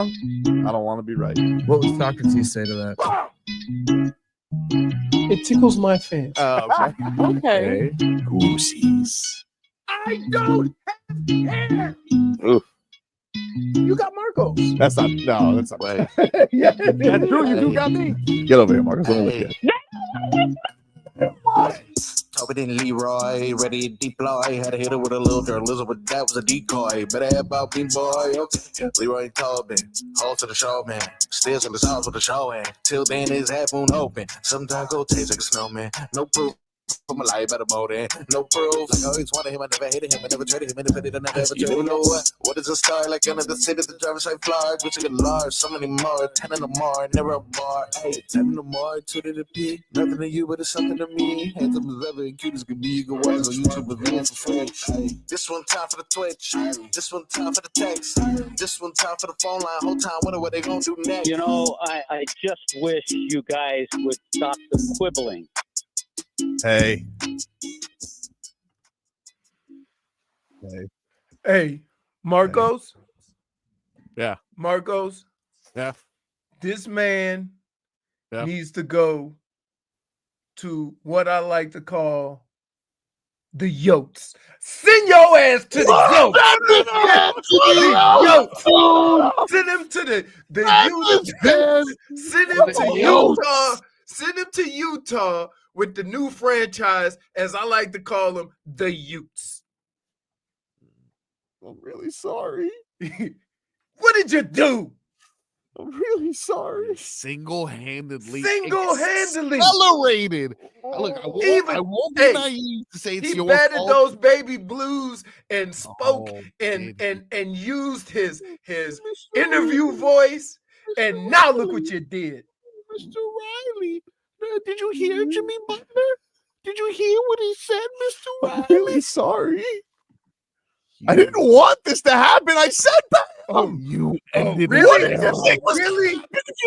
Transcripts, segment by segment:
I don't want to be right. What would Socrates say to that? It tickles my fancy. Okay. Okay. Goosies. I don't have hair. Oof. You got Marcos. That's not. No, that's not. Wait. Yeah, that's true. You do got me. Get over here, Marcus. Let me look at you. Tobin and Leroy, ready to deploy. Had to hit her with a little girl, Elizabeth, that was a decoy. Better have about me, boy. Okay. Leroy and Tobin, hold to the show, man. Still in the sauce with the show, and till then, his half moon open. Sometimes go taste like a snowman. No proof. Put my life at a mold in. No proof. Like I always wanted him, I never hated him, I never traded him, and if I did, I never ever traded him. You know what? What is a star? Like another city, the driver's side fly, which is large, so many more, 10 in the more, never a bar. Hey, 10 in the more, 2 to the P. Nothing to you, but it's something to me. Handsome as ever and cute as could be. You can watch on YouTube with me for free. Hey, this one time for the Twitch. This one time for the text. This one time for the phone line. Whole time, wonder what they gonna do next. You know, I just wish you guys would stop the quibbling. Hey. Hey, Marcos. Yeah. Marcos. Yeah. This man Yeah. needs to go to what I like to call the yotes. Send your ass to the yotes. Send him to the Utes. Send him to Utah. Send him to Utah with the new franchise, as I like to call them, the Utes. I'm really sorry. What did you do? I'm really sorry. Single-handedly Accelerated. Look, I won't be naive to say it's he your batted fault. those baby blues and spoke and did used his interview voice, and now look what you did. Mr. Riley, did you hear Jimmy Butler? Did you hear what he said, Mr. Riley? I'm really sorry. I didn't want this to happen. I said that. You ended really? What did you think was Really? you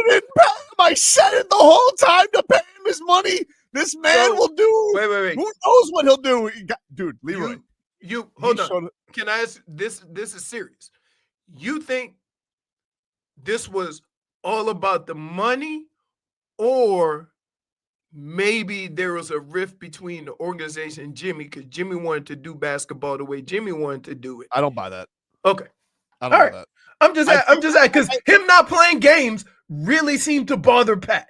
didn't pay him? I said it the whole time to pay him his money. This man will do. Wait. Who knows what he'll do? Dude, Leroy. You hold on. Can I ask this? This is serious. You think this was all about the money, or maybe there was a rift between the organization and Jimmy because Jimmy wanted to do basketball the way Jimmy wanted to do it? I don't buy that. Okay. I don't buy that. I'm just because him not playing games really seemed to bother Pat.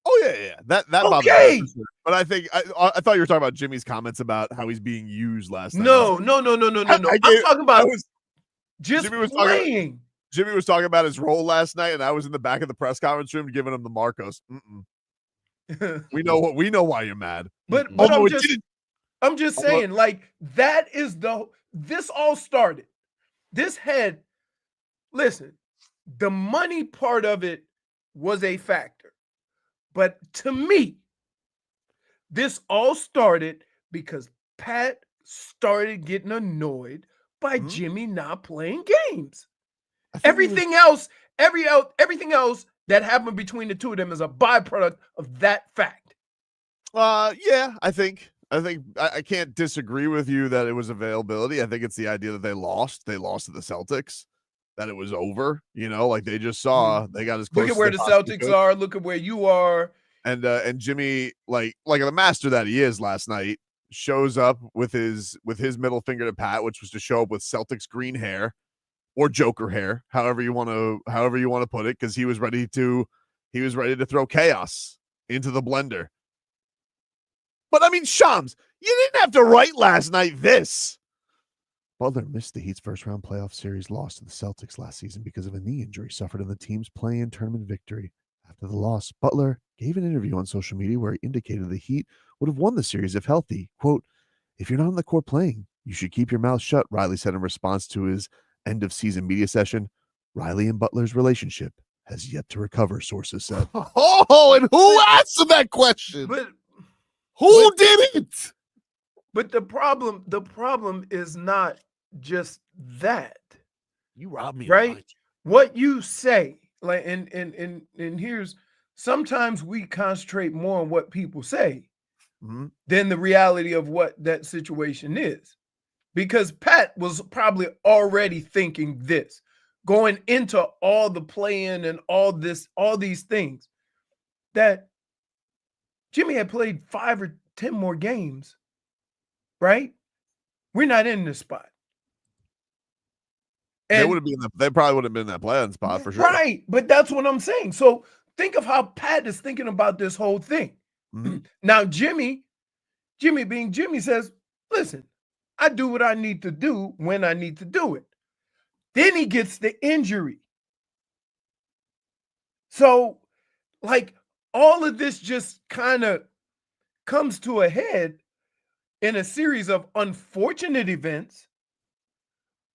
Oh yeah. That bothers me for sure. But I think I thought you were talking about Jimmy's comments about how he's being used last night. No. I'm talking about just playing. Jimmy was talking about his role last night, and I was in the back of the press conference room giving him the Marcos. We know why you're mad. But I'm just saying, like, that is this all started. Listen, the money part of it was a factor. But to me, this all started because Pat started getting annoyed by Jimmy not playing games. Everything else that happened between the two of them is a byproduct of that fact. Yeah, I think I can't disagree with you that it was availability. I think it's the idea that they lost to the Celtics, that it was over, like they just saw they got as close. Look at where the Celtics are. Look at where you are. And Jimmy, like the master that he is, last night shows up with his middle finger to Pat, which was to show up with Celtics green hair or Joker hair, however you want to put it, because he was ready to throw chaos into the blender. But I mean, Shams, you didn't have to write last night this. Butler missed the Heat's first-round playoff series loss to the Celtics last season because of a knee injury suffered in the team's play-in tournament victory. After the loss, Butler gave an interview on social media where he indicated the Heat would have won the series if healthy. Quote, "If you're not on the court playing, you should keep your mouth shut," Riley said in response to his end-of-season media session. Riley and Butler's relationship has yet to recover, sources said. Oh, and who asked that question? Who did it? But the problem is not just that. You robbed me, right? What you say, like, and here's, sometimes we concentrate more on what people say than the reality of what that situation is. Because Pat was probably already thinking this. going into all the play-in and all these things, that Jimmy had played 5 or 10 more games, right? We're not in this spot. They would have been. They probably would have been in that play-in spot for sure. Right, but that's what I'm saying. So think of how Pat is thinking about this whole thing. Mm-hmm. Now, Jimmy being Jimmy says, listen, I do what I need to do when I need to do it. Then he gets the injury. So, like, all of this just kind of comes to a head in a series of unfortunate events.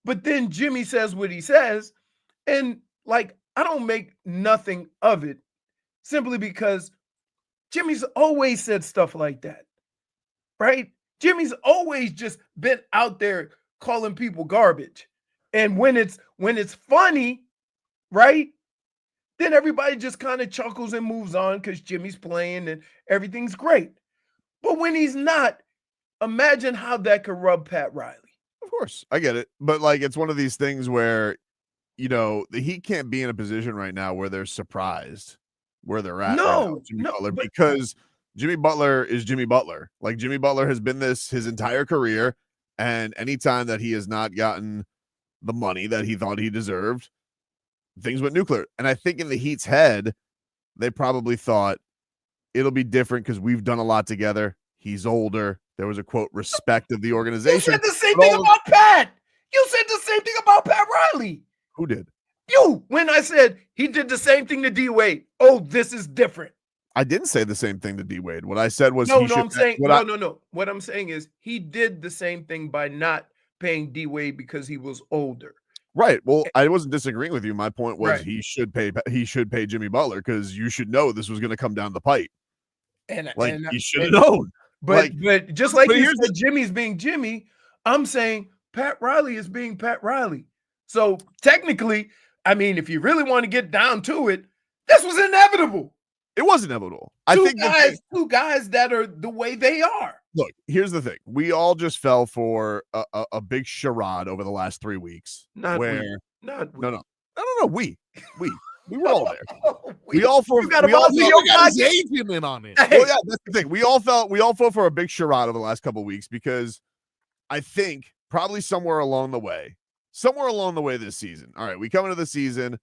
But then Jimmy says what he says, and like, I don't make nothing of it simply because Jimmy's always said stuff like that, right? Jimmy's always just been out there calling people garbage. And when it's funny, right, then everybody just kind of chuckles and moves on because Jimmy's playing and everything's great. But when he's not, imagine how that could rub Pat Riley. Of course, I get it. But, like, it's one of these things where, you know, the Heat can't be in a position right now where they're surprised where they're at. No, Jimmy Butler, because Jimmy Butler is Jimmy Butler. Like, Jimmy Butler has been this his entire career, and anytime that he has not gotten the money that he thought he deserved, things went nuclear. And I think in the Heat's head, they probably thought it'll be different because we've done a lot together. He's older. There was a quote, respect of the organization. You said the same thing about Pat. You said the same thing about Pat Riley. Who did? You, when I said he did the same thing to D Wade. Oh, this is different. I didn't say the same thing to D Wade. What I said was no. What I'm saying is he did the same thing by not paying D Wade because he was older. Right. Well, I wasn't disagreeing with you. My point was Right. he should pay Jimmy Butler because you should know this was going to come down the pipe. And he should have known. But just like but you said, Jimmy's being Jimmy, I'm saying Pat Riley is being Pat Riley. So technically, I mean, if you really want to get down to it, this was inevitable. It was inevitable. Two guys that are the way they are. Look, here's the thing. We all just fell for a big charade over the last 3 weeks. No. We were all there. We all fell for a big charade over the last couple of weeks because I think probably somewhere along the way this season. All right, we come into the season.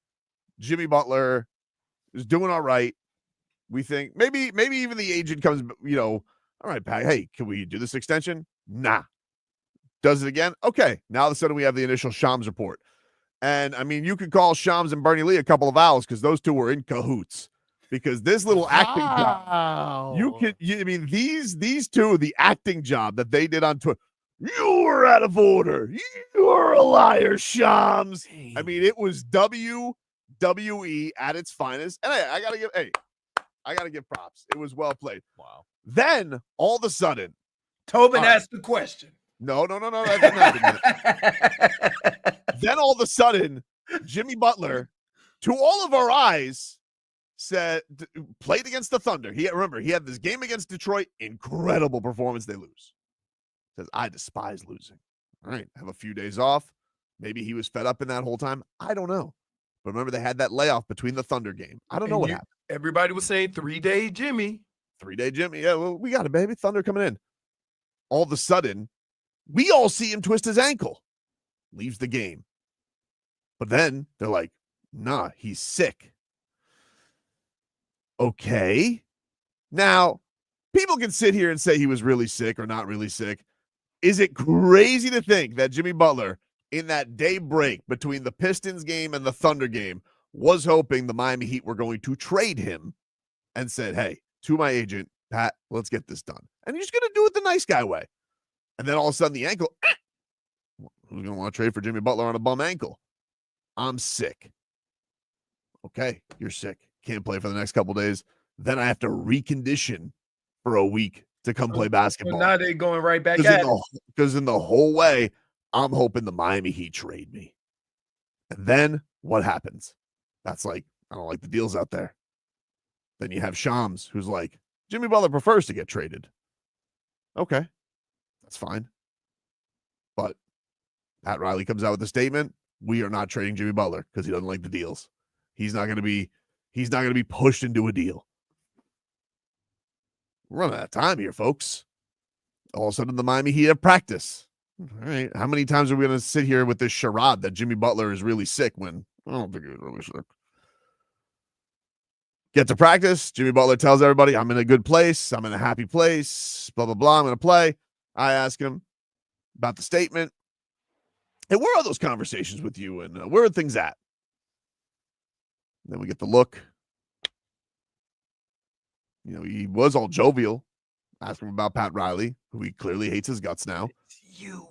Jimmy Butler is doing all right. We think maybe even the agent comes, all right, Pat, hey, can we do this extension? Nah. Does it again? Okay. Now all of a sudden we have the initial Shams report. And I mean, you could call Shams and Bernie Lee a couple of owls because those two were in cahoots. Because this little acting job, these two, the acting job that they did on Twitter, you were out of order. You were a liar, Shams. I mean, it was WWE at its finest. And I gotta give props. It was well played. Wow. Then all of a sudden, Tobin asked the question. No. That didn't happen. Then all of a sudden, Jimmy Butler, to all of our eyes, played against the Thunder. He had this game against Detroit. Incredible performance. They lose. Says, I despise losing. All right. Have a few days off. Maybe he was fed up in that whole time. I don't know. But remember, they had that layoff between the Thunder game. I don't know what happened. Everybody was saying 3-day Jimmy. 3-day Jimmy. Yeah, well, we got it, baby. Thunder coming in. All of a sudden, we all see him twist his ankle. Leaves the game. But then they're like, nah, he's sick. Okay. Now, people can sit here and say he was really sick or not really sick. Is it crazy to think that Jimmy Butler, in that day break between the Pistons game and the Thunder game, was hoping the Miami Heat were going to trade him and said, hey, to my agent, Pat, let's get this done. And he's going to do it the nice guy way. And then all of a sudden the ankle, who's going to want to trade for Jimmy Butler on a bum ankle? I'm sick. Okay, you're sick. Can't play for the next couple days. Then I have to recondition for a week to come play basketball. So now they're going right back at it. Because in the whole way, I'm hoping the Miami Heat trade me. And then what happens? That's like, I don't like the deals out there. Then you have Shams, who's like, Jimmy Butler prefers to get traded. Okay, that's fine. But Pat Riley comes out with a statement. we are not trading Jimmy Butler because he doesn't like the deals. He's not going to be pushed into a deal. We're running out of time here, folks. All of a sudden, the Miami Heat have practice. All right. How many times are we going to sit here with this charade that Jimmy Butler is really sick when I don't think he's really sick? Get to practice. Jimmy Butler tells everybody, I'm in a good place. I'm in a happy place. Blah, blah, blah. I'm going to play. I ask him about the statement. And where are those conversations with you? And where are things at? And then we get the look. You know, he was all jovial. Ask him about Pat Riley, who he clearly hates his guts now. It's you.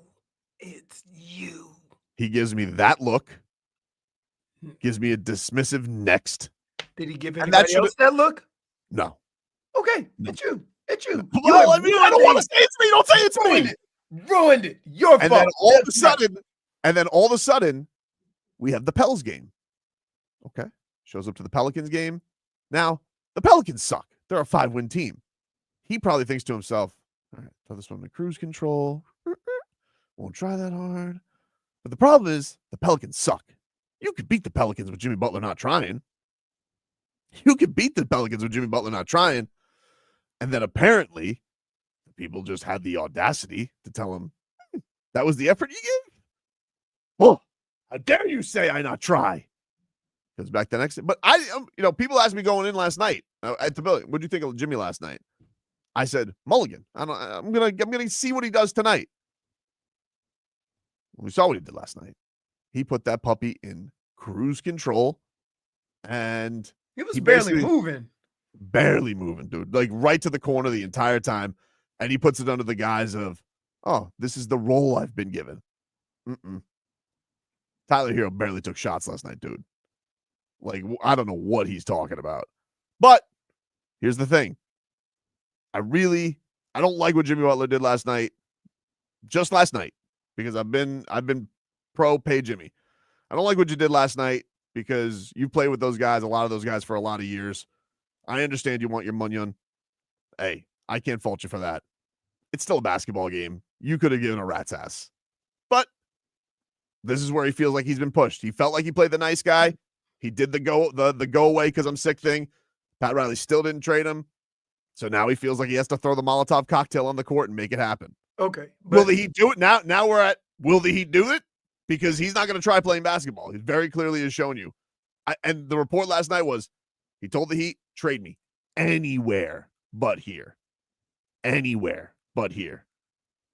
It's you. He gives me that look. Gives me a dismissive next. Did he give anybody else that look? No. Okay. It's you. It's you. Well, I mean, I don't want to say it's me. Don't say it's me. Ruined it. Your fault. Then all of a sudden, we have the Pels game. Okay. Shows up to the Pelicans game. Now, the Pelicans suck. They're a 5-win team. He probably thinks to himself, all right, throw this one to cruise control. Won't try that hard. But the problem is the Pelicans suck. You could beat the Pelicans with Jimmy Butler not trying. You could beat the Pelicans with Jimmy Butler not trying. And then apparently, people just had the audacity to tell him, that was the effort you give? Oh, how dare you say I not try? Goes back the next day. But people asked me going in last night at the building, what did you think of Jimmy last night? I said, Mulligan. I'm gonna see what he does tonight. We saw what he did last night. He put that puppy in cruise control, and he was barely moving. Barely moving, dude. Like right to the corner the entire time. And he puts it under the guise of, oh, this is the role I've been given. Tyler Herro barely took shots last night, dude. Like, I don't know what he's talking about. But here's the thing. I don't like what Jimmy Butler did last night. Just last night. Because I've been pro pay Jimmy. I don't like what you did last night because you've played with those guys, a lot of those guys for a lot of years. I understand you want your munyon. Hey, I can't fault you for that. It's still a basketball game. You could have given a rat's ass. But this is where he feels like he's been pushed. He felt like he played the nice guy. He did the go away because I'm sick thing. Pat Riley still didn't trade him. So now he feels like he has to throw the Molotov cocktail on the court and make it happen. Okay. Will the Heat do it? Now we're at, will the Heat do it? Because he's not going to try playing basketball. He very clearly has shown you. And the report last night was he told the Heat, trade me anywhere but here. Anywhere but here.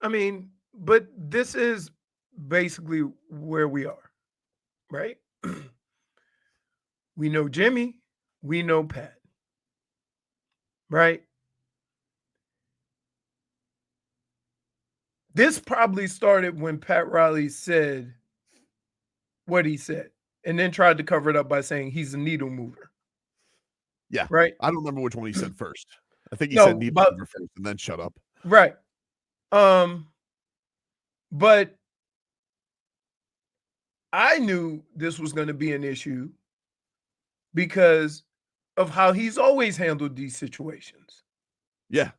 I mean, but this is basically where we are, right? We know Jimmy. We know Pat. Right? This probably started when Pat Riley said what he said and then tried to cover it up by saying he's a needle mover. Yeah. Right? I don't remember which one he said first. I think he said needle mover first and then shut up. Right. But I knew this was going to be an issue because of how he's always handled these situations. Yeah.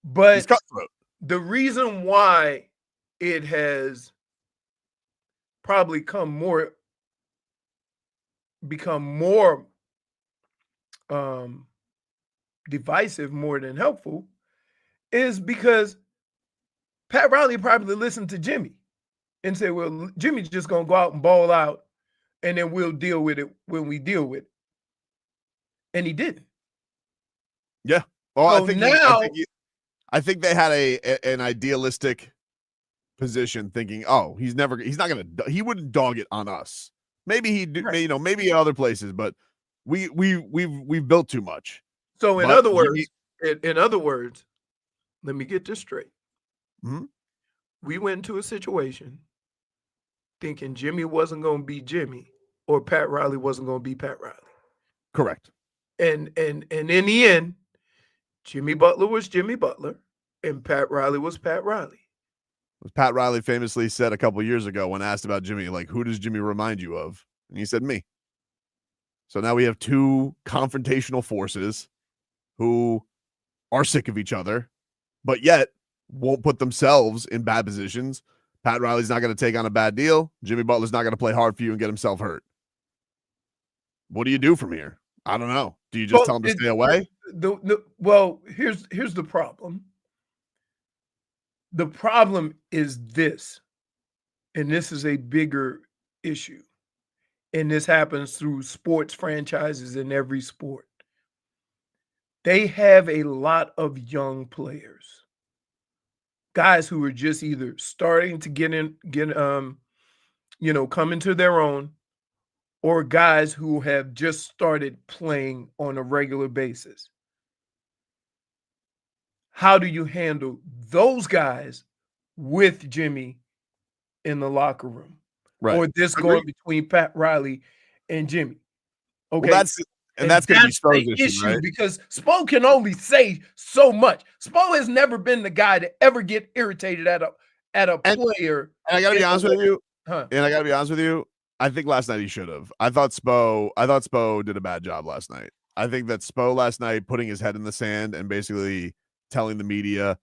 But he's cutthroat. The reason why it has probably become more divisive more than helpful is because Pat Riley probably listened to Jimmy and said, well, Jimmy's just going to go out and ball out and then we'll deal with it when we deal with it. And he didn't. Yeah. Well, so I think they had an idealistic position thinking, oh, he wouldn't dog it on us. Maybe he'd do, right. Maybe in other places, but we've built too much. So in other words, let me get this straight. Mm-hmm. We went into a situation thinking Jimmy wasn't going to be Jimmy or Pat Riley wasn't going to be Pat Riley. Correct. And in the end, Jimmy Butler was Jimmy Butler and Pat Riley was Pat Riley. Pat Riley famously said a couple of years ago when asked about Jimmy, like, who does Jimmy remind you of? And he said, me. So now we have two confrontational forces who are sick of each other, but yet won't put themselves in bad positions Pat Riley's not going to take on a bad deal. Jimmy Butler's not going to play hard for you and get himself hurt. What do you do from here? I don't know. Do you just tell him to stay away? Well, here's the problem. The problem is this, and this is a bigger issue, and this happens through sports franchises in every sport. They have a lot of young players, guys who are just either starting to come into their own, or guys who have just started playing on a regular basis. How do you handle those guys with Jimmy in the locker room? Right. Or this going between Pat Riley and Jimmy? Okay. Well, that's going to be Spo's issue, right? Because Spo can only say so much. Spo has never been the guy to ever get irritated at a player. And I got to be honest with you. Huh. And I got to be honest with you. I think last night he should have. I thought Spo did a bad job last night. I think that Spo last night putting his head in the sand and basically telling the media,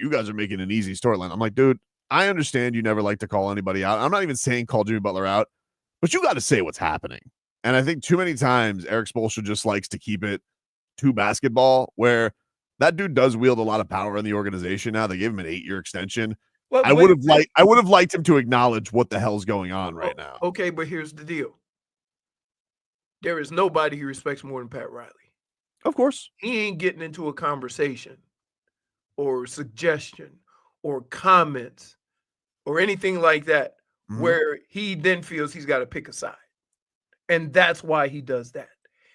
you guys are making an easy storyline. I'm like, dude, I understand you never like to call anybody out. I'm not even saying call Jimmy Butler out, but you got to say what's happening. And I think too many times Eric Spoelstra just likes to keep it to basketball, where that dude does wield a lot of power in the organization now. They gave him an 8-year extension. Well, I would have liked him to acknowledge what the hell's going on right now. Okay, but here's the deal. There is nobody he respects more than Pat Riley. Of course. He ain't getting into a conversation or suggestion or comments or anything like that where he then feels he's got to pick a side. And that's why he does that.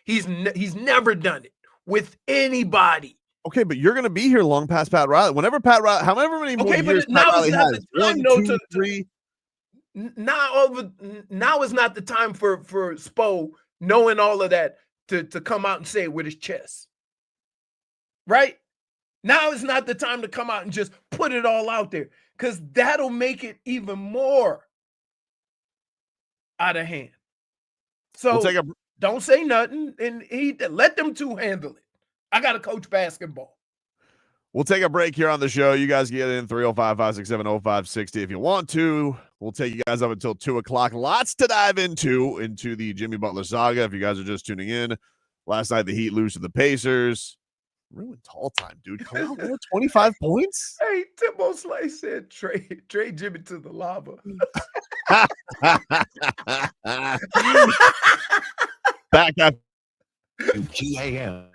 He's never done it with anybody. Okay, but you're going to be here long past Pat Riley. Whenever Pat Riley, however many more years Pat Riley has, 1, 2, 3. Now is not the time for Spo knowing all of that to come out and say it with his chest. Right? Now is not the time to come out and just put it all out there, because that'll make it even more out of hand. So don't say nothing, and let them two handle it. I got to coach basketball. We'll take a break here on the show. You guys get in 305-567-0560 if you want to. We'll take you guys up until 2 o'clock. Lots to dive into the Jimmy Butler saga. If you guys are just tuning in, last night the Heat lose to the Pacers. Ruined tall time, dude. Kel'el Ware, 25 points. Hey, Timbo Slice said trade Jimmy to the lava. Back up. GAM.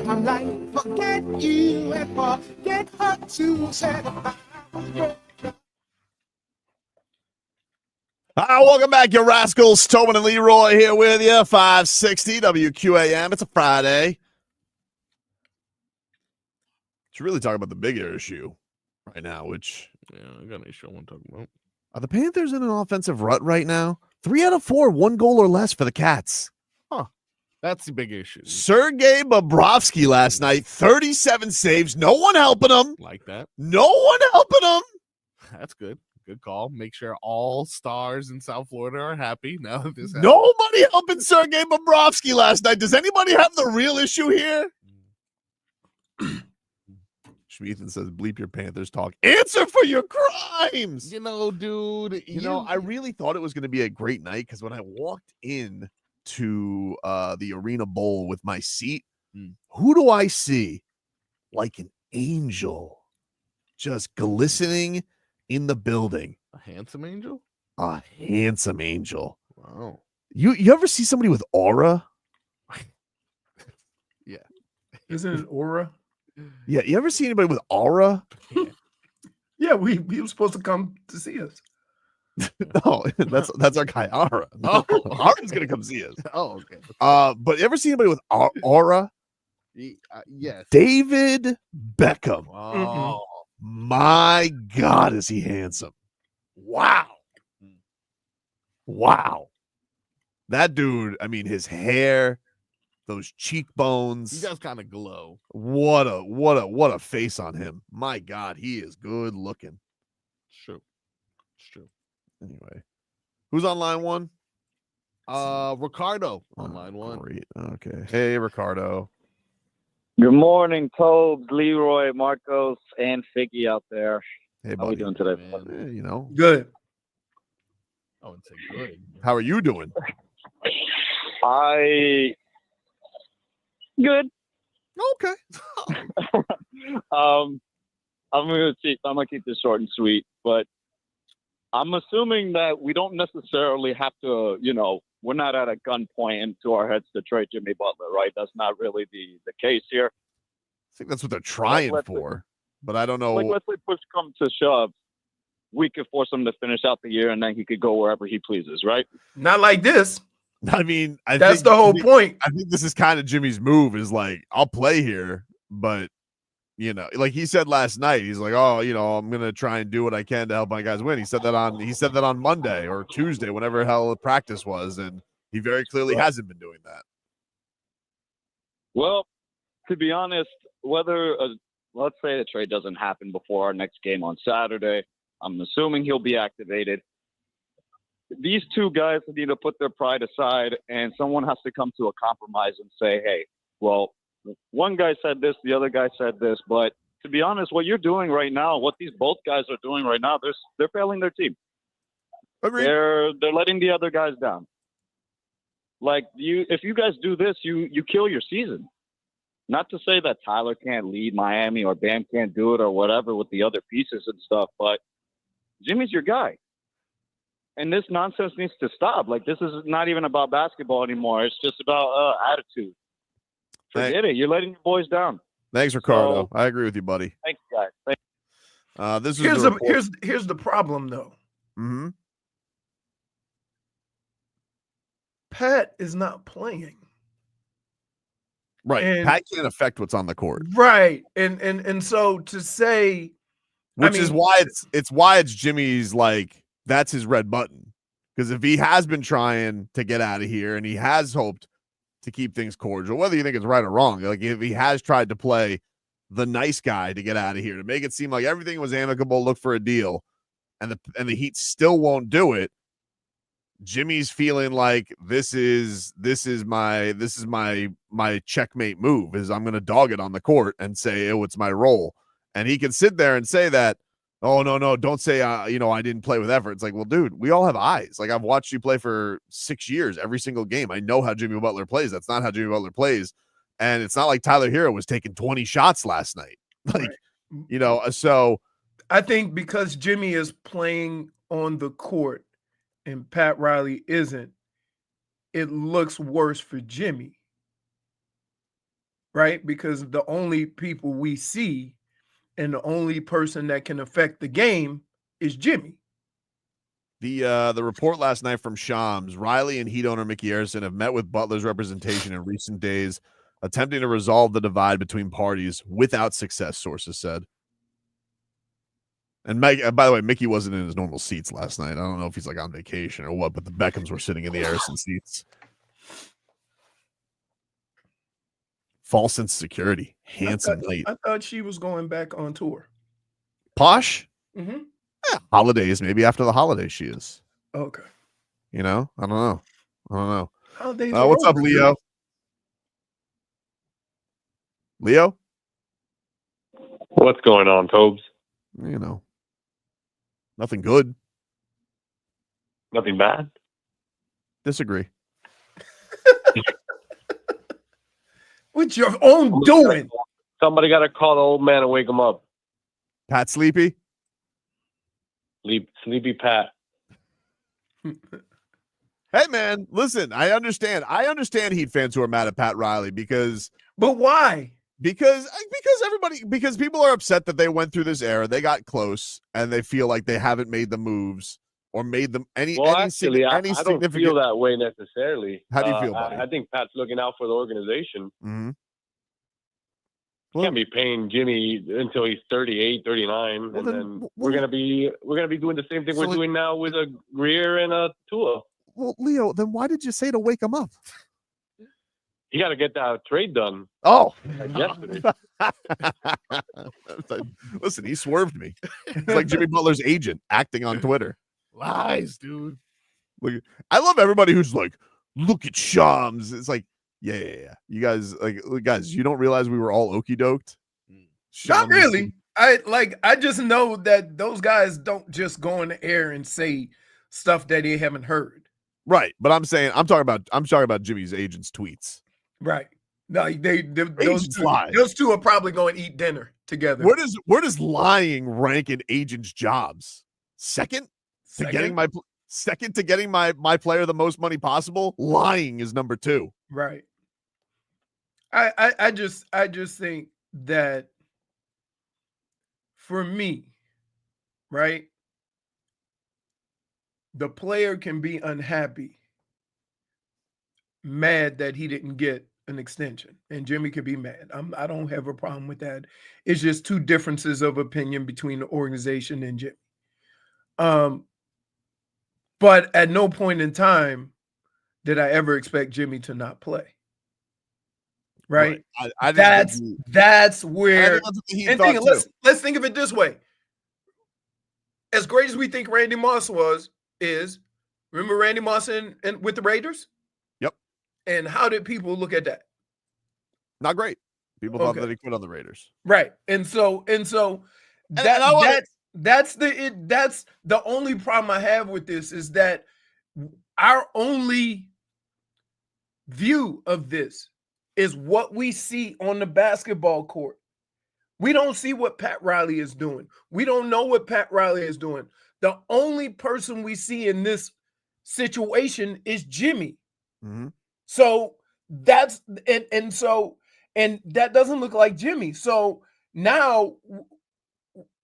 I'm like, forget you and forget her to say Welcome back, you rascals. Tobin and Leroy here with you. 560 WQAM. It's a Friday. Should really talk about the bigger issue right now, which I got an issue I want to talk about. are the Panthers in an offensive rut right now? 3 out of 4, 1 goal or less for the Cats. That's the big issue. Sergei Bobrovsky last night, 37 saves. No one helping him. Like that. No one helping him. That's good. Good call. Make sure all stars in South Florida are happy now that this happens. Nobody helping Sergei Bobrovsky last night. Does anybody have the real issue here? Schmeathan says, bleep your Panthers talk. Answer for your crimes. You know, dude. You know, I really thought it was going to be a great night because when I walked in to the Arena Bowl with my seat, who do I see? Like an angel just glistening in the building. A handsome angel? A handsome angel. Wow. You ever see somebody with aura? Yeah. Isn't it aura? Yeah, you ever see anybody with aura? Yeah, we were supposed to come to see us. No, that's our guy Aura. Oh, Aura's gonna come see us. Oh, okay. But you ever see anybody with aura? Yes. David Beckham. Oh, My God, is he handsome? Wow. Wow. That dude, I mean, his hair, those cheekbones. he does kind of glow. What a face on him. My God, he is good looking. It's true. It's true. Anyway, who's on line one? Ricardo on line one. Great. Okay. Hey, Ricardo. Good morning, Tobes, Leroy, Marcos, and Figgy out there. Hey, How are we buddy. doing today? Man. You know, Good. I wouldn't say good. how are you doing? Good. Okay. I'm gonna keep this short and sweet, but I'm assuming that we don't necessarily have to, we're not at a gunpoint into our heads to trade Jimmy Butler, right? That's not really the case here. I think that's what they're trying for, but I don't know. Like, let's say push comes to shove, we could force him to finish out the year, and then he could go wherever he pleases, right? Not like this. I mean, That's the whole point. I think this is kind of Jimmy's move is like, I'll play here, but like he said last night, he's like, oh, I'm going to try and do what I can to help my guys win. He said that on Monday or Tuesday, whenever hell the practice was. And he very clearly hasn't been doing that. Well, to be honest, whether, let's say the trade doesn't happen before our next game on Saturday, I'm assuming he'll be activated. These two guys need to put their pride aside, and someone has to come to a compromise and say, hey, well, one guy said this, the other guy said this, but to be honest, what you're doing right now, what these both guys are doing right now, they're failing their team. Agreed. They're letting the other guys down. Like, if you guys do this, you kill your season. Not to say that Tyler can't lead Miami or Bam can't do it or whatever with the other pieces and stuff, but Jimmy's your guy. And this nonsense needs to stop. Like, this is not even about basketball anymore. It's just about attitude. Forget it. You're letting your boys down. Thanks, Ricardo. So, I agree with you, buddy. Thanks, guys. This is here's the problem, though. Mm-hmm. Pat is not playing. Right. And, Pat can't affect what's on the court. Right. And so to say, is why it's why it's Jimmy's, like, that's his red button. Because if he has been trying to get out of here and he has hoped to keep things cordial, whether you think it's right or wrong, like if he has tried to play the nice guy to get out of here, to make it seem like everything was amicable, look for a deal, and the Heat still won't do it, Jimmy's feeling like this is my checkmate move, is I'm going to dog it on the court and say, oh, it's my role. And he can sit there and say that, oh, no, don't say, I didn't play with effort. It's like, well, dude, we all have eyes. Like, I've watched you play for 6 years, every single game. I know how Jimmy Butler plays. That's not how Jimmy Butler plays. And it's not like Tyler Herro was taking 20 shots last night. Like, Right. So I think because Jimmy is playing on the court and Pat Riley isn't, it looks worse for Jimmy. Right? Because the only people we see and the only person that can affect the game is Jimmy. the report last night from Shams, Riley and Heat owner Mickey Harrison have met with Butler's representation in recent days, attempting to resolve the divide between parties without success, sources said. And by the way, Mickey wasn't in his normal seats last night. I don't know if he's like on vacation or what, but the Beckhams were sitting in the Harrison seats. False sense of security. Handsome night. I thought she was going back on tour. Posh? Mm-hmm. Yeah, holidays. Maybe after the holidays she is. Okay. I don't know. Holidays What's up, Leo? Leo? What's going on, Tobes? Nothing good. Nothing bad? Disagree. What's your own doing? Somebody got to call the old man and wake him up. Pat Sleepy? Sleepy Pat. Hey, man, listen, I understand Heat fans who are mad at Pat Riley because... But why? Because people are upset that they went through this era, they got close, and they feel like they haven't made the moves or made them any Actually, I significant... don't feel that way necessarily. How do you feel, buddy? I think Pat's looking out for the organization. Mm-hmm. Can't be paying Jimmy until he's 38, 39, and then we're gonna be doing the same thing we're doing now with a Greer and a Tua. Well, Leo, then why did you say to wake him up? You got to get that trade done. Oh, yesterday. Listen, he swerved me. It's like Jimmy Butler's agent acting on Twitter. Lies, dude. Look, I love everybody who's like, look at Shams. It's like, yeah. You guys, you don't realize we were all okie doked? Not really. I just know that those guys don't just go in the air and say stuff that they haven't heard. Right, but I'm talking about Jimmy's agent's tweets. Right. No, those two are probably going to eat dinner together. Where does lying rank in agents' jobs? Second to getting my player the most money possible? Lying is number 2. Right. I just think that for me, right, the player can be unhappy, mad that he didn't get an extension, and Jimmy could be mad. I don't have a problem with that. It's just two differences of opinion between the organization and Jimmy. But at no point in time did I ever expect Jimmy to not play. Right? That's where. Let's think of it this way. As great as we think Randy Moss is remember Randy Moss and with the Raiders? Yep. And how did people look at that? Not great. People thought that he quit on the Raiders. Right. And so that's the only problem I have with this is that our only view of this is what we see on the basketball court. We don't see what Pat Riley is doing. We don't know what Pat Riley is doing. The only person we see in this situation is Jimmy. Mm-hmm. So that's and that doesn't look like Jimmy. So now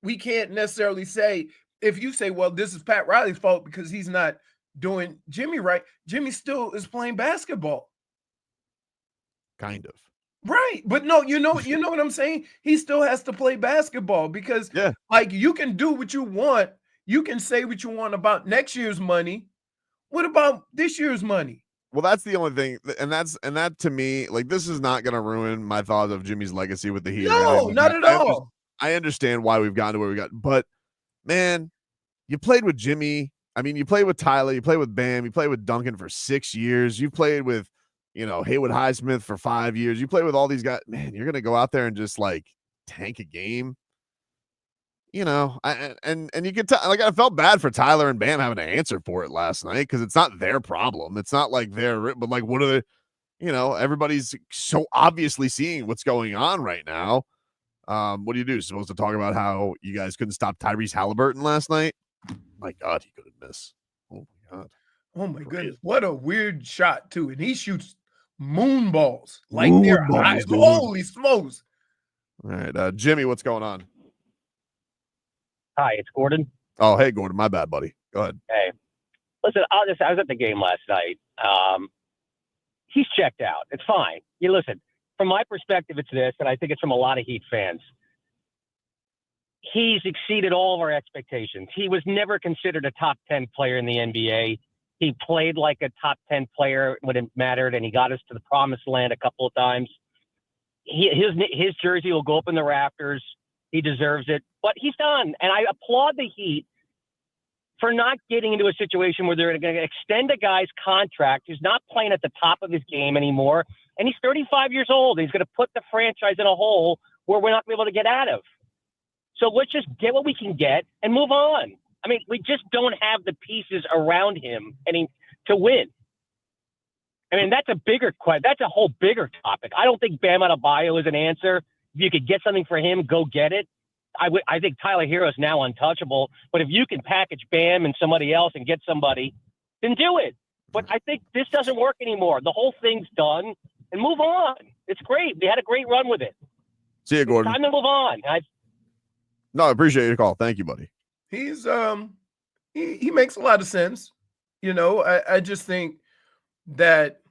we can't necessarily say, if you say, well, this is Pat Riley's fault because he's not doing Jimmy right. Jimmy still is playing basketball. Kind of. Right. But no, you know what I'm saying? He still has to play basketball because like you can do what you want. You can say what you want about next year's money. What about this year's money? Well, that's the only thing. And that to me, like, this is not going to ruin my thoughts of Jimmy's legacy with the Heat. No, not at all. I understand why we've gotten to where we got, but man, you played with Jimmy. I mean, you played with Tyler, you played with Bam, you played with Duncan for 6 years. You played with, Haywood Highsmith for 5 years. You play with all these guys. Man, you're going to go out there and just like tank a game. And you could tell, like, I felt bad for Tyler and Bam having to answer for it last night because it's not their problem. It's not like but like, what are they, everybody's so obviously seeing what's going on right now. What do you do? Supposed to talk about how you guys couldn't stop Tyrese Halliburton last night? My God, he couldn't miss. Oh my God. Oh my goodness. What a weird shot, too. And he shoots moon balls like Moon they're balls, dude. holy smokes. All right. Jimmy, what's going on? Hi, it's Gordon. Oh, hey, Gordon. My bad, buddy. Go ahead. Hey, listen, I was at the game last night. He's checked out. It's fine. Listen, from my perspective, it's this, and I think it's from a lot of Heat fans. He's exceeded all of our expectations. He was never considered a top 10 player in the NBA. He played like a top 10 player when it mattered, and he got us to the promised land a couple of times. His jersey will go up in the rafters. He deserves it, but he's done. And I applaud the Heat for not getting into a situation where they're going to extend a guy's contract who's not playing at the top of his game anymore. And he's 35 years old. He's going to put the franchise in a hole where we're not going to be able to get out of. So let's just get what we can get and move on. I mean, we just don't have the pieces around him to win. I mean, that's a bigger question. That's a whole bigger topic. I don't think Bam Adebayo is an answer. If you could get something for him, go get it. I think Tyler Herro is now untouchable. But if you can package Bam and somebody else and get somebody, then do it. But I think this doesn't work anymore. The whole thing's done, and move on. It's great. We had a great run with it. See you, Gordon. It's time to move on. No, I appreciate your call. Thank you, buddy. He's he makes a lot of sense. I just think that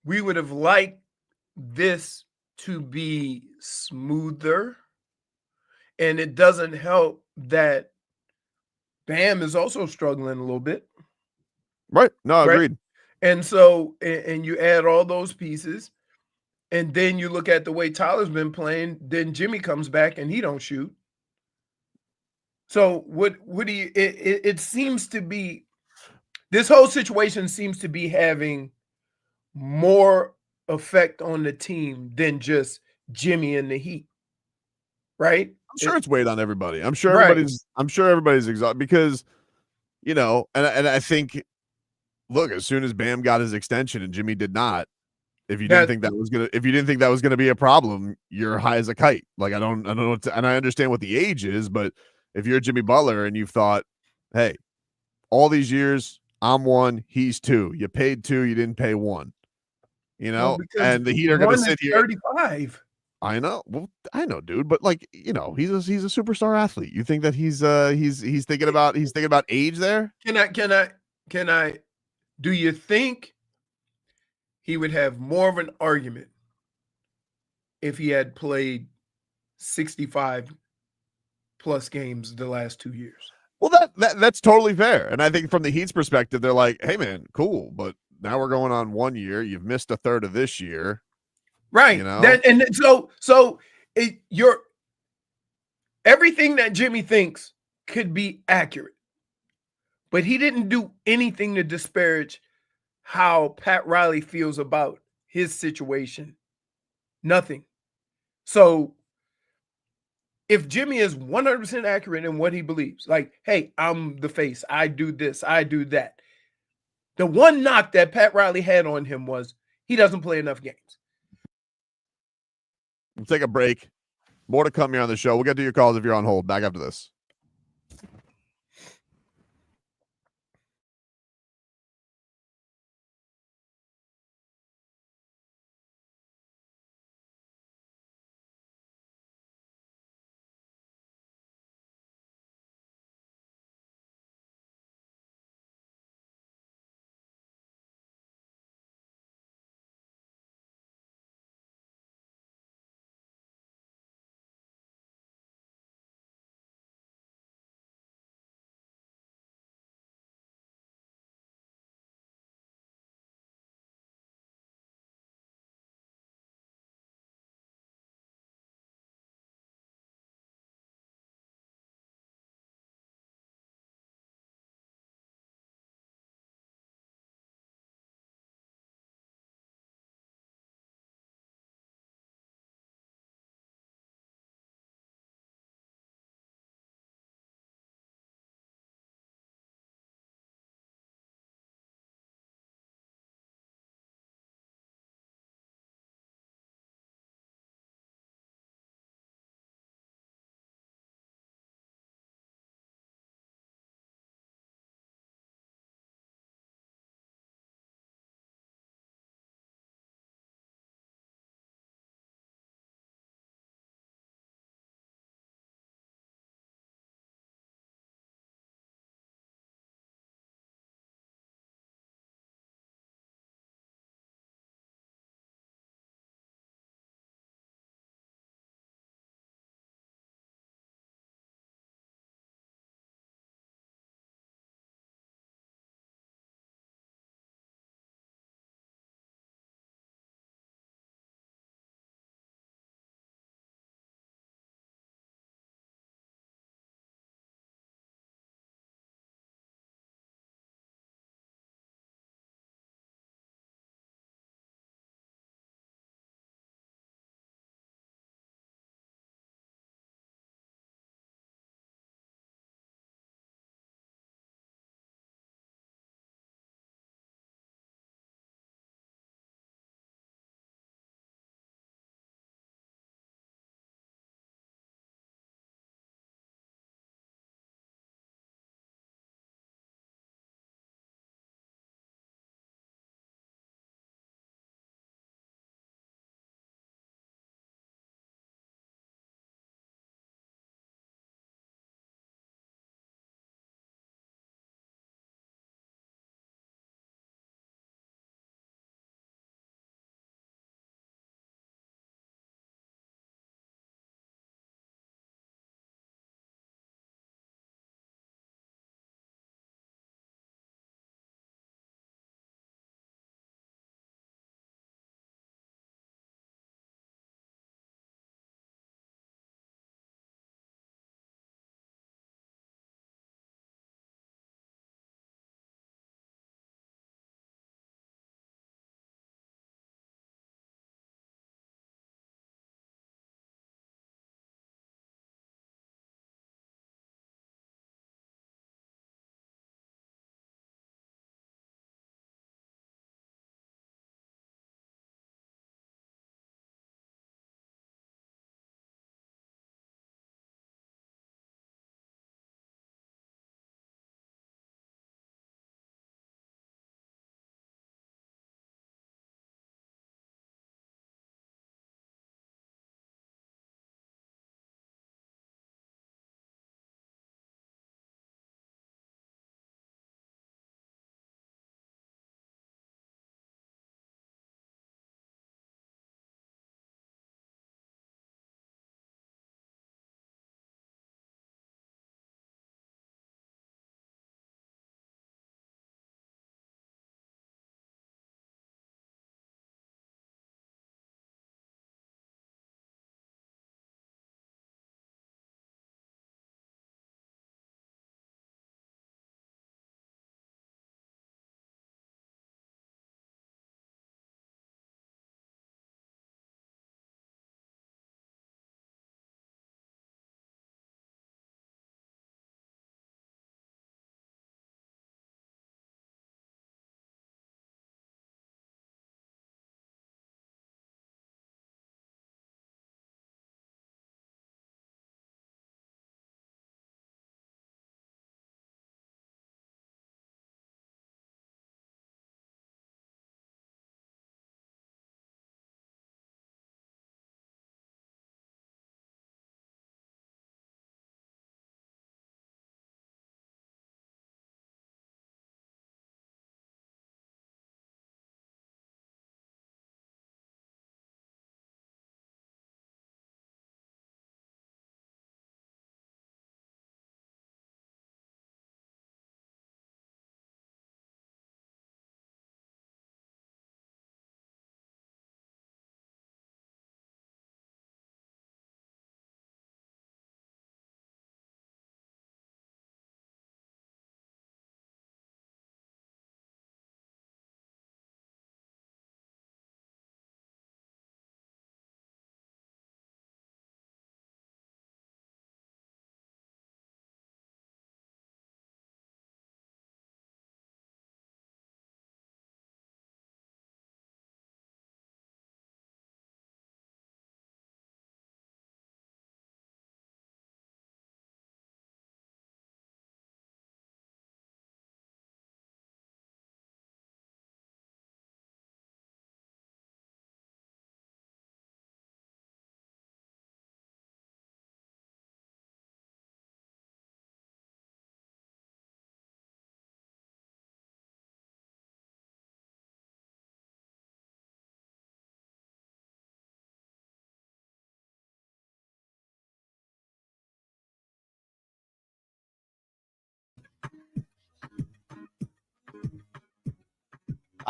we would have liked this to be smoother, and it doesn't help that Bam is also struggling a little bit. Right. No, right? agreed. And so, and you add all those pieces, and then you look at the way Tyler's been playing, then Jimmy comes back and he don't shoot. So what do you, it seems to be, this whole situation seems to be having more effect on the team than just Jimmy and the Heat. Right? I'm sure it's weighed on everybody. I'm sure Right. everybody's exhausted because, and I think, look, as soon as Bam got his extension and Jimmy did not, if you didn't think that was gonna be a problem, you're high as a kite. Like I don't know, and I understand what the age is, but if you're Jimmy Butler and you've thought, hey, all these years, I'm 1, he's 2. You paid 2, you didn't pay 1. And the Heat are going to sit here. 35. I know. Well, I know, dude. But he's a superstar athlete. You think that he's thinking about age there? Can I? Do you think he would have more of an argument if he had played 65 plus games the last 2 years? Well, that's totally fair. And I think from the Heat's perspective, they're like, hey man, cool, but now we're going on 1 year. You've missed a third of this year. Right. You're everything that Jimmy thinks could be accurate, but he didn't do anything to disparage how Pat Riley feels about his situation. Nothing. So if Jimmy is 100% accurate in what he believes, like, hey, I'm the face, I do this, I do that. The one knock that Pat Riley had on him was he doesn't play enough games. We'll take a break. More to come here on the show. We'll get to your calls if you're on hold. Back after this.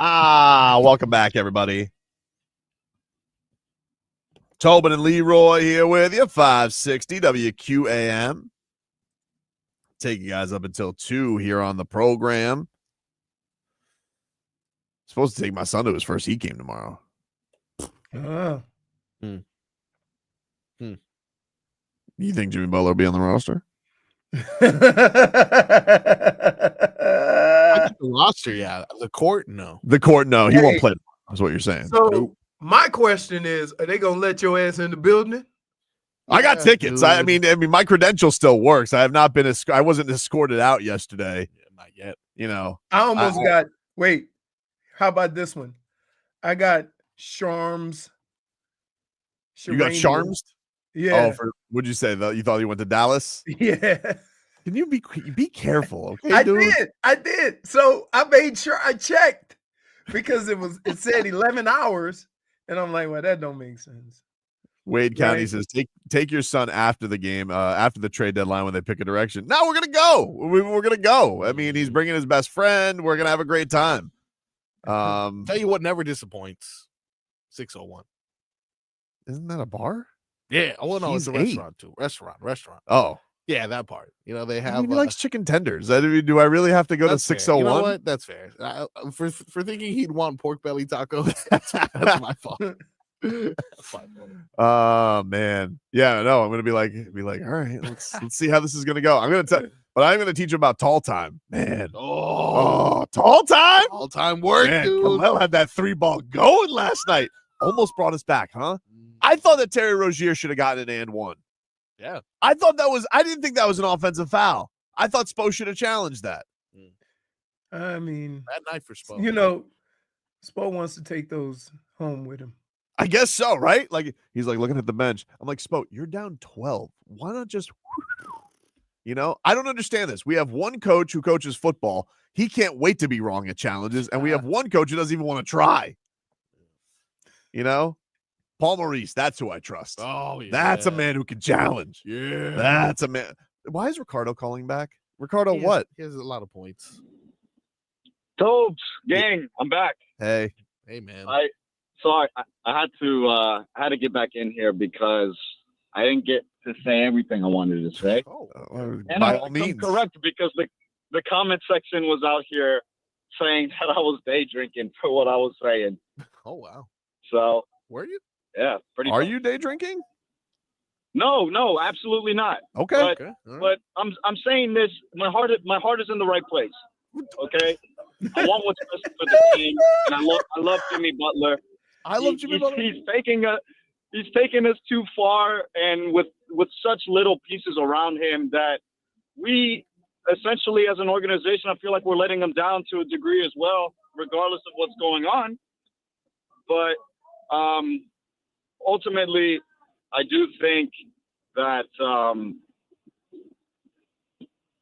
Welcome back, everybody. Tobin and Leroy here with you, 560 WQAM. Take you guys up until 2 here on the program. Supposed to take my son to his first heat game tomorrow. You think Jimmy Butler will be on the roster? I think the roster, yeah. The court, no. The court, no. He won't play. That's what you're saying. So my question is, are they gonna let your ass in the building? I got tickets. I mean, my credential still works. I have not been. I wasn't escorted out yesterday. Yeah, not yet. You know, I almost got. Wait, how about this one? I got Charms. You got Charms? Yeah. Oh, what'd you say? You thought you went to Dallas? Yeah. Can you be careful? Okay, I did. So I made sure I checked because it said 11 hours, and I'm like, well, that don't make sense. Wade County says take your son after the game, after the trade deadline when they pick a direction. No, we're gonna go. We're gonna go. I mean, he's bringing his best friend. We're gonna have a great time. Tell you what never disappoints. 601. Isn't that a bar? Yeah. Oh no, it's a 8. restaurant too. Restaurant. Oh. Yeah, that part. You know, they have. I mean, he likes chicken tenders. Do I really have to go to 601? You know what? That's fair. For thinking he'd want pork belly tacos, that's my fault. Oh man, yeah, no, I'm gonna be like, all right, let's see how this is gonna go. I'm gonna teach him about tall time, man. Oh, tall time work, man. dude. Kel'el had that 3-ball going last night. Almost brought us back, huh? I thought that Terry Rozier should have gotten an and one. Yeah, I didn't think that was an offensive foul. I thought Spo should have challenged that. I mean, bad night for Spo. You know, Spo wants to take those home with him. I guess so, right? Like he's like looking at the bench. I'm like, Spo, you're down 12. Why not just, you know? I don't understand this. We have one coach who coaches football. He can't wait to be wrong at challenges, and we have one coach who doesn't even want to try. You know, Paul Maurice. That's who I trust. Oh, yeah. That's a man who can challenge. Yeah, that's a man. Why is Ricardo calling back? Ricardo, what? He has a lot of points. Tobes, gang, I'm back. Hey, man. I had to get back in here because I didn't get to say everything I wanted to say. And by all means, correct, because the comment section was out here saying that I was day drinking for what I was saying. Oh wow! So were you? Yeah, pretty. Are you day drinking? No, absolutely not. Okay, but I'm saying this. My heart is in the right place. Okay, I want what's best for the team, and I love Jimmy Butler. I love Jimmy Butler. He's taking us too far, and with such little pieces around him that we essentially, as an organization, I feel like we're letting him down to a degree as well, regardless of what's going on. But ultimately, I do think that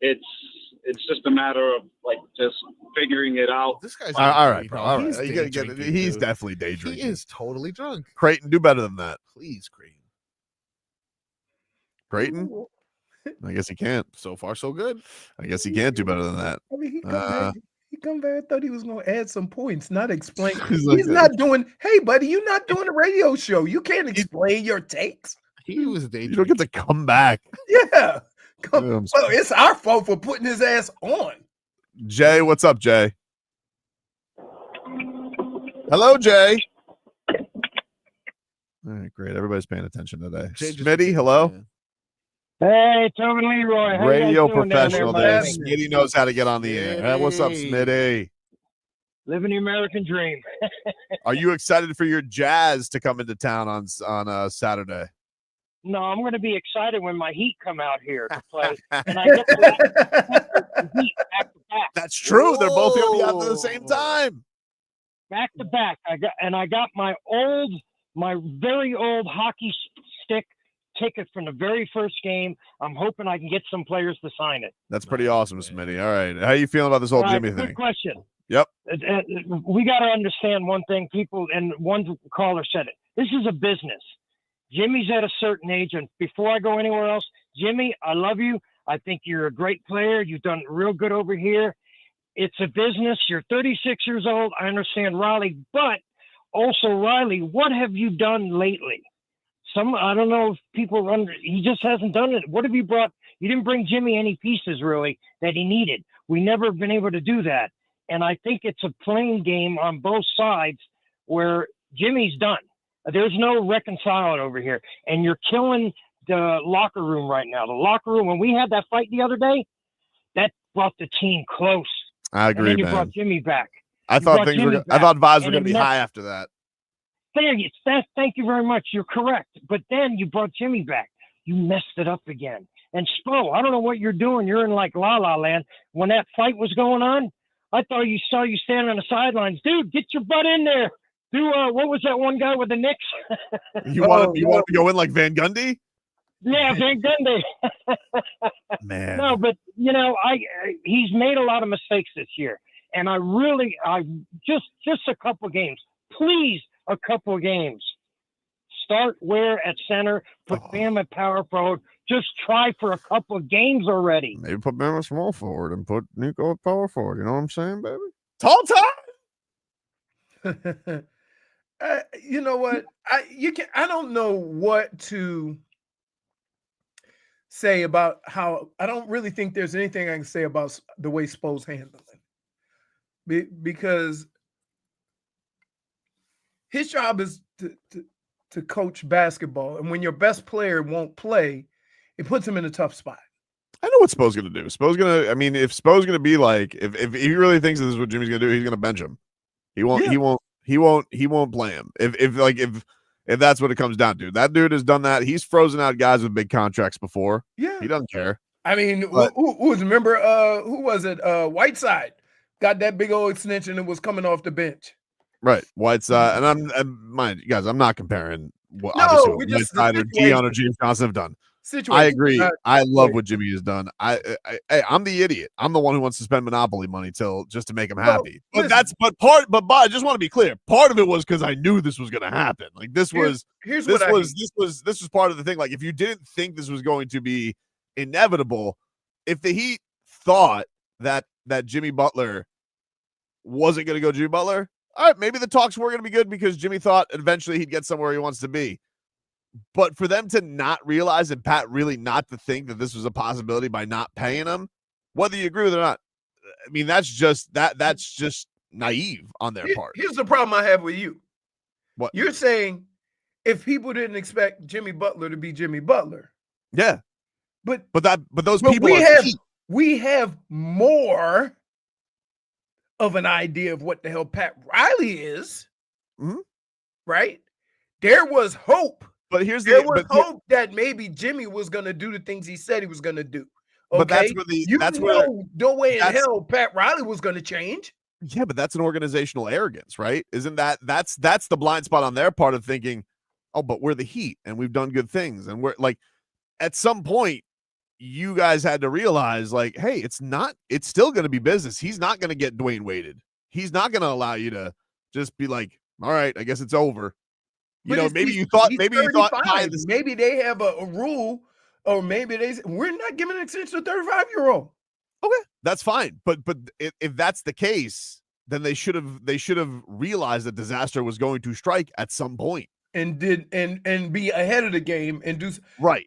it's just a matter of like just figuring it out. This guy's all right, bro. All right, He's you gotta get it. He's definitely day drinking. He is totally drunk. Creighton, do better than that. Please, Creighton. Creighton? I guess he can't. So far, so good. I guess he can't do better than that. I mean, he come back. I thought he was going to add some points, not explain. He's not doing. Hey, buddy, you're not doing a radio show. You can't explain your takes. He was day You don't get to come back. Yeah. Well, it's our fault for putting his ass on. Jay, what's up, Jay? Hello, Jay. All right, great. Everybody's paying attention today. Smitty, hello. Hey, Tobin Leroy. How Radio you guys doing down professional there. Miami? Smitty knows how to get on the air. Hey, what's up, Smitty? Living the American dream. Are you excited for your Jazz to come into town on Saturday? No, I'm going to be excited when my Heat come out here to play, and I get the Heat back to back. That's true. They're both going to be out at the same time. Back to back. I got my very old hockey stick ticket from the very first game. I'm hoping I can get some players to sign it. That's pretty awesome, Smitty. All right, how you feeling about this whole Jimmy thing? Good question. Yep. We got to understand one thing. People, and one caller said it. This is a business. Jimmy's at a certain age, and before I go anywhere else, Jimmy, I love you. I think you're a great player. You've done real good over here. it's a business. You're 36 years old. I understand Riley, but also Riley, what have you done lately? I don't know if people he just hasn't done it. What have you brought? You didn't bring Jimmy any pieces really that he needed. We never been able to do that. And I think it's a playing game on both sides where Jimmy's done. There's no reconciling over here. And you're killing the locker room right now. The locker room, when we had that fight the other day, that brought the team close. I agree, and then you man. brought Jimmy back. I thought vibes were going to be high after that. Thank you very much. You're correct. But then you brought Jimmy back. You messed it up again. And Spo, I don't know what you're doing. You're in like La La Land. When that fight was going on, I thought you saw you standing on the sidelines. Dude, get your butt in there. What was that one guy with the Knicks? You want to go in like Van Gundy? Yeah, Van Gundy. Man. No, but he's made a lot of mistakes this year. And I just a couple of games. Please, a couple of games. Start Ware at center, put Bam at power forward. Just try for a couple of games already. Maybe put Bam at small forward and put Nico at power forward. You know what I'm saying, baby? Tall time. You know what? I don't know what to say about how. I don't really think there's anything I can say about the way Spo's handling it, because his job is to coach basketball, and when your best player won't play, it puts him in a tough spot. I know what Spo's going to do. If Spo's going to be like, if he really thinks this is what Jimmy's going to do, he's going to bench him. He won't play him. If that's what it comes down to. That dude has done that. He's frozen out guys with big contracts before. Yeah. He doesn't care. I mean, remember who was it? Whiteside got that big old extension and was coming off the bench. Right. Whiteside, and mind you guys, I'm not comparing what Whiteside or Dion or James Johnson have done. I agree. I love what Jimmy has done. I'm the idiot. I'm the one who wants to spend Monopoly money just to make him happy. But I just want to be clear. Part of it was because I knew this was going to happen. Like this was part of the thing. Like if you didn't think this was going to be inevitable, if the Heat thought that Jimmy Butler wasn't going to go Jimmy Butler, all right, maybe the talks were going to be good because Jimmy thought eventually he'd get somewhere he wants to be. But for them to not realize and Pat really not to think that this was a possibility by not paying him, whether you agree with it or not, I mean, that's just naive on their part. Here's the problem I have with you. What? You're saying if people didn't expect Jimmy Butler to be Jimmy Butler. Yeah. But those people we have more of an idea of what the hell Pat Riley is. Mm-hmm. Right? There was hope. But there was hope that maybe Jimmy was going to do the things he said he was going to do. Okay? But no way in hell Pat Riley was going to change. Yeah, but that's an organizational arrogance, right? Isn't that's the blind spot on their part of thinking, oh, but we're the Heat and we've done good things. And we're like, at some point, you guys had to realize, like, hey, it's still going to be business. He's not going to get Dwayne Waded. He's not going to allow you to just be like, all right, I guess it's over. Maybe you thought maybe they have a rule, or maybe we're not giving an extension to a 35-year-old. Okay, that's fine. But if that's the case, then they should have realized that disaster was going to strike at some point and be ahead of the game and do right.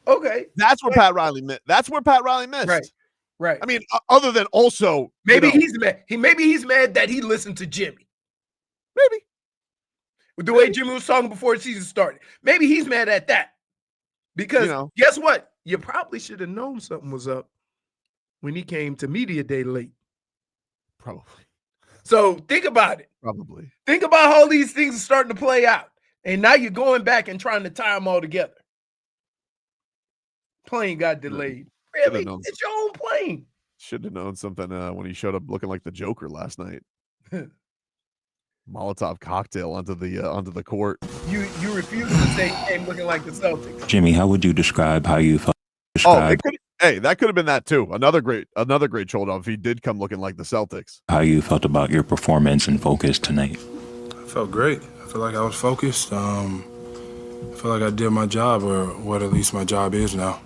Okay, that's where Pat Riley missed. That's where Pat Riley missed. Right. I mean, other than also maybe he's mad. Maybe he's mad that he listened to Jimmy. Maybe. With the way Jimmy was talking before the season started. Maybe he's mad at that. Because guess what? You probably should have known something was up when he came to media day late. Probably. So think about it. Probably. Think about how these things are starting to play out. And now you're going back and trying to tie them all together. Plane got delayed. Really? It's your own plane. Should have known something when he showed up looking like the Joker last night. Molotov cocktail onto the court. You refuse to say he came looking like the Celtics. Jimmy, how would you describe how you felt? That could have been that too. Another great shoulder if he did come looking like the Celtics. How you felt about your performance and focus tonight? I felt great. I feel like I was focused. I feel like I did my job, or what at least my job is now.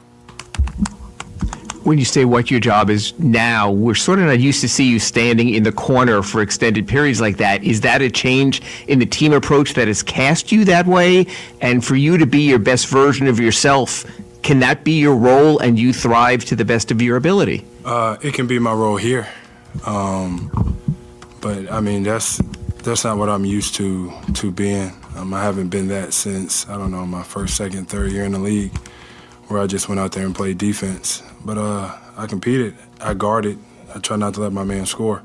When you say what your job is now, we're sort of not used to see you standing in the corner for extended periods like that. Is that a change in the team approach that has cast you that way? And for you to be your best version of yourself, can that be your role and you thrive to the best of your ability? It can be my role here. But I mean, that's not what I'm used to being. I haven't been that since, I don't know, my first, second, third year in the league, where I just went out there and played defense. But I competed, I guarded, I try not to let my man score.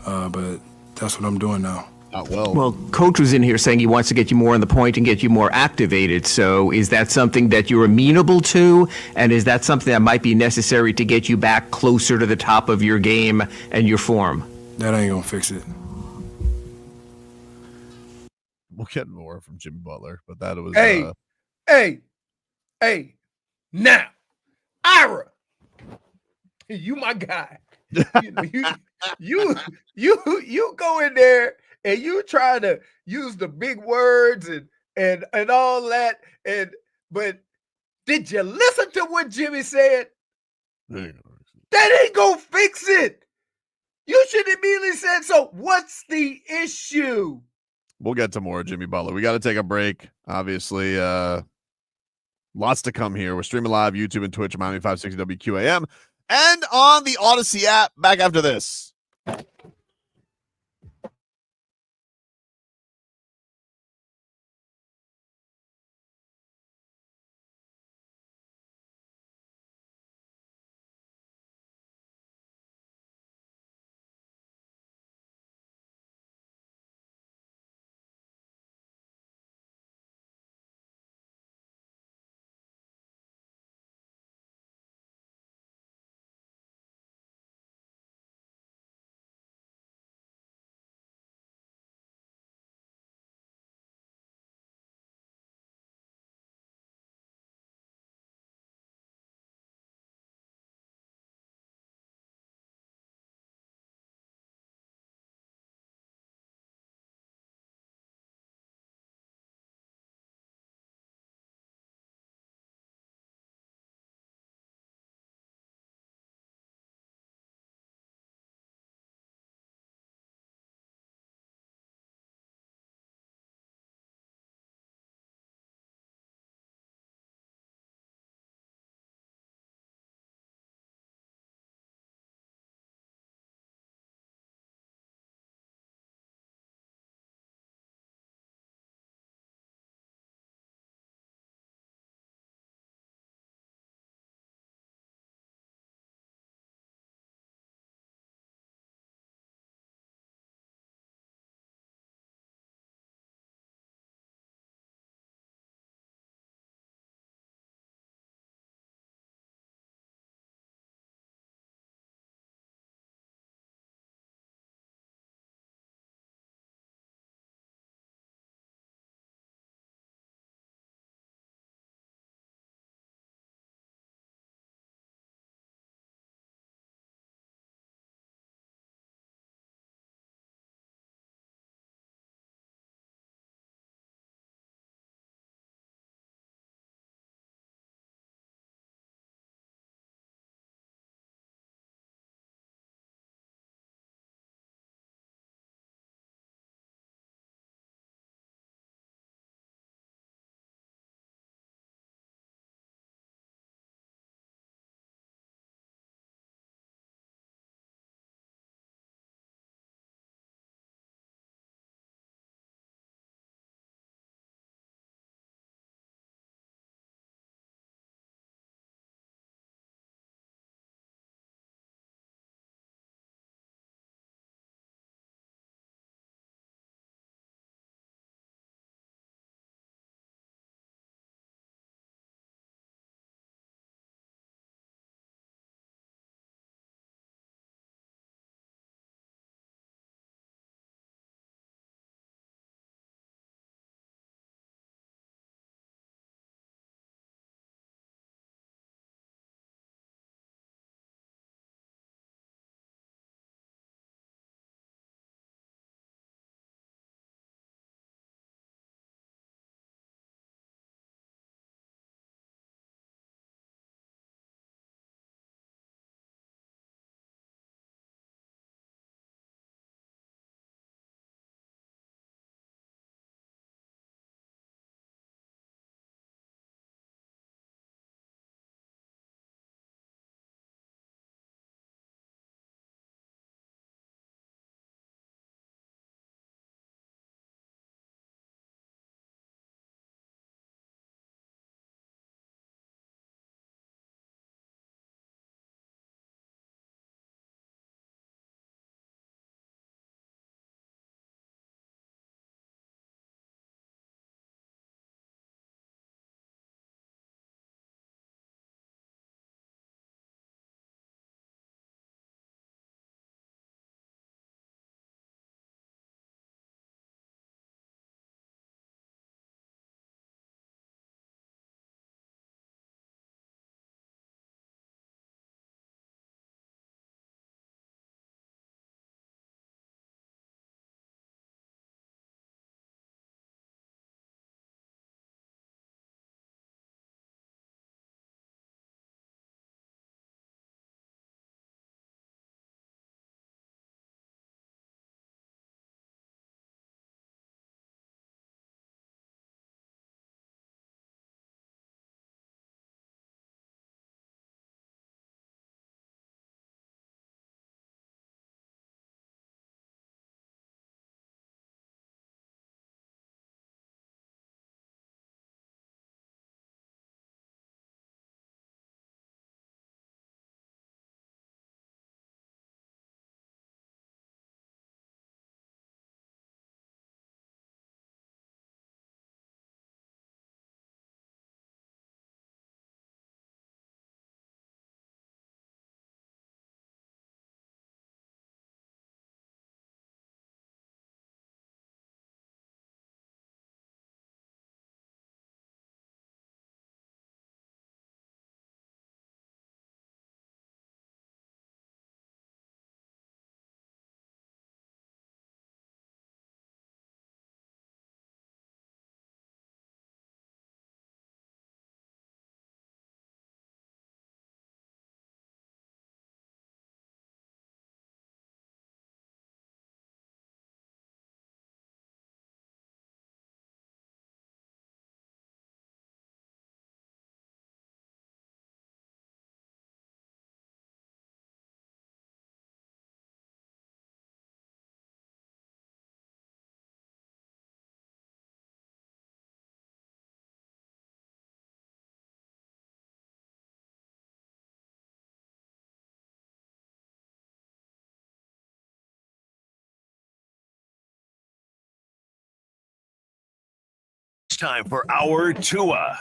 But that's what I'm doing now. Well, Coach was in here saying he wants to get you more on the point and get you more activated. So is that something that you're amenable to? And is that something that might be necessary to get you back closer to the top of your game and your form? That ain't gonna fix it. We'll get more from Jimmy Butler, but that was Hey, now, Ira, you my guy. You go in there and you try to use the big words and all that, but did you listen to what Jimmy said? That ain't gonna fix it. You should immediately said, so what's the issue? We'll get to more Jimmy Butler. We got to take a break. Obviously, lots to come here. We're streaming live, YouTube and Twitch, Miami 560 WQAM, and on the Odyssey app. Back after this. time for our Tua.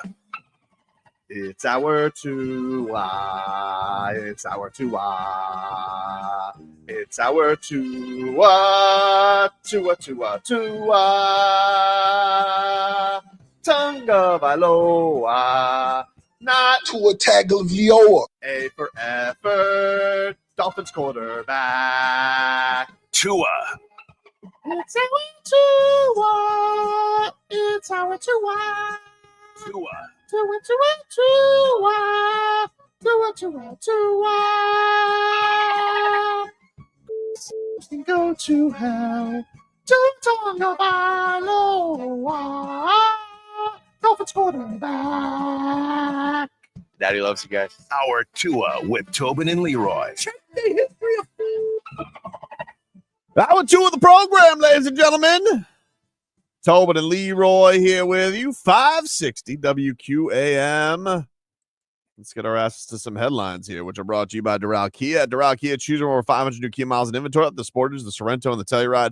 It's our Tua. It's our Tua. It's our Tua. Tua, Tua, Tua. Tagovailoa. Not Tua Tagovailoa. A for effort. Dolphins quarterback. Tua. It's our Tua. It's our Tua. Tua. Tua, Tua, Tua. Tua, Tua, Tua. And go to hell. Tagovailoa. Dolphins quarterback. Daddy loves you guys. Our Tua with Tobin and Leroy. Hour 2 of the program, ladies and gentlemen. Tobin and Leroy here with you. 560 WQAM. Let's get our asses to some headlines here, which are brought to you by Doral Kia. At Doral Kia, choose from over 500 new Kia miles in inventory, the Sportage, the Sorrento, and the Telluride.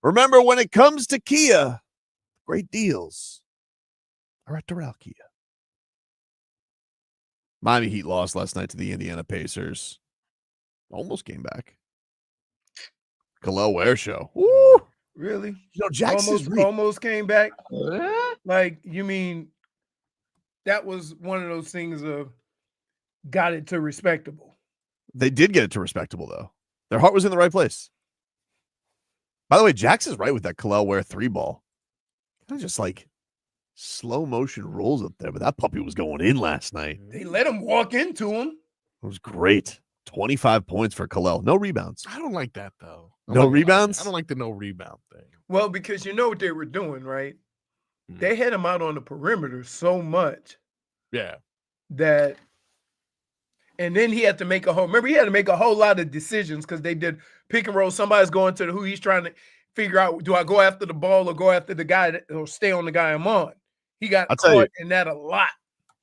Remember, when it comes to Kia, great deals are at Doral Kia. Miami Heat lost last night to the Indiana Pacers. Almost came back. Kel'el Ware show. Woo! Really? You know, Jackson's almost came back. Like, you mean that was one of those things of got it to respectable. They did get it to respectable, though. Their heart was in the right place. By the way, Jackson's right with that Kel'el Ware 3-ball. Kind of just like slow motion rolls up there, but that puppy was going in last night. They let him walk into him. It was great. 25 points for Kel'el. No rebounds. I don't like that, though. No rebounds? I don't like the no rebound thing. Well, because you know what they were doing, right? They had him out on the perimeter so much. Yeah. That, and then he had to make he had to make a whole lot of decisions because they did pick and roll. Somebody's going to who he's trying to figure out, do I go after the ball or go after the guy or stay on the guy I'm on? He got caught in that a lot.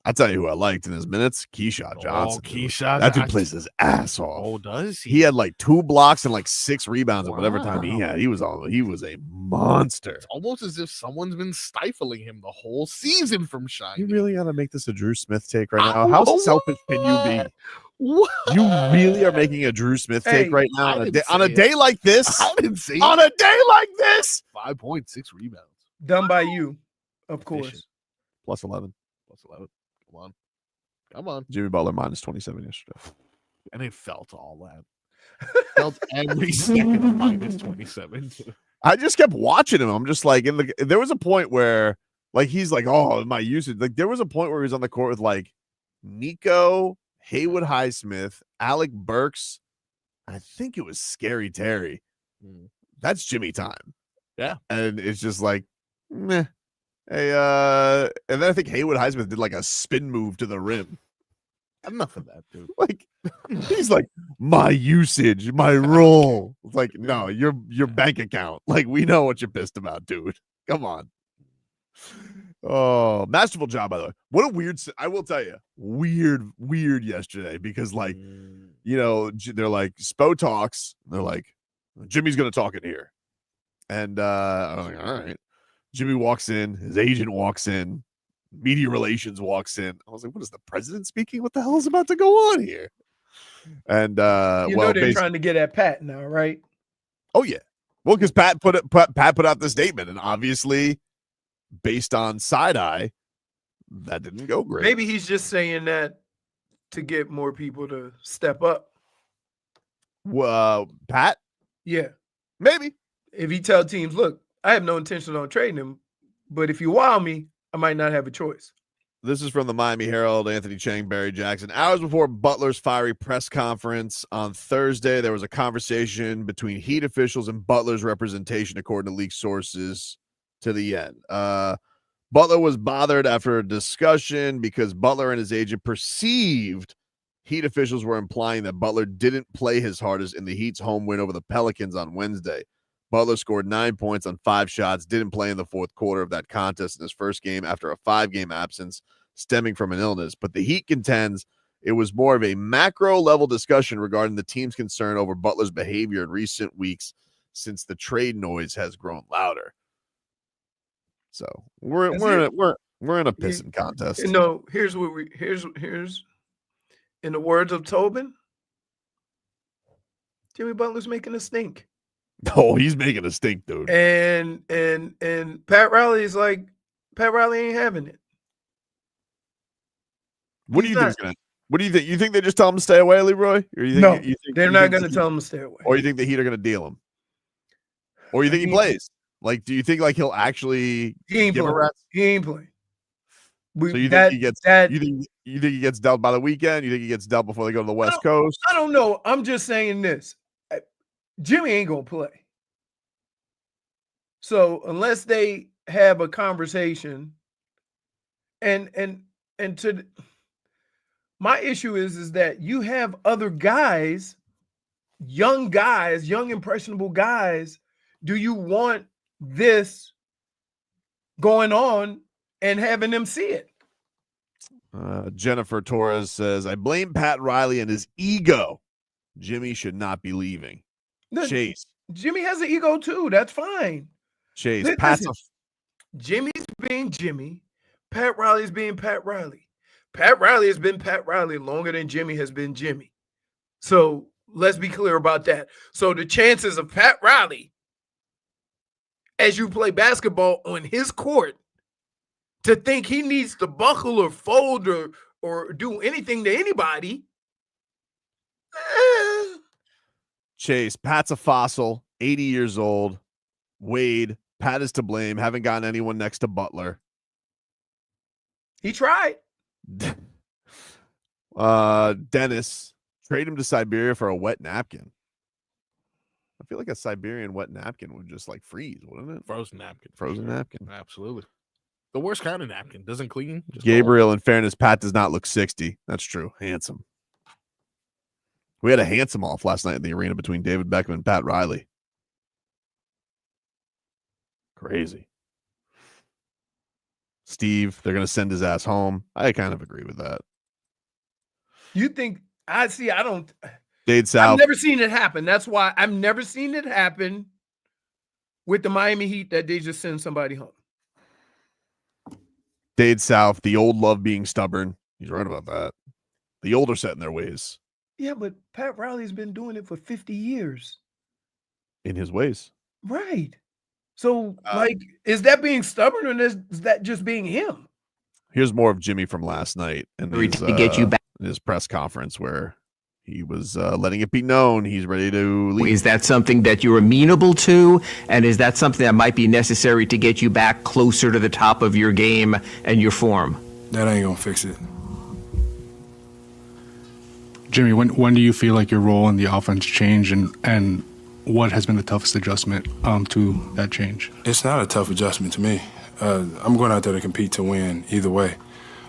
I'll tell you who I liked in his minutes. Keyshawn Johnson. Keyshawn. That dude plays his ass off. Oh, does he? He had like 2 blocks and like 6 rebounds at whatever time he had. He was a monster. It's almost as if someone's been stifling him the whole season from shining. You really gotta make this a Drew Smith take right now? How selfish can you be? What? You really are making a Drew Smith take right now on a day like this? I didn't see on a day like this. 5.6 rebounds. Done by you, of course. Plus 11. Come on. Jimmy Butler minus 27 yesterday. And it felt all that. Felt every second of minus 27. I just kept watching him. I'm just like, there was a point where like he's like, oh, my usage. Like there was a point where he was on the court with like Nico, Haywood Highsmith, Alec Burks. I think it was Scary Terry. That's Jimmy time. Yeah. And it's just like, meh. Hey, and then I think Haywood Highsmith did like a spin move to the rim. Enough of that, dude. Like he's like, my usage, my role. It's like, no, your bank account. Like, we know what you're pissed about, dude. Come on. Oh, masterful job, by the way. What a weird, I will tell you, weird yesterday because like, you know, they're like, Spo talks. They're like, Jimmy's going to talk in here. And I'm like, all right. Jimmy walks in, his agent walks in, media relations walks in. I was like, what is the president speaking? What the hell is about to go on here? And you know they're trying to get at Pat now, right? Oh yeah. Well, because Pat put out the statement, and obviously, based on side eye, that didn't go great. Maybe he's just saying that to get more people to step up. Pat? Yeah. Maybe. If he tell teams, look, I have no intention on trading him, but if you wow me, I might not have a choice. This is from the Miami Herald, Anthony Chang, Barry Jackson. Hours before Butler's fiery press conference on Thursday, there was a conversation between Heat officials and Butler's representation, according to leaked sources, to the end. Butler was bothered after a discussion because Butler and his agent perceived Heat officials were implying that Butler didn't play his hardest in the Heat's home win over the Pelicans on Wednesday. Butler scored 9 points on 5 shots, didn't play in the fourth quarter of that contest in his first game after a 5-game absence stemming from an illness. But the Heat contends it was more of a macro-level discussion regarding the team's concern over Butler's behavior in recent weeks since the trade noise has grown louder. So we're in a pissing contest. No, here's in the words of Tobin, Jimmy Butler's making a stink. Oh, he's making a stink, dude. And Pat Riley's like, Pat Riley ain't having it. What do you think? What do you think? You think they just tell him to stay away, Leroy? Or you think, no, you think they're not going to tell him to stay away. Or you think the Heat are going to deal him? Or you think he plays? Like, do you think like he'll actually give a rest? He ain't playing. So you think he gets you think he gets dealt by the weekend? You think he gets dealt before they go to the West Coast? I don't know. I'm just saying this. Jimmy ain't gonna play. So unless they have a conversation, and to my issue is that you have other guys, young impressionable guys. Do you want this going on and having them see it? Jennifer Torres says, I blame Pat Riley and his ego. Jimmy should not be leaving. Chase. Jimmy has an ego too. That's fine. Chase. Jimmy's being Jimmy. Pat Riley's being Pat Riley. Pat Riley has been Pat Riley longer than Jimmy has been Jimmy. So let's be clear about that. So the chances of Pat Riley, as you play basketball on his court, to think he needs to buckle or fold or do anything to anybody. Chase, Pat's a fossil, 80 years old. Wade, Pat is to blame. Haven't gotten anyone next to Butler. He tried. Dennis, trade him to Siberia for a wet napkin. I feel like a Siberian wet napkin would just like freeze, wouldn't it? Frozen napkin. Frozen napkin. Absolutely. The worst kind of napkin. Doesn't clean. Gabriel, in fairness, Pat does not look 60. That's true. Handsome. We had a handsome off last night in the arena between David Beckham and Pat Riley. Crazy. Steve, they're going to send his ass home. I kind of agree with that. You think, I don't. Dade South. I've never seen it happen. That's why I've never seen it happen with the Miami Heat that they just send somebody home. Dade South, the old love being stubborn. He's right about that. The old are set in their ways. Yeah, but Pat Riley's been doing it for 50 years. In his ways. Right. So, is that being stubborn or is that just being him? Here's more of Jimmy from last night and to get you back. His press conference where he was letting it be known he's ready to leave. Is that something that you're amenable to? And is that something that might be necessary to get you back closer to the top of your game and your form? That ain't gonna fix it. Jimmy, when do you feel like your role in the offense changed, and what has been the toughest adjustment to that change? It's not a tough adjustment to me. I'm going out there to compete to win either way.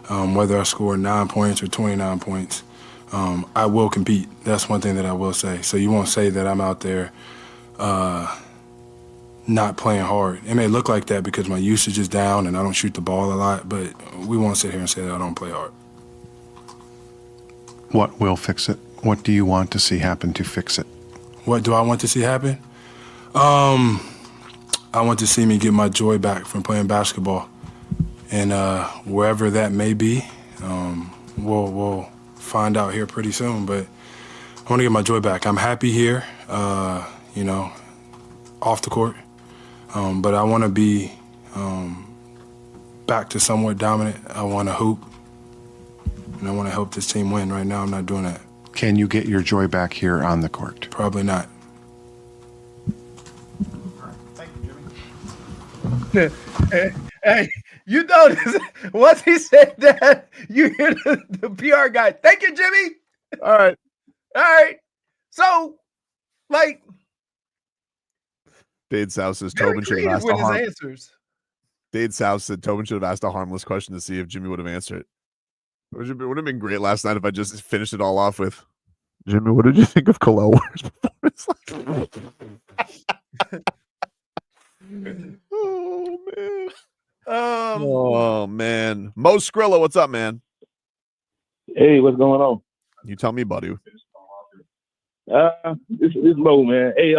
Whether I score 9 points or 29 points, I will compete. That's one thing that I will say. So you won't say that I'm out there not playing hard. It may look like that because my usage is down and I don't shoot the ball a lot, but we won't sit here and say that I don't play hard. What will fix it? What do you want to see happen to fix it? What do I want to see happen? I want to see me get my joy back from playing basketball. And wherever that may be, we'll find out here pretty soon. But I want to get my joy back. I'm happy here, off the court. But I want to be back to somewhat dominant. I want to hoop. And I want to help this team win. Right now, I'm not doing that. Can you get your joy back here on the court? Probably not. Thank you, Jimmy. Hey, you notice once he said that, you hear the PR guy. Thank you, Jimmy. All right. So, Dade South says Tobin should have asked with his answers. Dade South said Tobin should have asked a harmless question to see if Jimmy would have answered it. Would have been great last night if I just finished it all off with, Jimmy, what did you think of Kel'el Ware's performance? Oh man. Mo Skrilla, what's up, man? Hey, what's going on? You tell me, buddy. It's Mo, man. Hey,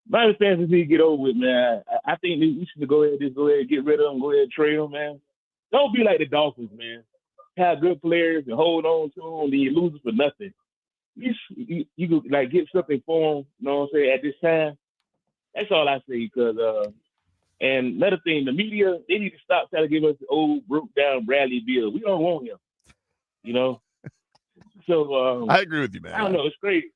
Miami fans just need to get over it, man. I think we should go ahead and get rid of them, go ahead and trade them, man. Don't be like the Dolphins, man. Have good players and hold on to them, then you lose them for nothing. You could like get something for them, you know what I'm saying, at this time. That's all I say, because and another thing, the media, they need to stop trying to give us the old broke down Bradley Beal. We don't want him. You know? So I agree with you, man. I don't know, it's crazy.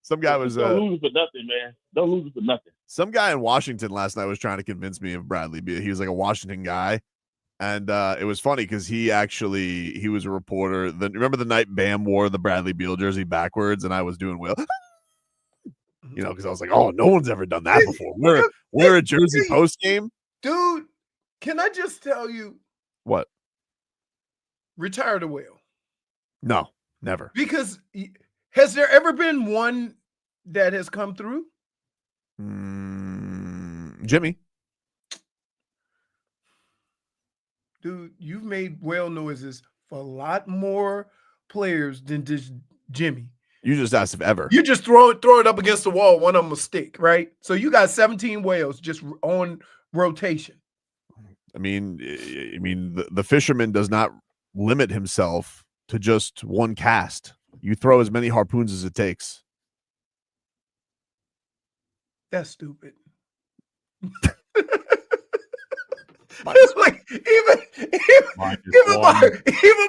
Some guy was don't lose it for nothing, man. Don't lose it for nothing. Some guy in Washington last night was trying to convince me of Bradley Beal. He was like a Washington guy. And it was funny because he was a reporter. Remember the night Bam wore the Bradley Beal jersey backwards and I was doing well? You know, because I was like, oh, no one's ever done that before. We're a jersey post game. Dude, can I just tell you? What? Retire the whale. No, never. Because has there ever been one that has come through? Jimmy. Dude, you've made whale noises for a lot more players than just Jimmy. You just asked if ever. You just throw it up against the wall, one of them will stick, right? So you got 17 whales just on rotation. I mean, the fisherman does not limit himself to just one cast. You throw as many harpoons as it takes. That's stupid. Like even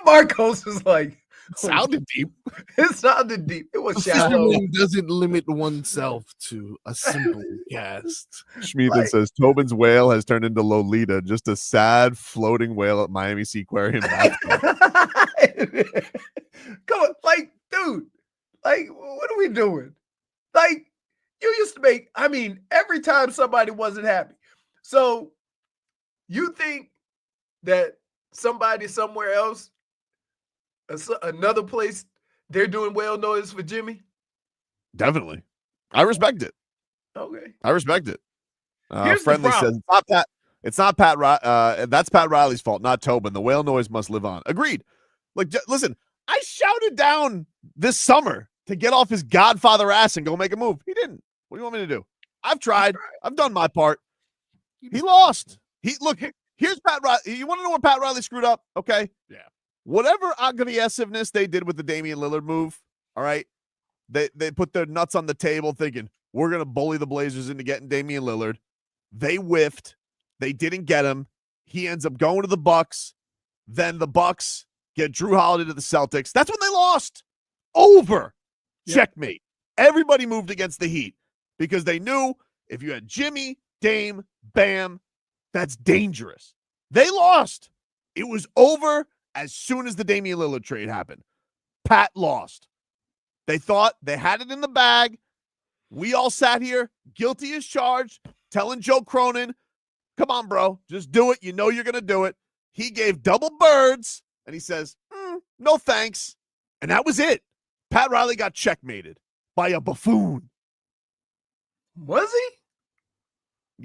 Marcos is like, sounded deep. It sounded deep. It was shallow. Doesn't limit oneself to a simple cast. Schmieden says Tobin's whale has turned into Lolita, just a sad floating whale at Miami Seaquarium. Come on, like, dude, like, what are we doing? Like, you used to make, I mean, every time somebody wasn't happy. So you think that somebody somewhere else, another place, they're doing whale noise for Jimmy? Definitely. I respect it. Okay. I respect it. Here's Friendly the says, it's not Pat. That's Pat Riley's fault, not Tobin. The whale noise must live on. Agreed. Like, listen, I shouted down this summer to get off his godfather ass and go make a move. He didn't. What do you want me to do? I've tried. I've done my part. He lost. Here's Pat Riley. You want to know where Pat Riley screwed up? Okay. Yeah. Whatever aggressiveness they did with the Damian Lillard move, all right, they put their nuts on the table thinking, we're going to bully the Blazers into getting Damian Lillard. They whiffed. They didn't get him. He ends up going to the Bucks. Then the Bucks get Drew Holiday to the Celtics. That's when they lost. Over. Yep. Checkmate. Everybody moved against the Heat because they knew if you had Jimmy, Dame, Bam, that's dangerous. They lost. It was over as soon as the Damian Lillard trade happened. Pat lost. They thought they had it in the bag. We all sat here, guilty as charged, telling Joe Cronin, come on, bro, just do it. You know you're going to do it. He gave double birds, and he says, no thanks. And that was it. Pat Riley got checkmated by a buffoon. Was he?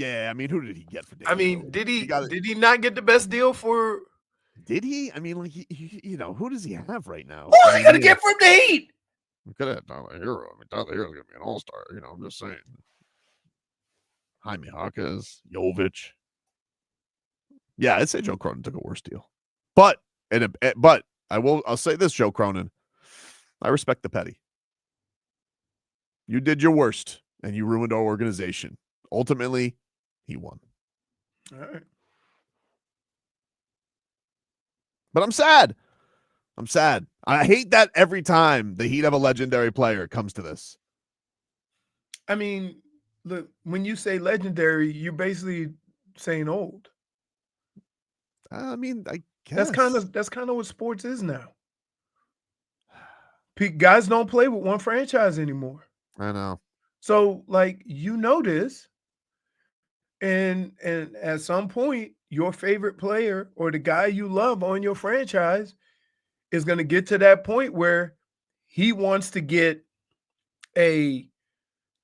Yeah, I mean, who did he get for Damian I mean, Lillard? did he not get the best deal for? Did he? I mean, like, you know, who does he have right now? Who are they going to get from the Heat? We could have Tyler Herro. I mean, Tyler Herro's going to be an all-star. You know, I'm just saying. Jaime Jaquez, Jovic. Yeah, I'd say Joe Cronin took a worse deal. But I'll say this, Joe Cronin. I respect the petty. You did your worst, and you ruined our organization. Ultimately, he won. All right. But I'm sad. I hate that every time the Heat have a legendary player, it comes to this. I mean, look, when you say legendary, you're basically saying old. I mean, I guess. That's kind of what sports is now. Guys don't play with one franchise anymore. I know. So, like, you know this. And at some point, your favorite player or the guy you love on your franchise is going to get to that point where he wants to get a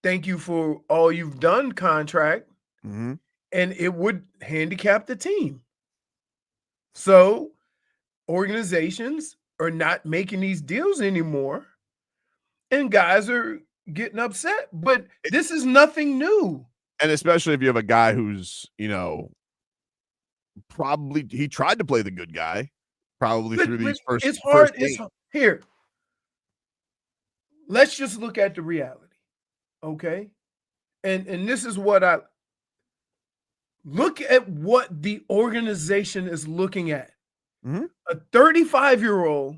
thank you for all you've done contract, and it would handicap the team. So organizations are not making these deals anymore, and guys are getting upset. But this is nothing new. And especially if you have a guy who's, probably he tried to play the good guy, probably through these first. It's hard. First Here. Let's just look at the reality, okay? And this is what I look at what the organization is looking at. Mm-hmm. A 35-year-old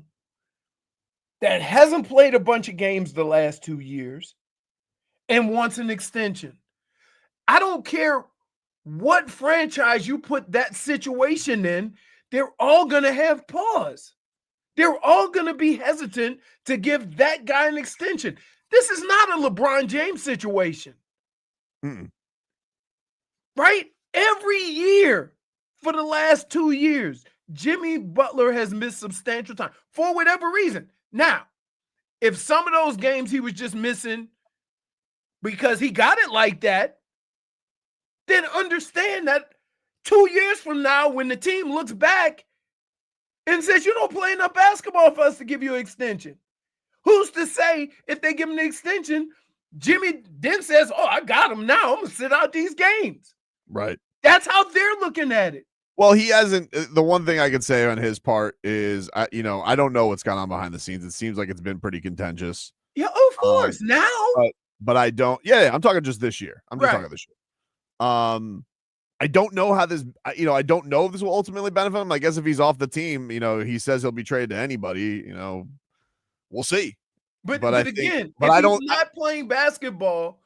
that hasn't played a bunch of games the last 2 years and wants an extension. I don't care what franchise you put that situation in, they're all going to have pause. They're all going to be hesitant to give that guy an extension. This is not a LeBron James situation. Mm-mm. Right? Every year for the last 2 years, Jimmy Butler has missed substantial time for whatever reason. Now, if some of those games he was just missing because he got it like that, then understand that 2 years from now, when the team looks back and says, you don't play enough basketball for us to give you an extension. Who's to say if they give him the extension, Jimmy then says, oh, I got him now. I'm going to sit out these games. Right. That's how they're looking at it. Well, he hasn't. The one thing I could say on his part is, I don't know what's gone on behind the scenes. It seems like it's been pretty contentious. Yeah, of course. Now. But I don't. Yeah, I'm talking just this year. I'm just Right. talking this year. I don't know how this. I don't know if this will ultimately benefit him. I guess if he's off the team, he says he'll be traded to anybody. We'll see. But I again, think, but if I don't. he's not playing basketball,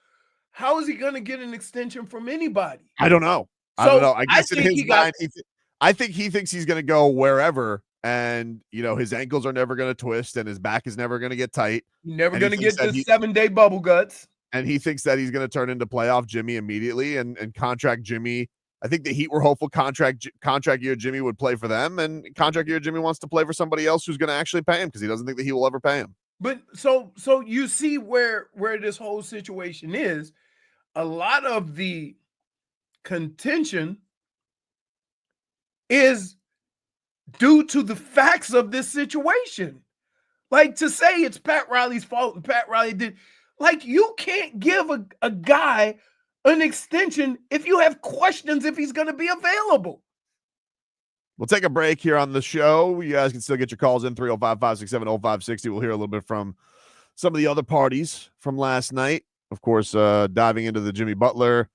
how is he going to get an extension from anybody? I don't know. I So, don't know. I I guess in think his he got- mind, I think he thinks he's going to go wherever, and his ankles are never going to twist, and his back is never going to get tight. You're never And going he to thinks get that the 7-day bubble guts. And he thinks that he's going to turn into playoff Jimmy immediately and contract Jimmy. I think the Heat were hopeful contract year Jimmy would play for them, and contract year Jimmy wants to play for somebody else who's going to actually pay him because he doesn't think that he will ever pay him. But so you see where this whole situation is. A lot of the contention is due to the facts of this situation. Like, to say it's Pat Riley's fault and Pat Riley did, like, you can't give a guy an extension if you have questions if he's going to be available. We'll take a break here on the show. You guys can still get your calls in 305-567-0560. We'll hear a little bit from some of the other parties from last night. Of course, diving into the Jimmy Butler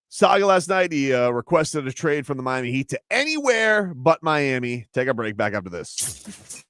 saga last night. He requested a trade from the Miami Heat to anywhere but Miami. Take a break. Back after this.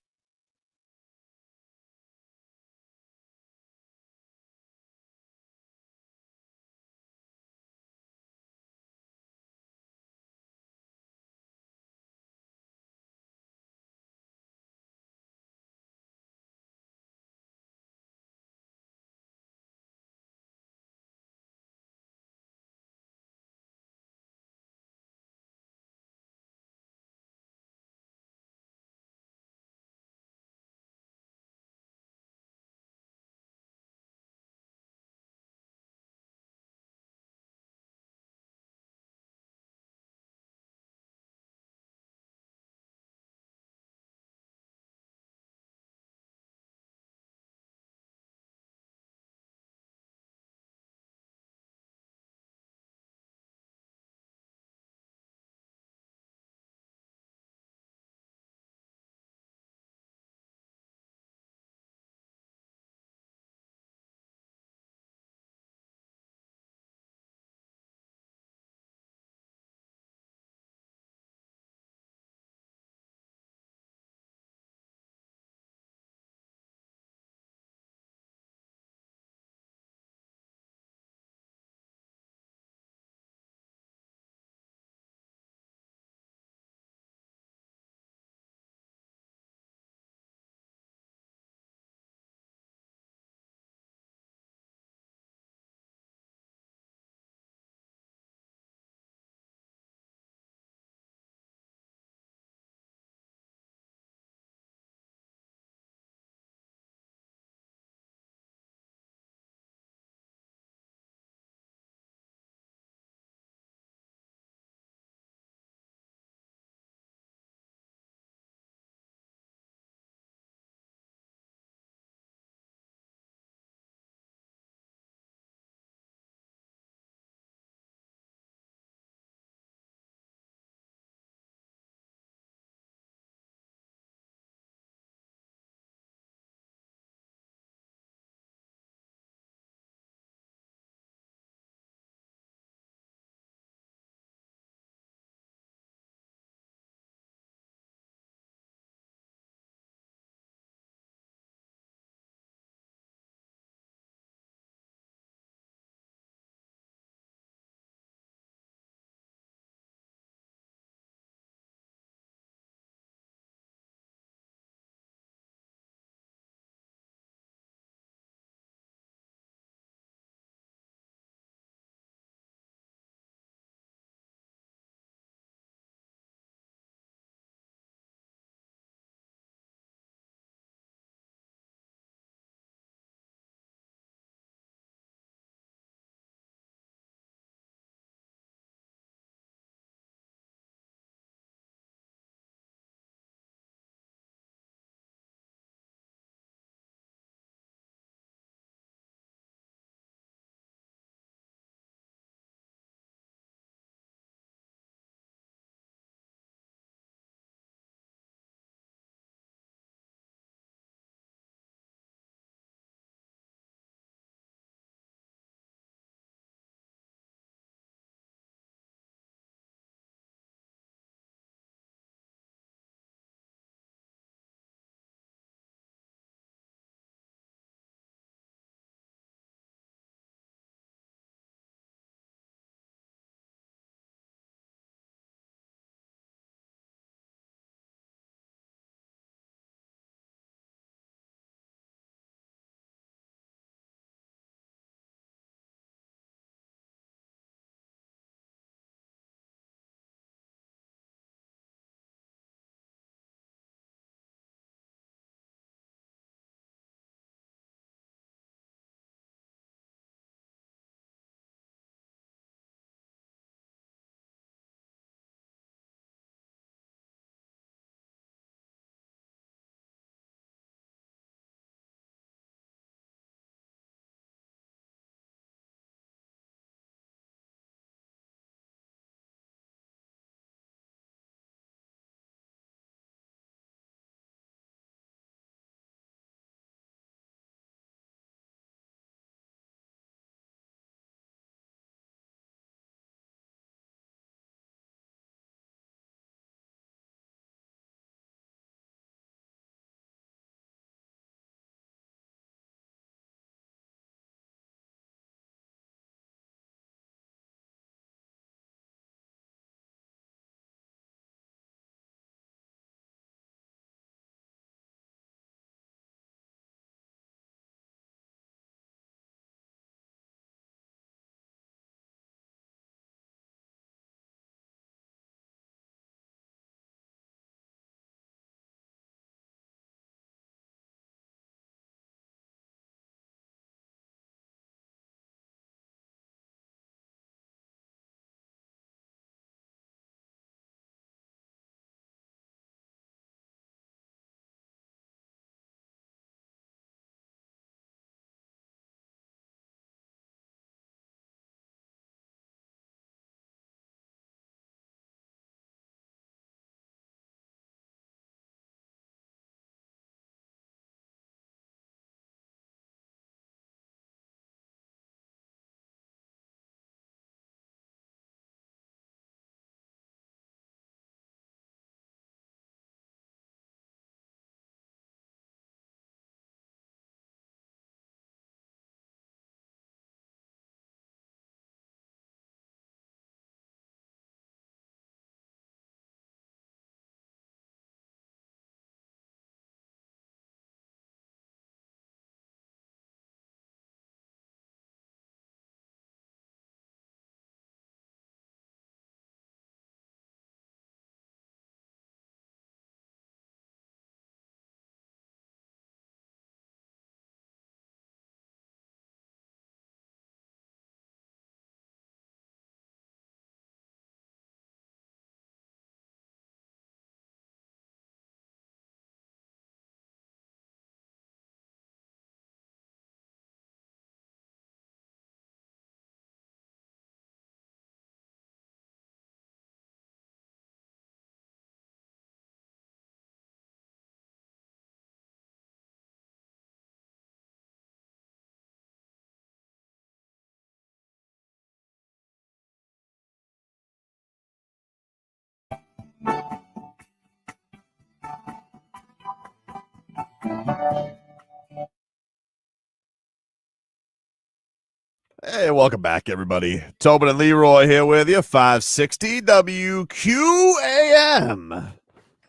Hey, welcome back, everybody. Tobin and Leroy here with you, 560 WQAM.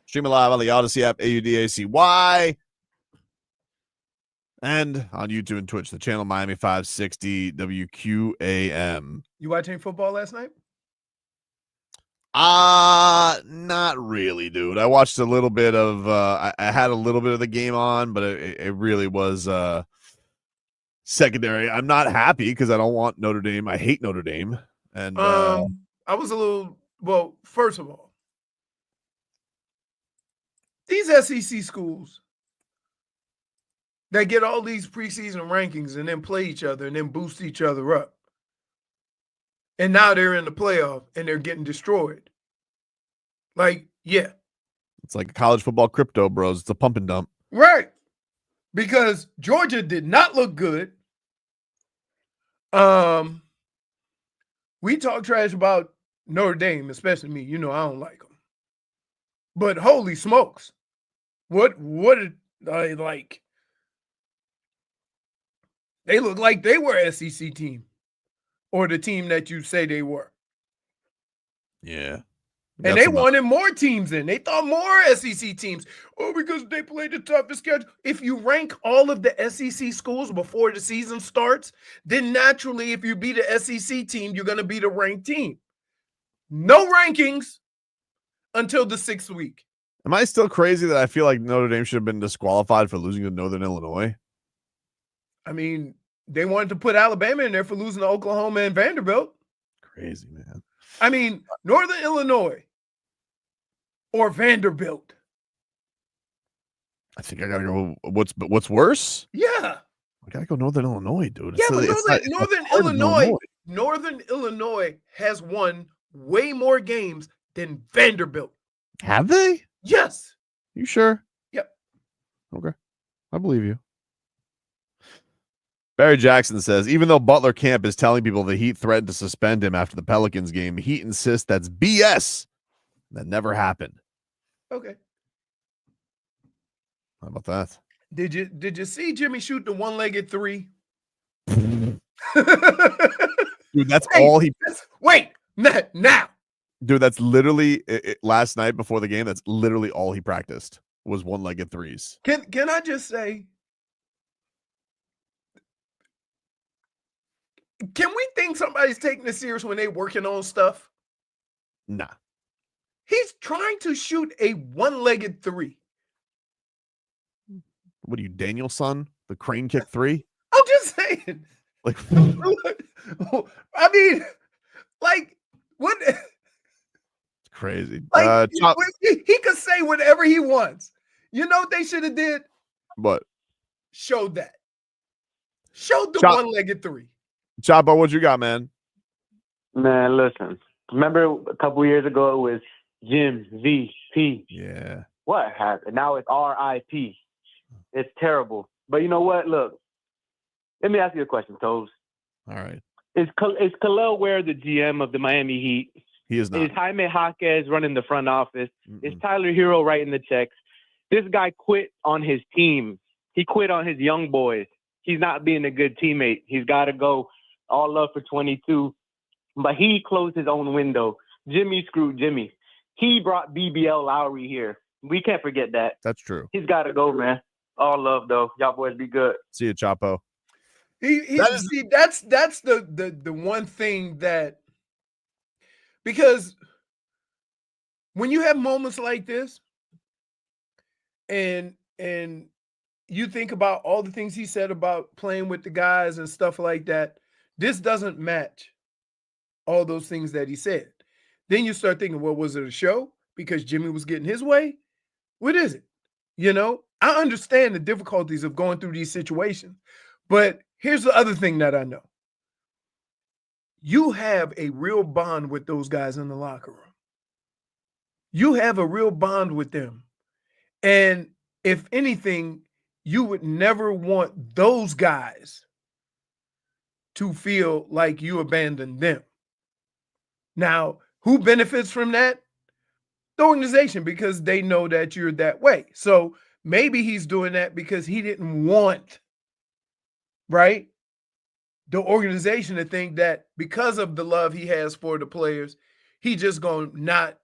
Streaming live on the Odyssey app, AUDACY. And on YouTube and Twitch, the channel Miami 560 WQAM. You watching football last night? Not really, dude. I watched a little bit of, I had a little bit of the game on, but it really was secondary. I'm not happy because I don't want Notre Dame. I hate Notre Dame. And I was a little, well, first of all, these SEC schools that get all these preseason rankings and then play each other and then boost each other up. And now they're in the playoff and they're getting destroyed. Like, yeah. It's like college football crypto, bros. It's a pump and dump. Right. Because Georgia did not look good. We talk trash about Notre Dame, especially me. You know I don't like them. But holy smokes. What did I like? They look like they were SEC team or the team that you say they were. Yeah. And they wanted more teams in. They thought more SEC teams. Oh, because they played the toughest schedule. If you rank all of the SEC schools before the season starts, then naturally, if you be the SEC team, you're going to be the ranked team. No rankings until the 6th week. Am I still crazy that I feel like Notre Dame should have been disqualified for losing to Northern Illinois? I mean, they wanted to put Alabama in there for losing to Oklahoma and Vanderbilt. Crazy, man. I mean, Northern Illinois or Vanderbilt. I think I gotta go. What's worse? Yeah. I gotta go Northern Illinois, dude. Yeah, but Northern Illinois has won way more games than Vanderbilt. Have they? Yes. You sure? Yep. Okay. I believe you. Barry Jackson says, even though Butler Camp is telling people the Heat threatened to suspend him after the Pelicans game, Heat insists that's BS. That never happened. Okay. How about that? Did you see Jimmy shoot the one-legged three? Dude, that's all he... Wait, now. Dude, that's literally, last night before the game, that's literally all he practiced was one-legged threes. Can I just say... Can we think somebody's taking this serious when they're working on stuff? Nah. He's trying to shoot a one-legged three. What are you, Danielson? The crane kick three? I'm just saying. Like, I mean, like, what? It's crazy. Like, he could say whatever he wants. You know what they should have did? What? Showed that. Showed the one-legged three. Chapo, what you got, man? Man, listen. Remember a couple years ago it was Jim VP. Yeah. What happened? Now it's RIP. It's terrible. But you know what? Look, let me ask you a question, Tobes. All right. Is Kel'el Ware the GM of the Miami Heat? He is not. Is Jaime Jaquez running the front office? Is Tyler Herro writing the checks? This guy quit on his team. He quit on his young boys. He's not being a good teammate. He's got to go. All love for 22. But he closed his own window. Jimmy screwed Jimmy. He brought BBL Lowry here. We can't forget that. That's true. He's got to go, man. All love, though. Y'all boys be good. See you, Chapo. That's the one thing that, because when you have moments like this and you think about all the things he said about playing with the guys and stuff like that, this doesn't match all those things that he said. Then you start thinking, well, was it a show because Jimmy was getting his way? What is it? You know, I understand the difficulties of going through these situations, but here's the other thing that I know. You have a real bond with those guys in the locker room. You have a real bond with them. And if anything, you would never want those guys to feel like you abandoned them. Now, who benefits from that? The organization, because they know that you're that way. So maybe he's doing that because he didn't want, right, the organization to think that because of the love he has for the players, he just gonna not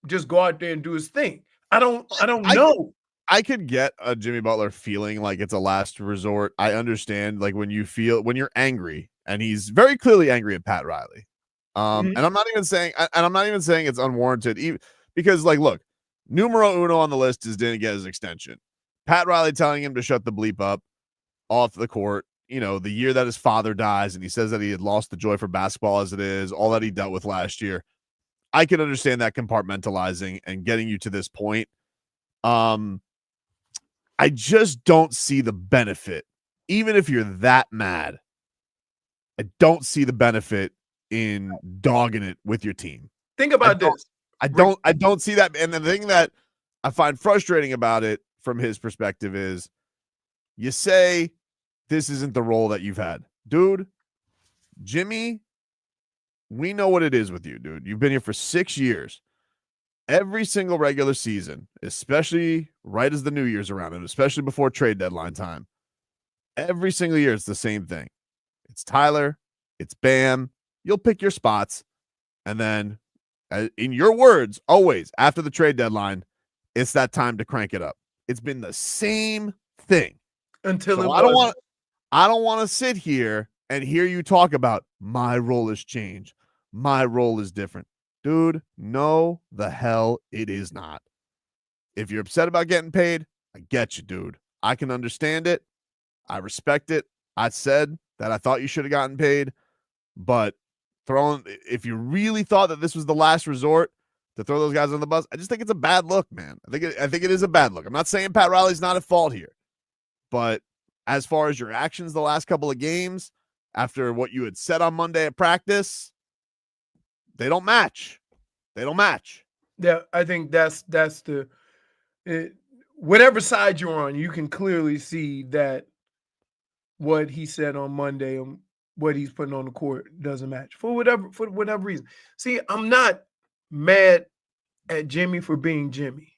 just go out there and do his thing. I don't know. I could get a Jimmy Butler feeling like it's a last resort. I understand, like when you're angry, and he's very clearly angry at Pat Riley. And I'm not even saying it's unwarranted, even because, like, look, numero uno on the list is didn't get his extension. Pat Riley telling him to shut the bleep up off the court. You know, the year that his father dies, and he says that he had lost the joy for basketball as it is, all that he dealt with last year. I can understand that compartmentalizing and getting you to this point. I just don't see the benefit. Even if you're that mad, I don't see the benefit in dogging it with your team. Think about this. I don't see that. And the thing that I find frustrating about it from his perspective is you say this isn't the role that you've had. Dude, Jimmy, we know what it is with you, dude. You've been here for 6 years. Every single regular season, especially right as the New Year's around, and especially before trade deadline time, every single year it's the same thing. It's Tyler, it's Bam. You'll pick your spots, and then, in your words, always after the trade deadline, it's that time to crank it up. It's been the same thing until so it I don't want to sit here and hear you talk about my role has changed. My role is different. Dude, no, the hell it is not. If you're upset about getting paid, I get you, dude. I can understand it. I respect it. I said that I thought you should have gotten paid, but if you really thought that this was the last resort to throw those guys on the bus, I just think it's a bad look, man. I think it is a bad look. I'm not saying Pat Riley's not at fault here, but as far as your actions the last couple of games, after what you had said on Monday at practice, they don't match. They don't match. Yeah, I think that's the whatever side you're on, you can clearly see that what he said on Monday and what he's putting on the court doesn't match for whatever reason. See, I'm not mad at Jimmy for being Jimmy.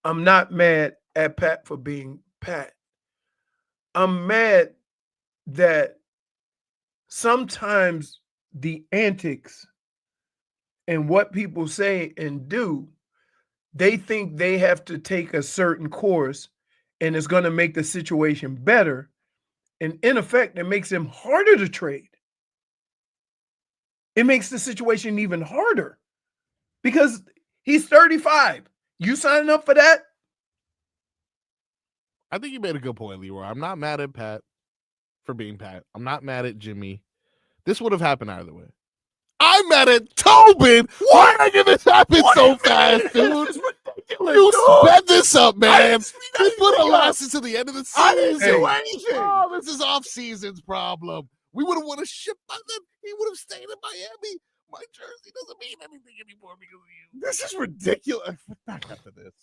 I'm not mad at Pat for being Pat. I'm mad that sometimes the antics and what people say and do, they think they have to take a certain course and it's going to make the situation better. And in effect, it makes them harder to trade. It makes the situation even harder because he's 35. You signing up for that? I think you made a good point, Leroy. I'm not mad at Pat for being Pat. I'm not mad at Jimmy. This would have happened either way. I'm mad at Tobin. Why did this happen so fast, dude? You sped this up, man. This would have lasted to the end of the season. I didn't do anything. Oh, this is off-season's problem. We would have won a ship by then. He would have stayed in Miami. My jersey doesn't mean anything anymore because of you. This is ridiculous. Back after this.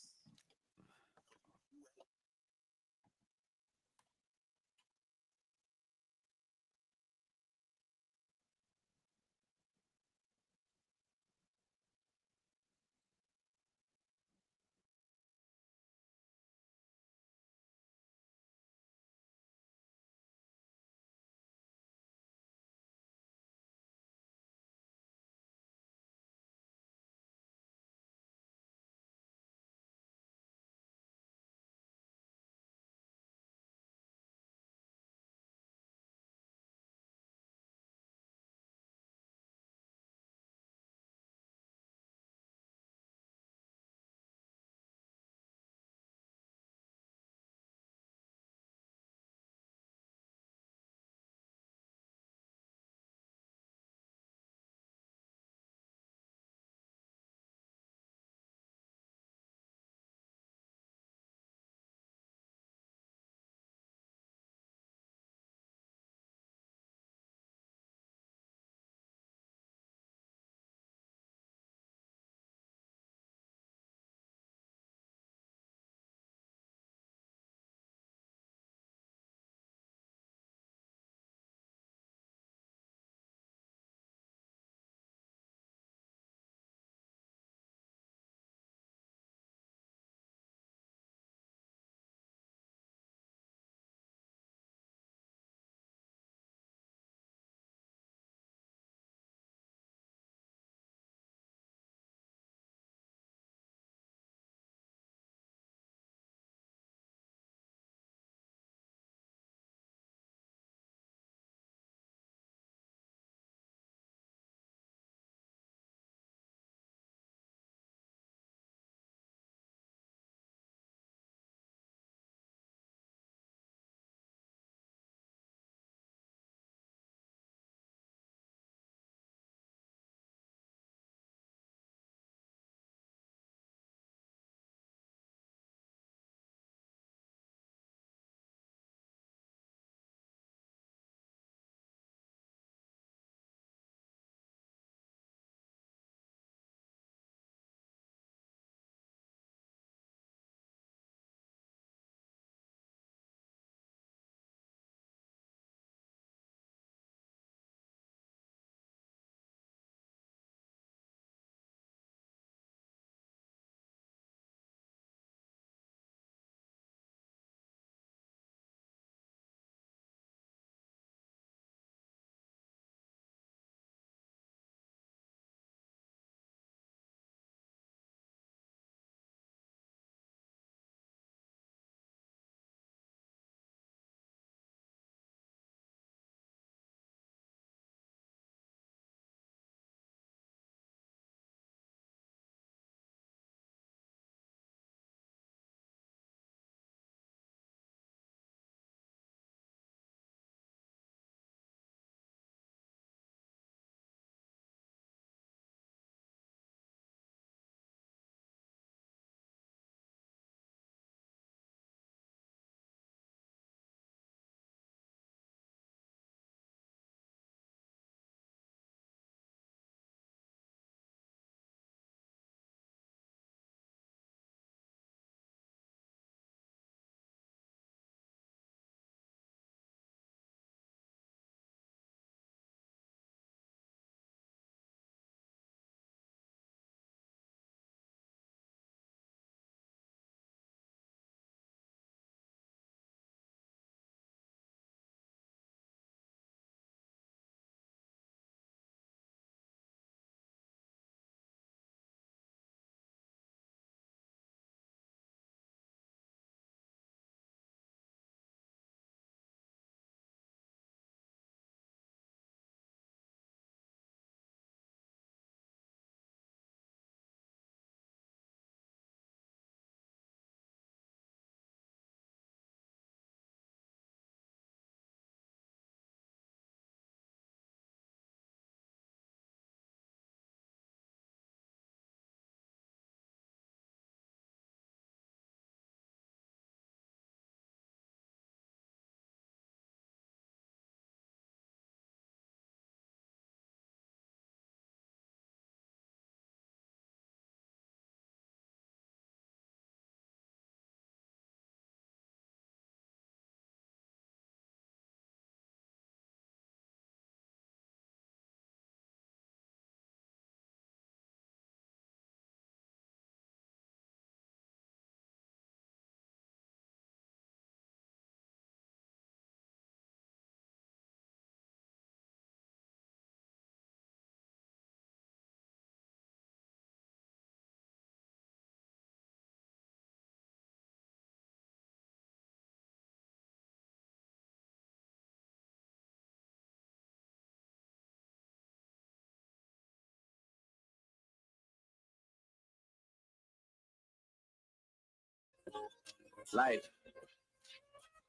Life.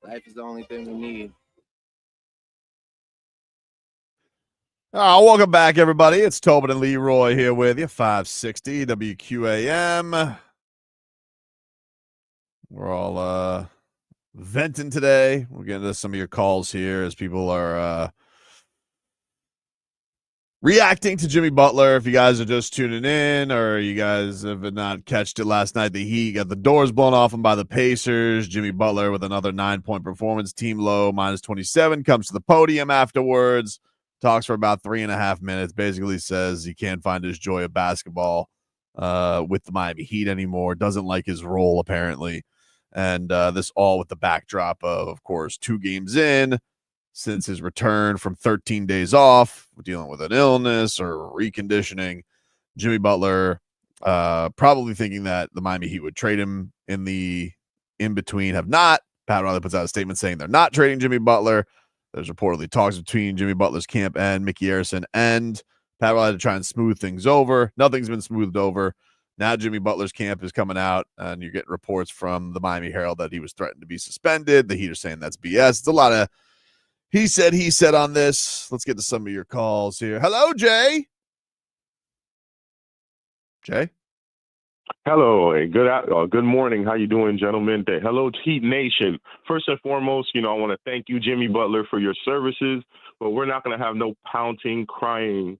Life is the only thing we need. Welcome back, everybody. It's Tobin and Leroy here with you, 560 WQAM. We're all venting today. We'll get into some of your calls here as people are reacting to Jimmy Butler. If you guys are just tuning in or you guys have not catched it last night, the Heat got the doors blown off him by the Pacers. Jimmy Butler with another 9-point performance, team low, minus 27, comes to the podium afterwards, talks for about 3.5 minutes, basically says he can't find his joy of basketball with the Miami Heat anymore, doesn't like his role apparently. And this all with the backdrop of course, 2 games in since his return from 13 days off, dealing with an illness or reconditioning. Jimmy Butler probably thinking that the Miami Heat would trade him in the in-between, have not. Pat Riley puts out a statement saying they're not trading Jimmy Butler. There's reportedly talks between Jimmy Butler's camp and Mickey Arison and Pat Riley to try and smooth things over. Nothing's been smoothed over. Now Jimmy Butler's camp is coming out, and you're getting reports from the Miami Herald that he was threatened to be suspended. The Heat are saying that's BS. It's a lot of he said on this. Let's get to some of your calls here. Hello, Jay. Jay? Hello, good morning. How you doing, gentlemen? Hello, Heat Nation. First and foremost, I want to thank you, Jimmy Butler, for your services, but we're not going to have no pouting, crying,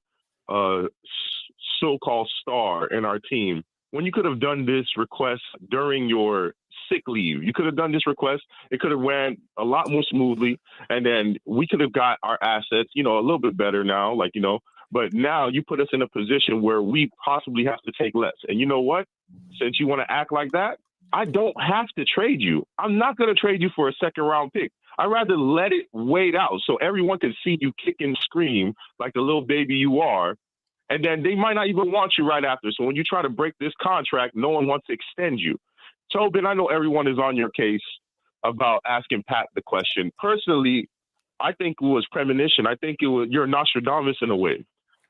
so-called star in our team. When you could have done this request during your sick leave, you could have done this request. It could have ran a lot more smoothly, and then we could have got our assets, a little bit better now, but now you put us in a position where we possibly have to take less. And you know what? Since you want to act like that, I don't have to trade you. I'm not going to trade you for a second-round pick. I'd rather let it wait out so everyone can see you kick and scream like the little baby you are, and then they might not even want you right after. So when you try to break this contract, no one wants to extend you. Tobin, I know everyone is on your case about asking Pat the question. Personally, I think it was premonition. I think you're Nostradamus in a way,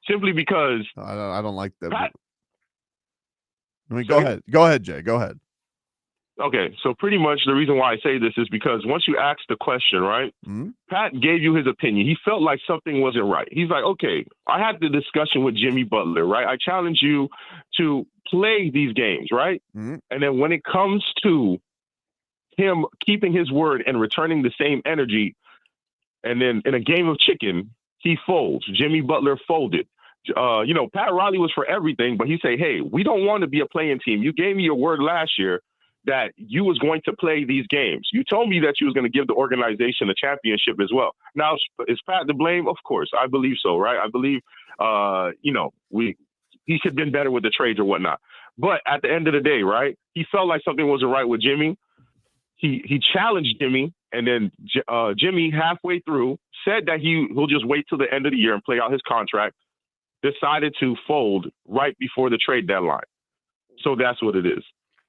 simply because I don't like that. Pat, go ahead, Jay. Go ahead. Okay, so pretty much the reason why I say this is because once you ask the question, right, Pat gave you his opinion. He felt like something wasn't right. He's like, okay, I had the discussion with Jimmy Butler, right? I challenge you to play these games, right? And then when it comes to him keeping his word and returning the same energy, and then in a game of chicken, he folds. Jimmy Butler folded. Pat Riley was for everything, but he said, hey, we don't want to be a playing team. You gave me your word last year that you was going to play these games. You told me that you was going to give the organization a championship as well. Now, is Pat to blame? Of course. I believe so, right? I believe, he could have been better with the trades or whatnot. But at the end of the day, right, he felt like something wasn't right with Jimmy. He challenged Jimmy, and then Jimmy halfway through said that he'll just wait till the end of the year and play out his contract, decided to fold right before the trade deadline. So that's what it is.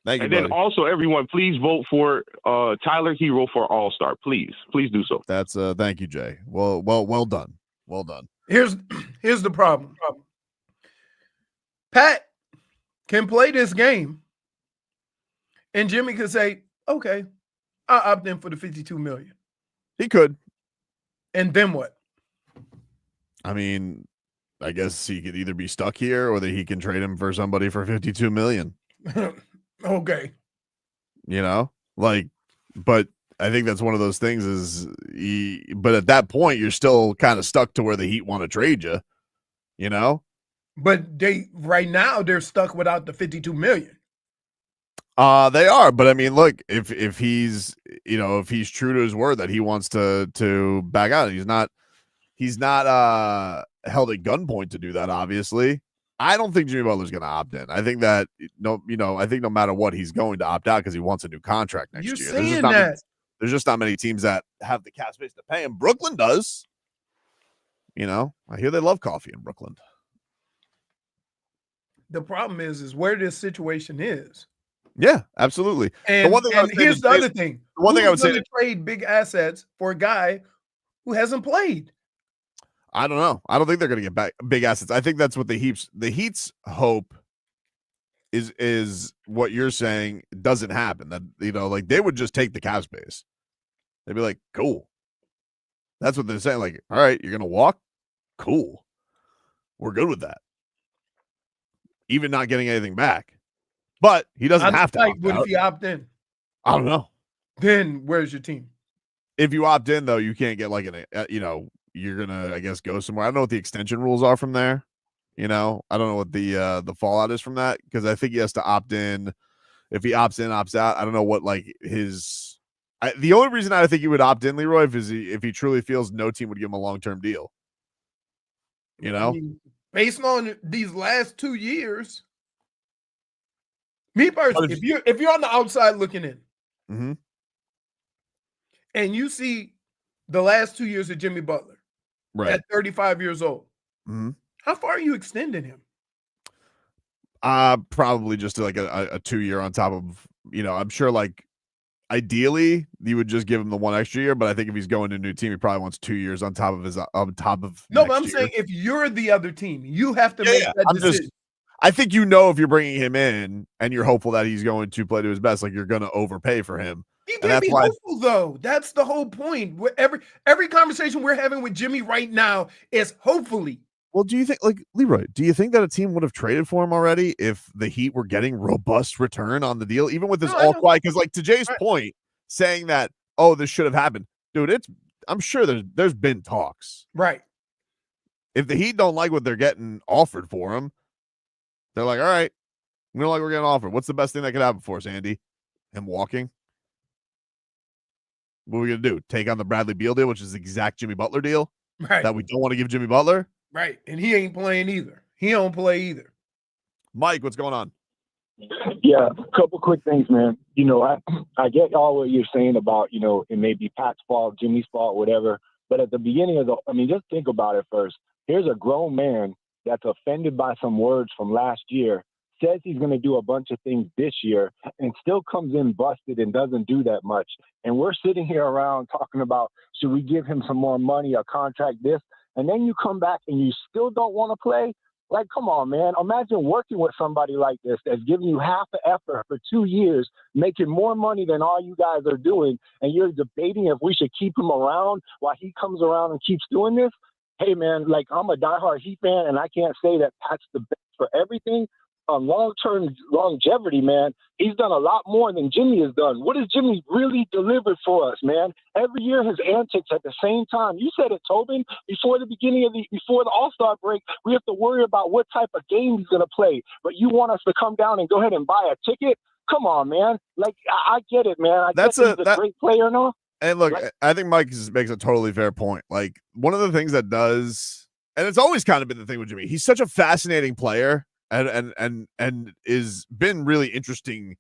Thank you, and then buddy. also, everyone, please vote for Tyler Herro for All-Star. Please do so. That's thank you, Jay. Well done. Well done. Here's the problem. Pat can play this game, and Jimmy could say, okay, I'll opt in for the $52 million. He could. And then what? I mean, I guess he could either be stuck here or that he can trade him for somebody for $52 million. Okay. But I think that's one of those things but at that point, you're still kind of stuck to where the Heat want to trade you, But right now they're stuck without the $52 million. They are, but I mean, look, if he's true to his word that he wants to back out, he's not held at gunpoint to do that, obviously. I don't think Jimmy Butler's going to opt in. I think that no matter what, he's going to opt out because he wants a new contract next year. There's just not many teams that have the cap space to pay him. Brooklyn does. I hear they love coffee in Brooklyn. The problem is where this situation is. Yeah, absolutely. And here's the other thing. The one thing I would say to trade big assets for a guy who hasn't played. I don't know. I don't think they're going to get back big assets. I think that's what the Heat's hope is what you're saying doesn't happen. That, like they would just take the cap space. They'd be like, cool. That's what they're saying. Like, all right, you're gonna walk? Cool. We're good with that. Even not getting anything back. But he doesn't have to opt what out. if he opt in? I don't know. Then where's your team? If you opt in, though, you can't get like you're gonna, I guess, go somewhere. I don't know what the extension rules are from there. I don't know what the fallout is from that, because I think he has to opt in. If he opts in, opts out, I don't know what like his. The only reason I think he would opt in, Leroy, is if he truly feels no team would give him a long-term deal. I mean, based on these last 2 years, me personally, if you're on the outside looking in, mm-hmm. and you see the last 2 years of Jimmy Butler at 35 years old, mm-hmm. how far are you extending him? Probably just like a 2 year on top of, I'm sure like ideally you would just give him the 1 extra year, but I think if he's going to a new team, he probably wants 2 years on top of No, but I'm saying if you're the other team, you have to make that decision. I think if you're bringing him in and you're hopeful that he's going to play to his best, like you're going to overpay for him. You can't be hopeful, though. That's the whole point. Every conversation we're having with Jimmy right now is hopefully. Well, do you think, like, Leroy, do you think that a team would have traded for him already if the Heat were getting robust return on the deal, even with this all quiet? Because, like, to Jay's point, saying that, oh, this should have happened, dude, I'm sure there's been talks. Right. If the Heat don't like what they're getting offered for him, they're like, all right, we don't like what we're getting offered. What's the best thing that could happen for us, Andy? Him walking? What are we going to do? Take on the Bradley Beal deal, which is the exact Jimmy Butler deal that we don't want to give Jimmy Butler? Right. And he ain't playing either. He don't play either. Mike, what's going on? Yeah, a couple quick things, man. I get all what you're saying about, it may be Pat's fault, Jimmy's fault, whatever. But at the beginning just think about it first. Here's a grown man that's offended by some words from last year, says he's going to do a bunch of things this year, and still comes in busted and doesn't do that much. And we're sitting here around talking about, should we give him some more money, a contract, this? And then you come back and you still don't want to play? Like, come on, man. Imagine working with somebody like this that's giving you half the effort for 2 years, making more money than all you guys are doing, and you're debating if we should keep him around while he comes around and keeps doing this. Hey, man, like, I'm a diehard Heat fan, and I can't say that Pat's the best for everything. On long-term longevity, man, he's done a lot more than Jimmy has done. What has Jimmy really delivered for us, man? Every year his antics at the same time. You said it, Tobin. Before the All-Star break, we have to worry about what type of game he's going to play. But you want us to come down and go ahead and buy a ticket? Come on, man. Like, I get it, man. He's a great player now. And look, I think Mike makes a totally fair point. Like, one of the things that does, and it's always kind of been the thing with Jimmy, he's such a fascinating player. And is been really interesting,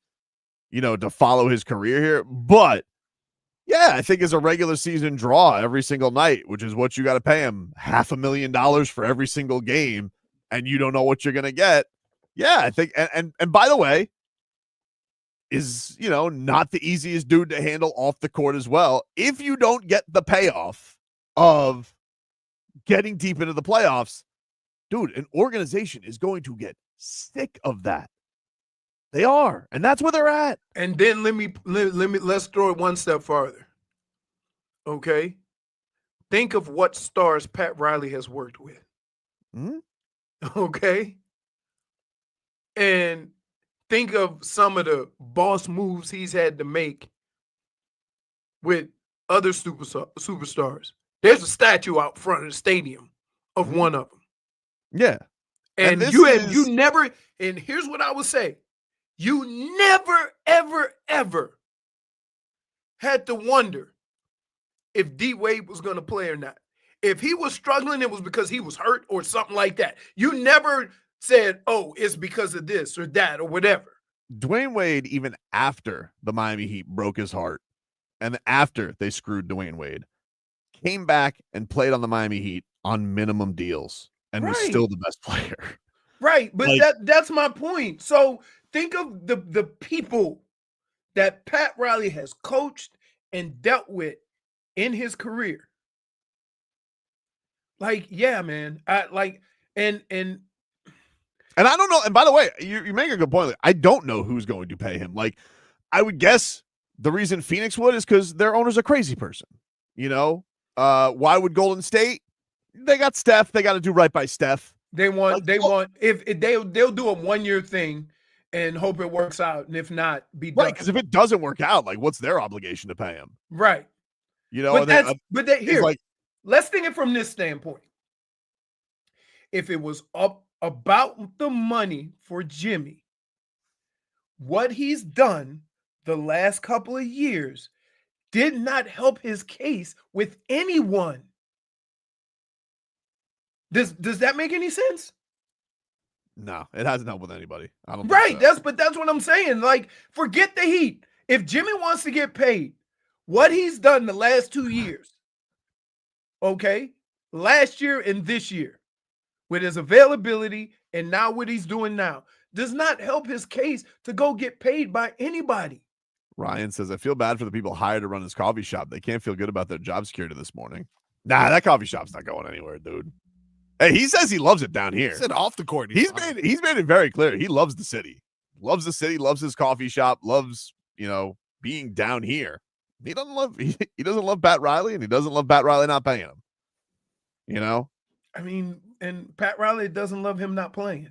to follow his career here. But yeah, I think as a regular season draw every single night, which is what you got to pay him, $500,000 for every single game, and you don't know what you're gonna get. Yeah, I think, and by the way, is not the easiest dude to handle off the court as well. If you don't get the payoff of getting deep into the playoffs, dude, an organization is going to get sick of that. They are, and that's where they're at. And then let's throw it one step farther. Okay, think of what stars Pat Riley has worked with. Mm-hmm. Okay, and think of some of the boss moves he's had to make with other superstars. There's a statue out front of the stadium of one of them. Yeah. And you never, and here's what I would say. You never, ever, ever had to wonder if D Wade was going to play or not. If he was struggling, it was because he was hurt or something like that. You never said, oh, it's because of this or that or whatever. Dwayne Wade, even after the Miami Heat broke his heart and after they screwed Dwayne Wade, came back and played on the Miami Heat on minimum deals. And was still the best player. Right. But that's my point. So think of the people that Pat Riley has coached and dealt with in his career. Like, yeah, man. And And I don't know. And by the way, you make a good point. Like, I don't know who's going to pay him. Like, I would guess the reason Phoenix would is because their owner's a crazy person. You know, why would Golden State? They got Steph. They got to do right by Steph. They want if they'll do a 1-year thing and hope it works out, and if not, be done. Right, because if it doesn't work out, like, what's their obligation to pay him? Right. You know, Here, let's think it from this standpoint. If it was about the money for Jimmy, what he's done the last couple of years did not help his case with anyone. Does that make any sense? No, it hasn't helped with anybody. I don't. Right. That's what I'm saying. Like, forget the Heat. If Jimmy wants to get paid, what he's done the last 2 years, okay, last year and this year, with his availability and now what he's doing now, does not help his case to go get paid by anybody. Ryan says, I feel bad for the people hired to run his coffee shop. They can't feel good about their job security this morning. Nah, that coffee shop's not going anywhere, dude. Hey, he says he loves it down here. He said off the court. He's made it very clear. He loves the city. Loves the city, loves his coffee shop, loves, being down here. He doesn't love Pat Riley, and he doesn't love Pat Riley not paying him. I mean, and Pat Riley doesn't love him not playing.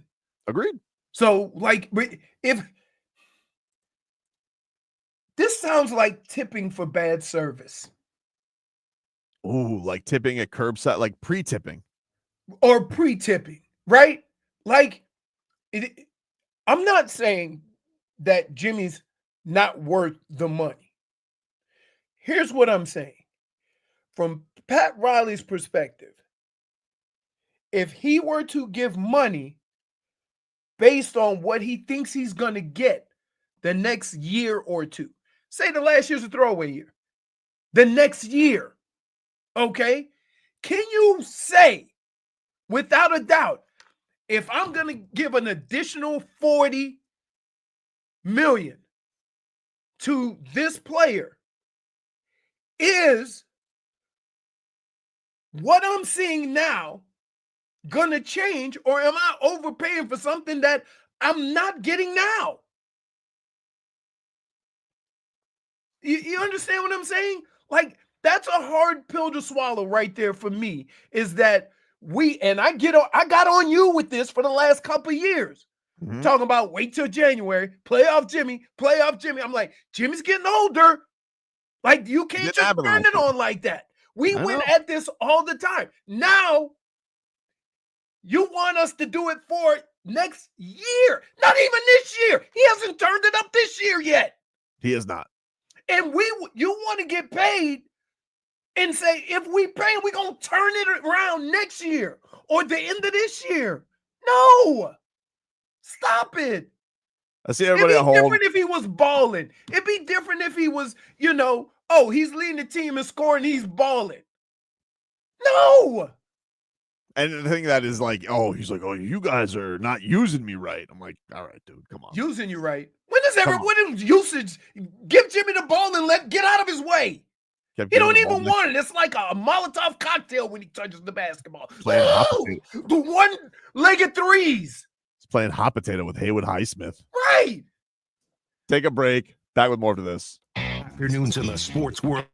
Agreed. So, like, if this sounds like tipping for bad service. Ooh, like tipping at curbside, like pre-tipping. Or pre-tipping, right? Like, I'm not saying that Jimmy's not worth the money. Here's what I'm saying. From Pat Riley's perspective, if he were to give money based on what he thinks he's going to get the next year or two, say the last year's a throwaway year, the next year, okay? Can you say, without a doubt, if I'm going to give an additional $40 million to this player, is what I'm seeing now going to change, or am I overpaying for something that I'm not getting now? You understand what I'm saying? Like, that's a hard pill to swallow right there for me, is that I got on you with this for the last couple of years. Mm-hmm. Talking about wait till January, playoff Jimmy. I'm like, Jimmy's getting older. Like, you can't just turn it on like that. We went at this all the time. Now, you want us to do it for next year. Not even this year. He hasn't turned it up this year yet. He has not. And you want to get paid and say, if we pay, we're going to turn it around next year or the end of this year. No. Stop it. I see everybody at home. It'd be different if he was balling. It'd be different if he was, he's leading the team in scoring, he's balling. No. And the thing that is like, he's like, you guys are not using me right. I'm like, all right, dude, come on. Using you right. When is usage? Give Jimmy the ball and get out of his way. He don't even want it. It's like a Molotov cocktail when he touches the basketball. Playing hot potato. The one-legged threes. He's playing hot potato with Haywood Highsmith. Right. Take a break. Back with more of this. Afternoons in the sports world.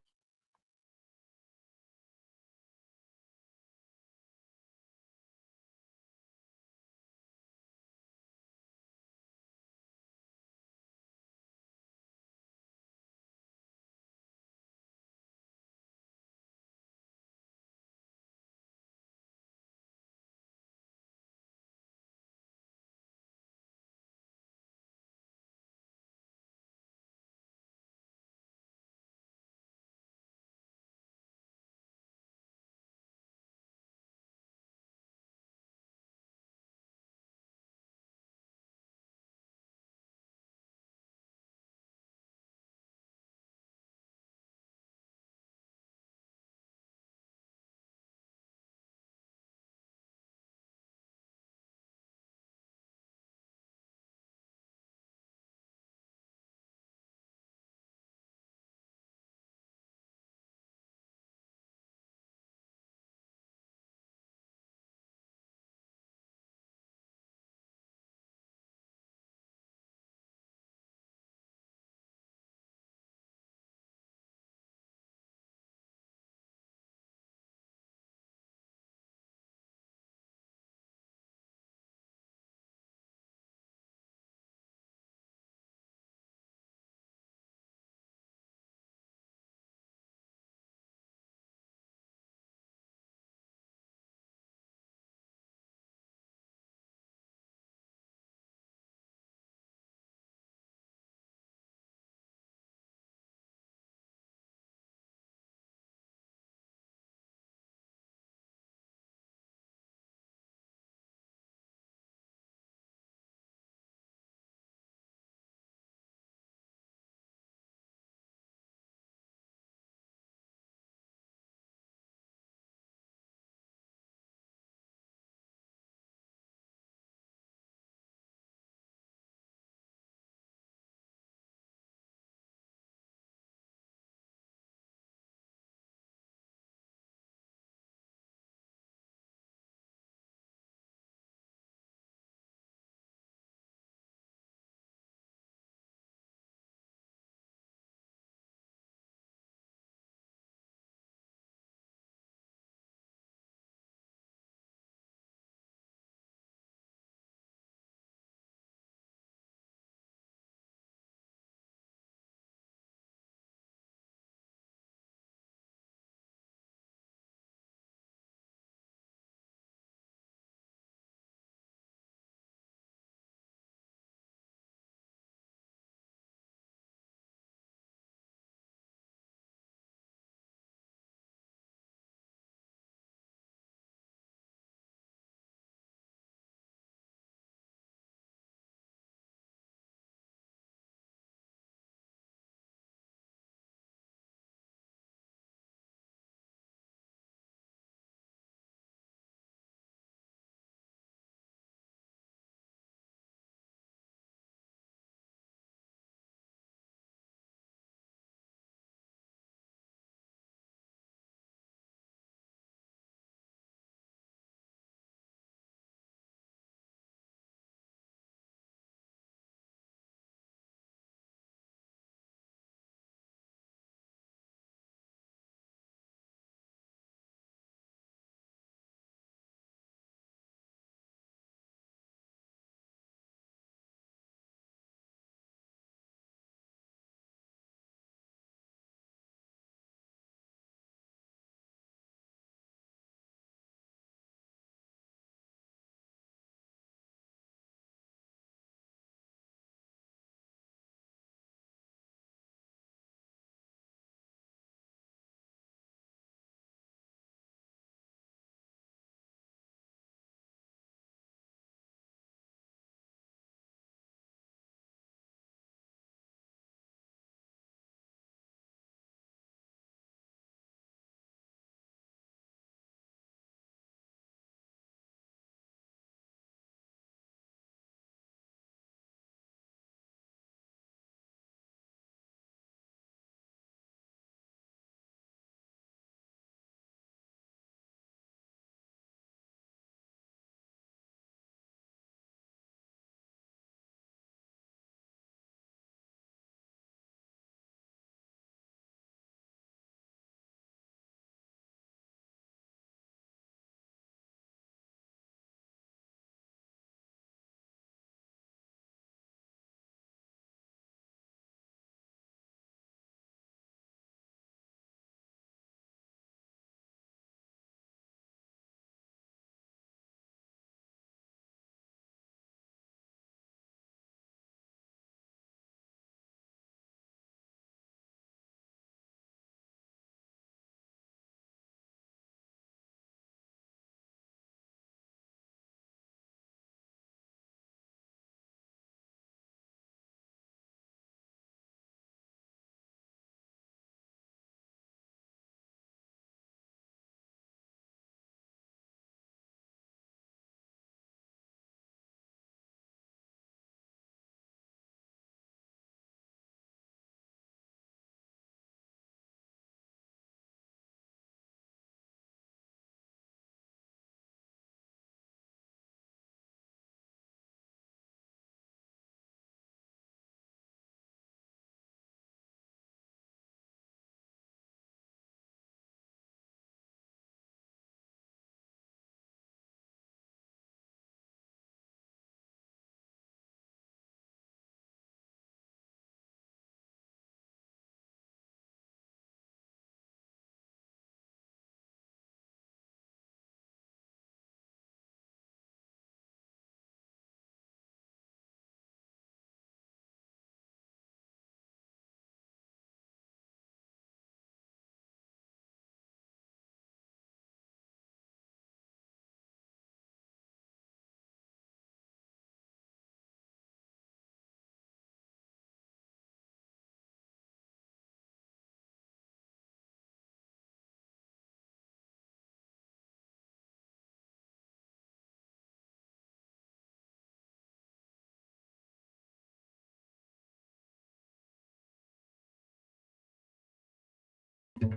What's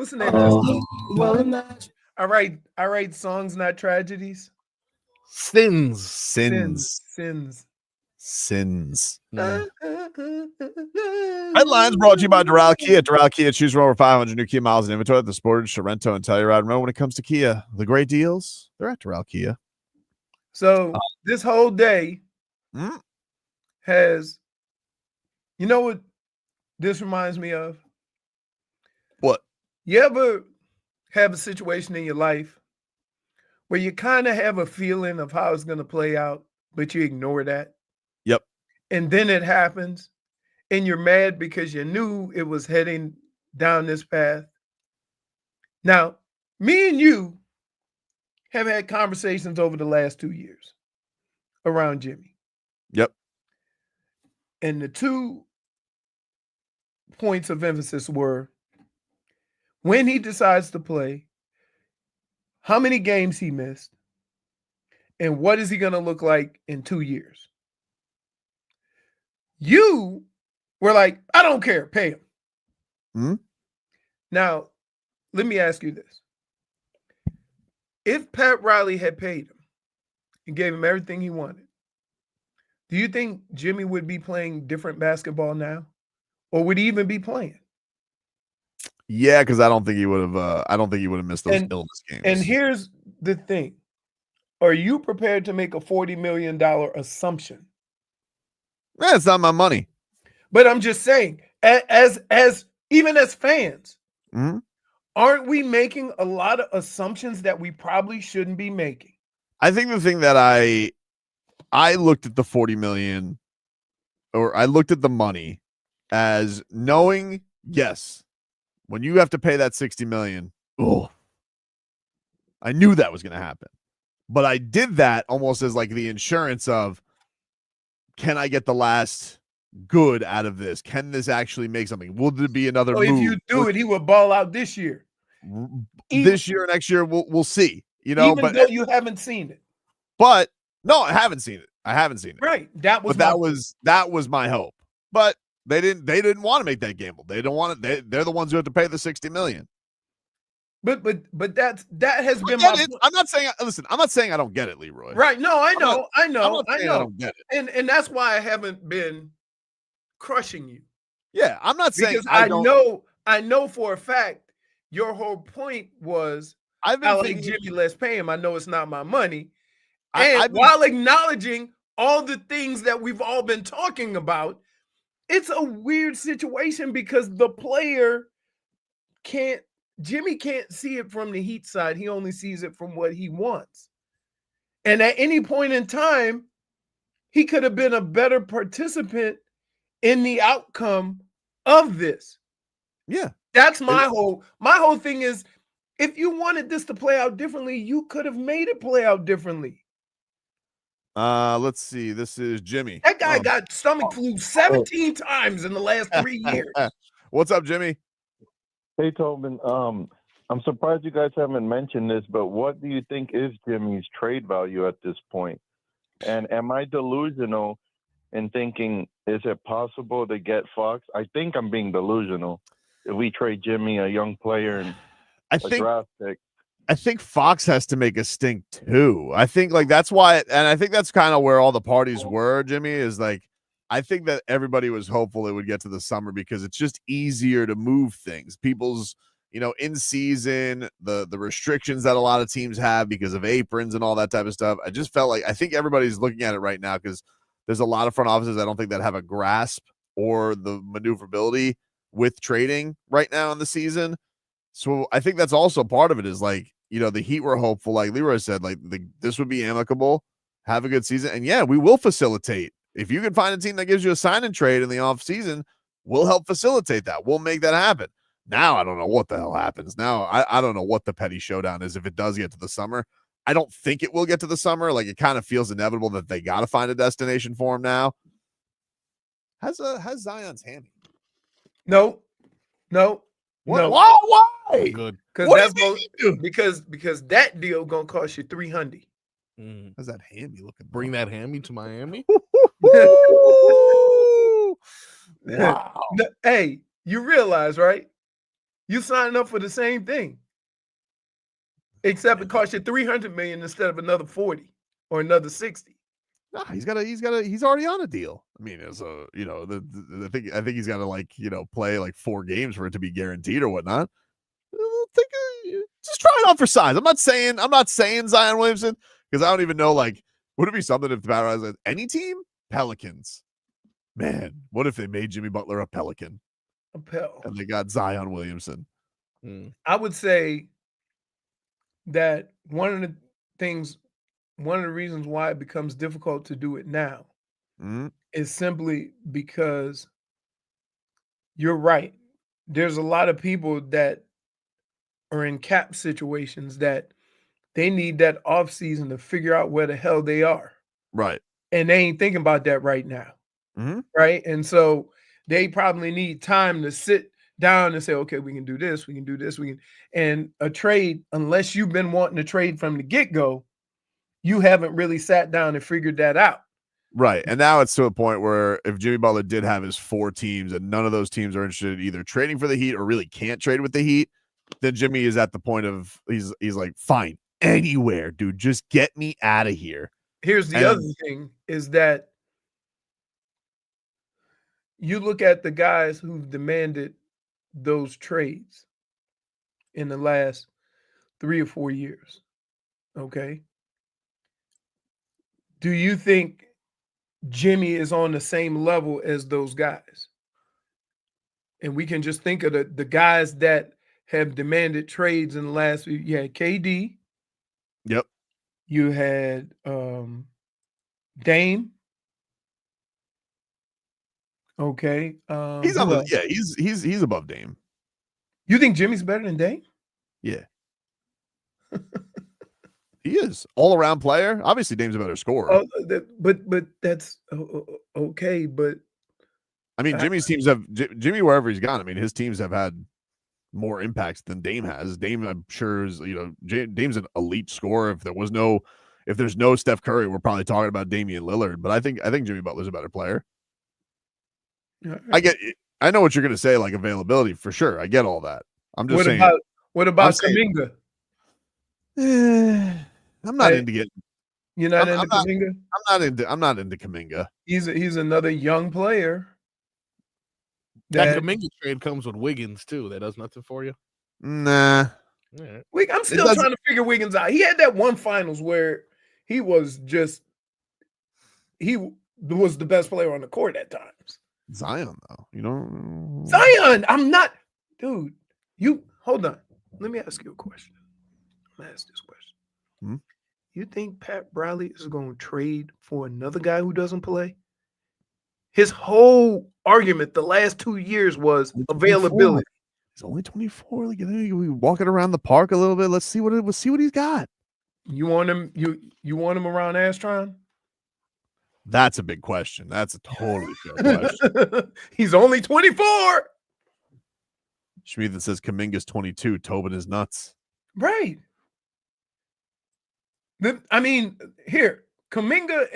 the name of that song? I write songs, not tragedies. Sins. Headlines brought to you by Doral Kia. Doral Kia, choose from over 500 new Kia miles in inventory at the Sportage, Sorrento, and Telluride. Remember, when it comes to Kia, the great deals, they're at Doral Kia. So this whole day has, you know what this reminds me of? What? You ever have a situation in your life where you kind of have a feeling of how it's going to play out, but you ignore that? Yep. And then it happens, and you're mad because you knew it was heading down this path. Now, me and you have had conversations over the last 2 years around Jimmy. Yep. And the 2 points of emphasis were when he decides to play, how many games he missed, and what is he going to look like in 2 years? You were like, I don't care, pay him. Now, let me ask you this. If Pat Riley had paid him and gave him everything he wanted, do you think Jimmy would be playing different basketball now? Or would he even be playing? Yeah, because I don't think he would have. I don't think he would have missed those illness games. And here's the thing: are you prepared to make a $40 million assumption? It's not my money. But I'm just saying, as even as fans, aren't we making a lot of assumptions that we probably shouldn't be making? I think the thing that I looked at the 40 million, or I looked at the money as knowing, yes, when you have to pay that 60 million, I knew that was going to happen. But I did that almost as like the insurance of, can I get the last good out of this? Can this actually make something? Will there be another move? If you do it, he will ball out this year. This year, next year, we'll see. You know, even though you haven't seen it. But no, I haven't seen it. Right. That was that was my hope. But they didn't want to make that gamble. They don't want it. They're the ones who have to pay the 60 million. But that has been my point. I'm not saying I don't get it, Leroy. Right. No, I know. I don't get it. And that's why I haven't been crushing you. Yeah, I'm not saying because I know for a fact your whole point was I like Jimmy, let's pay him. I know it's not my money. And while acknowledging all the things that we've all been talking about, it's a weird situation because the player Jimmy can't see it from the Heat side. He only sees it from what he wants. And at any point in time, he could have been a better participant in the outcome of this. Yeah. That's my whole thing is, if you wanted this to play out differently, you could have made it play out differently. Let's see. This is Jimmy. That guy got stomach flu 17 times in the last 3 years. What's up, Jimmy? Hey, Tobin. I'm surprised you guys haven't mentioned this, but what do you think is Jimmy's trade value at this point? And am I delusional in thinking, is it possible to get Fox? I think I'm being delusional. If we trade Jimmy, a young player, and a draft pick. I think Fox has to make a stink too. I think that's why, and I think that's kind of where all the parties were, Jimmy, is like, I think that everybody was hopeful it would get to the summer because it's just easier to move things. People's, in season, the restrictions that a lot of teams have because of aprons and all that type of stuff. I just felt like, I think everybody's looking at it right now because there's a lot of front offices I don't think that have a grasp or the maneuverability with trading right now in the season. So I think that's also part of it is like, the Heat were hopeful, like Leroy said, like this would be amicable, have a good season. And yeah, we will facilitate. If you can find a team that gives you a sign and trade in the off season, we'll help facilitate that. We'll make that happen. Now, I don't know what the hell happens. Now, I don't know what the petty showdown is if it does get to the summer. I don't think it will get to the summer. Like, it kind of feels inevitable that they got to find a destination for him now. How's Zion's hammy? No. Why? Good. Because that deal gonna cost you $300. How's that hammy looking? Bring that hammy to Miami. Wow. Hey, you realize, right? You signed up for the same thing, except it cost you $300 million instead of another 40 or another 60. Nah, he's already on a deal. I mean, as a I think he's got to play like 4 games for it to be guaranteed or whatnot. Just try it on for size. I'm not saying Zion Williamson, because I don't even know, would it be something if the Panthers had any team? Pelicans. Man, what if they made Jimmy Butler a Pelican? And they got Zion Williamson. I would say that one of the reasons why it becomes difficult to do it now is simply because you're right. There's a lot of people that are in cap situations that they need that off season to figure out where the hell they are. Right. And they ain't thinking about that right now. Right. And so they probably need time to sit down and say, okay, we can do this, and a trade, unless you've been wanting to trade from the get-go, you haven't really sat down and figured that out. Right. And now it's to a point where if Jimmy Butler did have his 4 teams and none of those teams are interested in either trading for the Heat or really can't trade with the Heat, then Jimmy is at the point of he's like, fine, anywhere, dude, just get me out of here. Here's the other thing is that you look at the guys who've demanded those trades in the last 3 or 4 years. Okay. Do you think Jimmy is on the same level as those guys? And we can just think of the guys that have demanded trades in the last few. You had KD. Yep. You had Dame. Okay. He's above Dame. You think Jimmy's better than Dame? Yeah. He is all around player. Obviously, Dame's a better scorer. But that's okay. But I mean, Jimmy's teams have Jimmy wherever he's gone. I mean, his teams have had more impacts than Dame has. Dame, I'm sure, is Dame's an elite scorer. If there's no Steph Curry, we're probably talking about Damian Lillard. But I think Jimmy Butler's a better player. I know what you're gonna say, like availability for sure. I get all that. I'm just saying. What about Kuminga? I'm not into getting. You're not into Kuminga? I'm not into Kuminga. He's another young player. That Kuminga trade comes with Wiggins too. That does nothing for you. Nah. Right. I'm still trying to figure Wiggins out. He had that one finals where he was the best player on the court at times. Zion, though, Zion, I'm not, dude. You hold on. Let me ask you a question. I'm gonna ask this question. You think Pat Riley is going to trade for another guy who doesn't play? His whole argument the last 2 years was availability. He's only 24. Like, we walking around the park a little bit. Let's see what he's got. You want him? You want him around Astron? That's a big question. That's a totally fair question. He's only 24. Schmieden says Kuminga's 22. Tobin is nuts. Right. I mean, here, Kuminga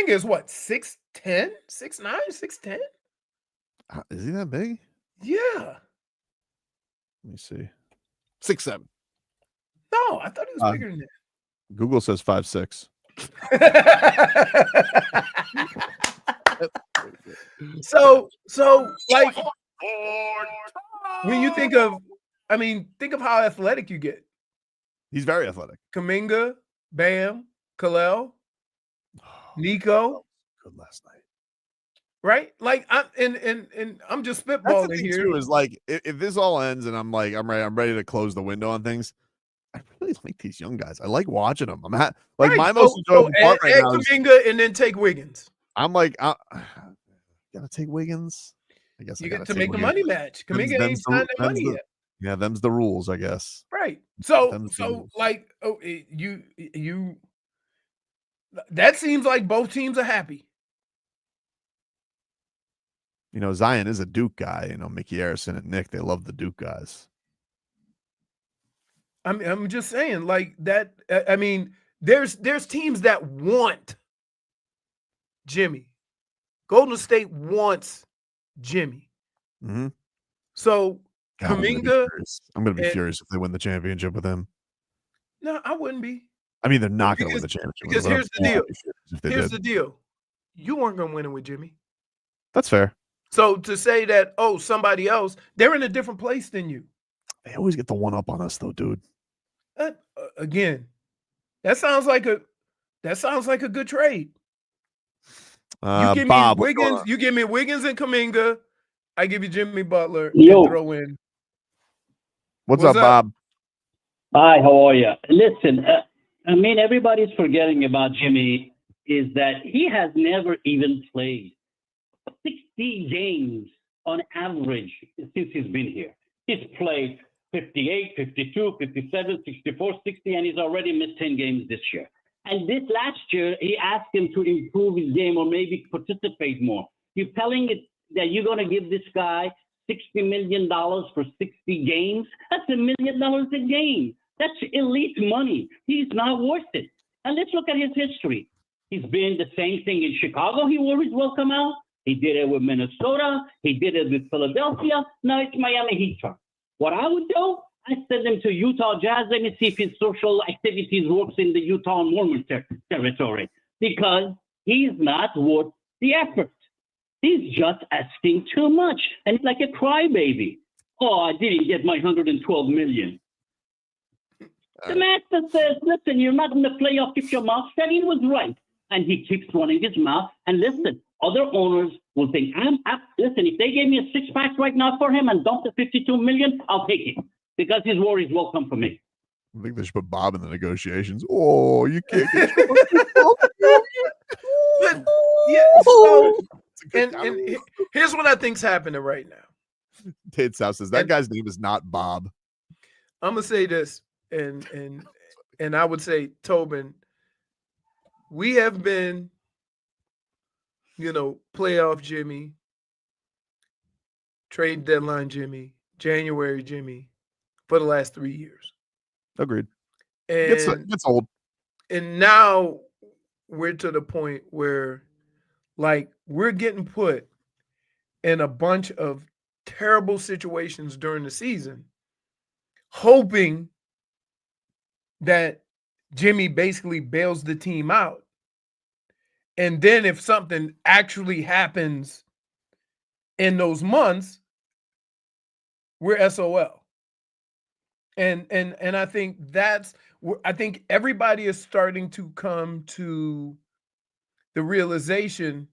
is what, 6'10", 6'9", 6'10"? Is he that big? Yeah. Let me see. 6'7". No, I thought he was bigger than that. Google says 5'6". So like when you think of how athletic you get. He's very athletic. Kuminga, Bam, Kel'el, Nico. Good last night. Right? Like I'm just spitballing here. Too, is like if this all ends and I'm ready to close the window on things. I really like these young guys. I like watching them. My most enjoyable part right now is Kuminga and then take Wiggins. I'm like, gotta take Wiggins. I guess you get to make the money match. Kuminga ain't signed that money yet. Yeah, them's the rules, I guess. Right. So like, that seems like both teams are happy. Zion is a Duke guy. Mickey Harrison and Nick, they love the Duke guys. I'm just saying, like that. I mean, there's teams that want Jimmy. Golden State wants Jimmy. Mm-hmm. So God, Kuminga, I'm gonna be furious if they win the championship with him. No, I wouldn't be. I mean, they're not gonna win the championship. Because with him, here's the deal. If they Here's did. the deal. You weren't gonna win it with Jimmy. That's fair. So to say that, oh, somebody else, they're in a different place than you. They always get the one up on us, though, dude. Again, that sounds like a good trade. You give Bob, me Wiggins. You give me Wiggins and Kuminga. I give you Jimmy Butler. Yo. And throw in. What's up, Bob? Hi, how are you? Listen, I mean, everybody's forgetting about Jimmy is that he has never even played 60 games on average since he's been here. He's played 58, 52, 57, 64, 60, and he's already missed 10 games this year. And this last year, he asked him to improve his game or maybe participate more. You're telling it that you're going to give this guy $60 million for 60 games? That's $1 million a game. That's elite money. He's not worth it. And let's look at his history. He's been the same thing in Chicago. He wore his welcome out. He did it with Minnesota. He did it with Philadelphia. Now it's Miami Heat turn. What I would do, I send him to Utah Jazz. Let me see if his social activities works in the Utah Mormon territory, because he's not worth the effort. He's just asking too much. And it's like a crybaby. Oh, I didn't get my $112 million. The master says, listen, you're not in the playoff. Keep your mouth shut. He was right. And he keeps running his mouth. And listen, other owners will think, listen, if they gave me a six-pack right now for him and dumped the $52 million, I'll take it, because his worries will come from me. I think they should put Bob in the negotiations. Oh, you can't get But, yeah, so, and here's what I think's happening right now. Tate South says that guy's name is not Bob. I'm gonna say this, and I would say, Tobin, we have been, playoff Jimmy, trade deadline Jimmy, January Jimmy, for the last 3 years. Agreed. And it's old. And now we're to the point where, like, we're getting put in a bunch of terrible situations during the season, hoping that Jimmy basically bails the team out. And then if something actually happens in those months, we're SOL. And I think I think everybody is starting to come to the realization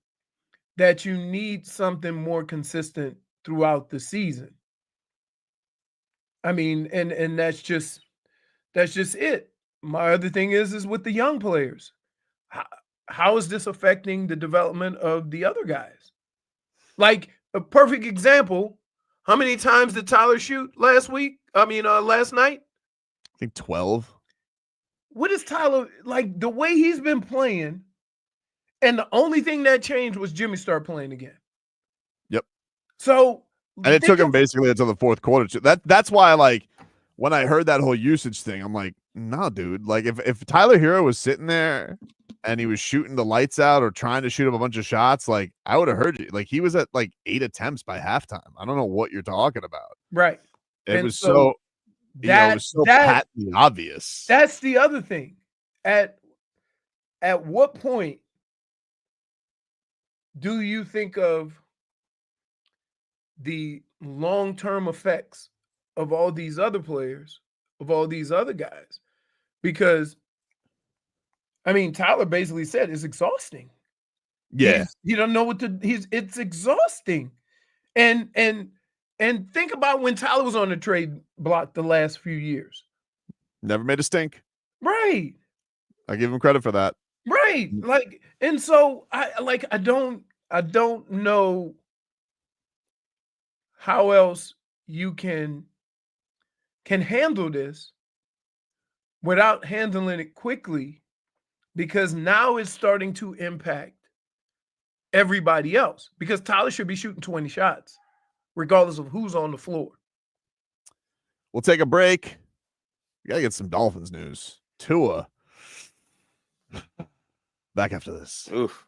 that you need something more consistent throughout the season. I mean, and that's just it. My other thing is with the young players. How is this affecting the development of the other guys? Like, a perfect example, how many times did Tyler shoot last night? I think 12. What is Tyler, like, the way he's been playing, and the only thing that changed was Jimmy started playing again. Yep. So, and it took him basically until the fourth quarter. That's why, like, when I heard that whole usage thing, I'm like, no, dude. Like, if Tyler Herro was sitting there and he was shooting the lights out or trying to shoot up a bunch of shots, like, I would have heard you. Like, he was at like 8 attempts by halftime. I don't know what you're talking about. Right. It was so patently obvious. That's the other thing. At what point do you think of the long-term effects of all these other players, of all these other guys? Because, I mean, Tyler basically said it's exhausting. Yeah. You don't know it's exhausting. And think about when Tyler was on the trade block the last few years. Never made a stink. Right. I give him credit for that. Right. Like, and so I don't know how else you can handle this without handling it quickly, because now it's starting to impact everybody else, because Tyler should be shooting 20 shots regardless of who's on the floor. We'll take a break. We got to get some Dolphins news. Tua Back after this. Oof.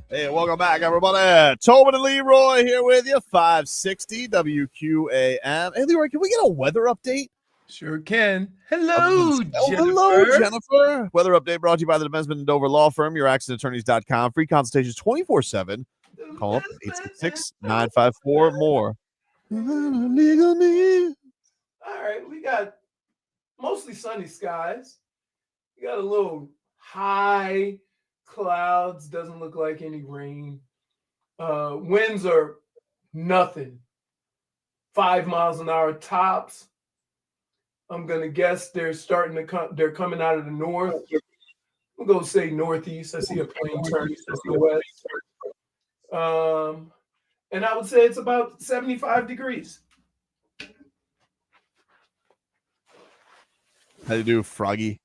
Hey, welcome back, everybody. Tobin and Leroy here with you, 560 WQAM. Hey, Leroy, can we get a weather update? Sure can. Hello, Jennifer. Hello, Jennifer. Weather update brought to you by the Demesman and Dover Law Firm, youraccidentattorneys.com. Free consultations 24/7. Call up 866-954-MORE. All right, we got mostly sunny skies. We got a little high clouds, doesn't look like any rain. Winds are nothing. 5 miles an hour tops. I'm gonna guess they're starting to come. They're coming out of the north. We'll go say northeast. I see a plane turning to the west. And I would say it's about 75 degrees. How you do, Froggy?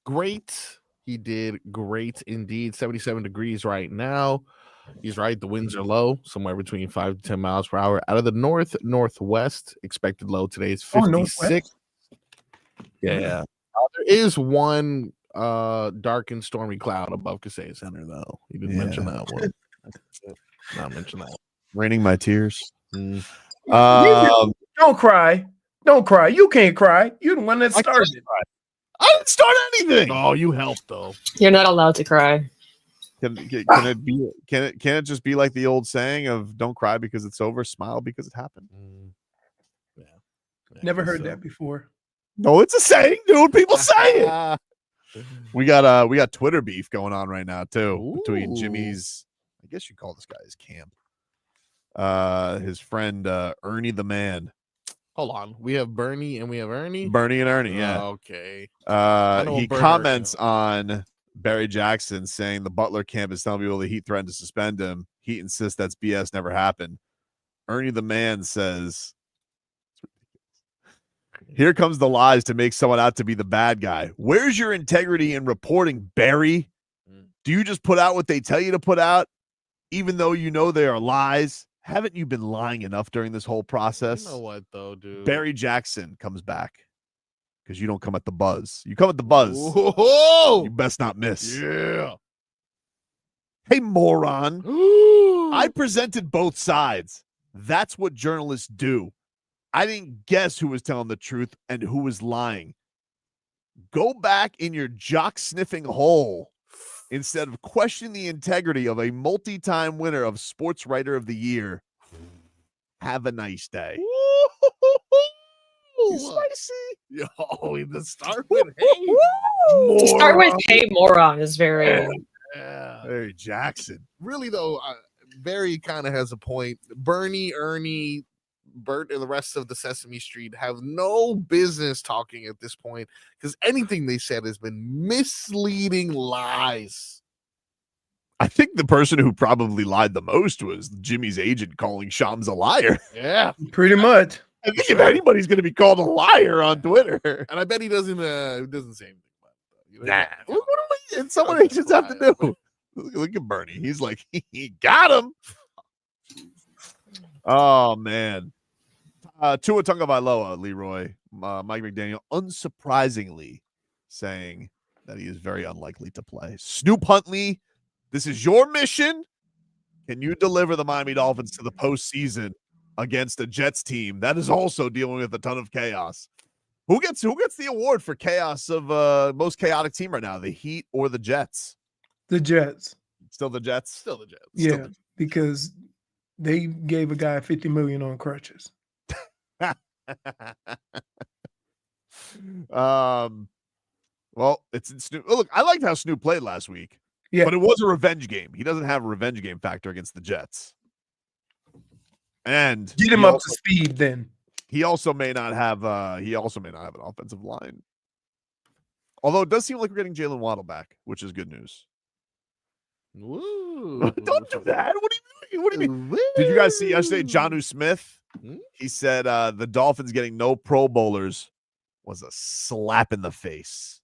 Great. He did great indeed. 77 degrees right now. He's right. The winds are low, somewhere between 5 to 10 miles per hour. Out of the northwest, expected low today is 56. Yeah. There is one dark and stormy cloud above Casey Center, though. You didn't mention that one. Not mention that one. Raining my tears. Don't cry. Don't cry. You can't cry. You're the one that started. I didn't start anything. Oh, you helped though. You're not allowed to cry. Can it just be like the old saying of "Don't cry because it's over, smile because it happened"? Never heard that before. No, it's a saying, dude. People say it. We got Twitter beef going on right now too between Jimmy's. I guess you call this guy his camp. His friend Ernie the Man. Hold on. We have Bernie and we have Ernie. Bernie and Ernie, yeah. Okay. He comments on Barry Jackson saying the Butler camp is telling people the Heat threatened to suspend him. Heat insists that's BS, never happened. Ernie the Man says, here comes the lies to make someone out to be the bad guy. Where's your integrity in reporting, Barry? Do you just put out what they tell you to put out, even though you know they are lies? Haven't you been lying enough during this whole process? You know what, though, dude? Barry Jackson comes back because you don't come at the buzz. You come at the buzz. Whoa! You best not miss. Yeah. Hey, moron. I presented both sides. That's what journalists do. I didn't guess who was telling the truth and who was lying. Go back in your jock-sniffing hole instead of questioning the integrity of a multi-time winner of Sports Writer of the Year. Have a nice day. Spicy. Yo, the start with hey. To start with hey moron is very Barry Jackson. Really though, Barry kind of has a point. Bernie, Ernie, Bert, and the rest of the Sesame Street have no business talking at this point because anything they said has been misleading lies. I think the person who probably lied the most was Jimmy's agent calling Shams a liar. Yeah, pretty much. I think if anybody's going to be called a liar on Twitter, and I bet he doesn't say anything about that. Nah. What do we and someone agents have to do? Look at Bernie. He's like, he got him. Oh man. Tua Tagovailoa, Leroy, Mike McDaniel, unsurprisingly saying that he is very unlikely to play. Snoop Huntley, this is your mission. Can you deliver the Miami Dolphins to the postseason against a Jets team that is also dealing with a ton of chaos? Who gets the award for chaos of most chaotic team right now? The Heat or the Jets? The Jets. Still the Jets? Still the Jets. Yeah, because they gave a guy $50 million on crutches. Well, it's Snoop. Look, I liked how Snoop played last week. Yeah, but it was a revenge game. He doesn't have a revenge game factor against the Jets. And get him up to speed then. He also may not have an offensive line. Although it does seem like we're getting Jalen Waddle back, which is good news. Woo. Don't do that. What do you mean? Did you guys see yesterday Jonnu Smith? He said the Dolphins getting no Pro Bowlers was a slap in the face.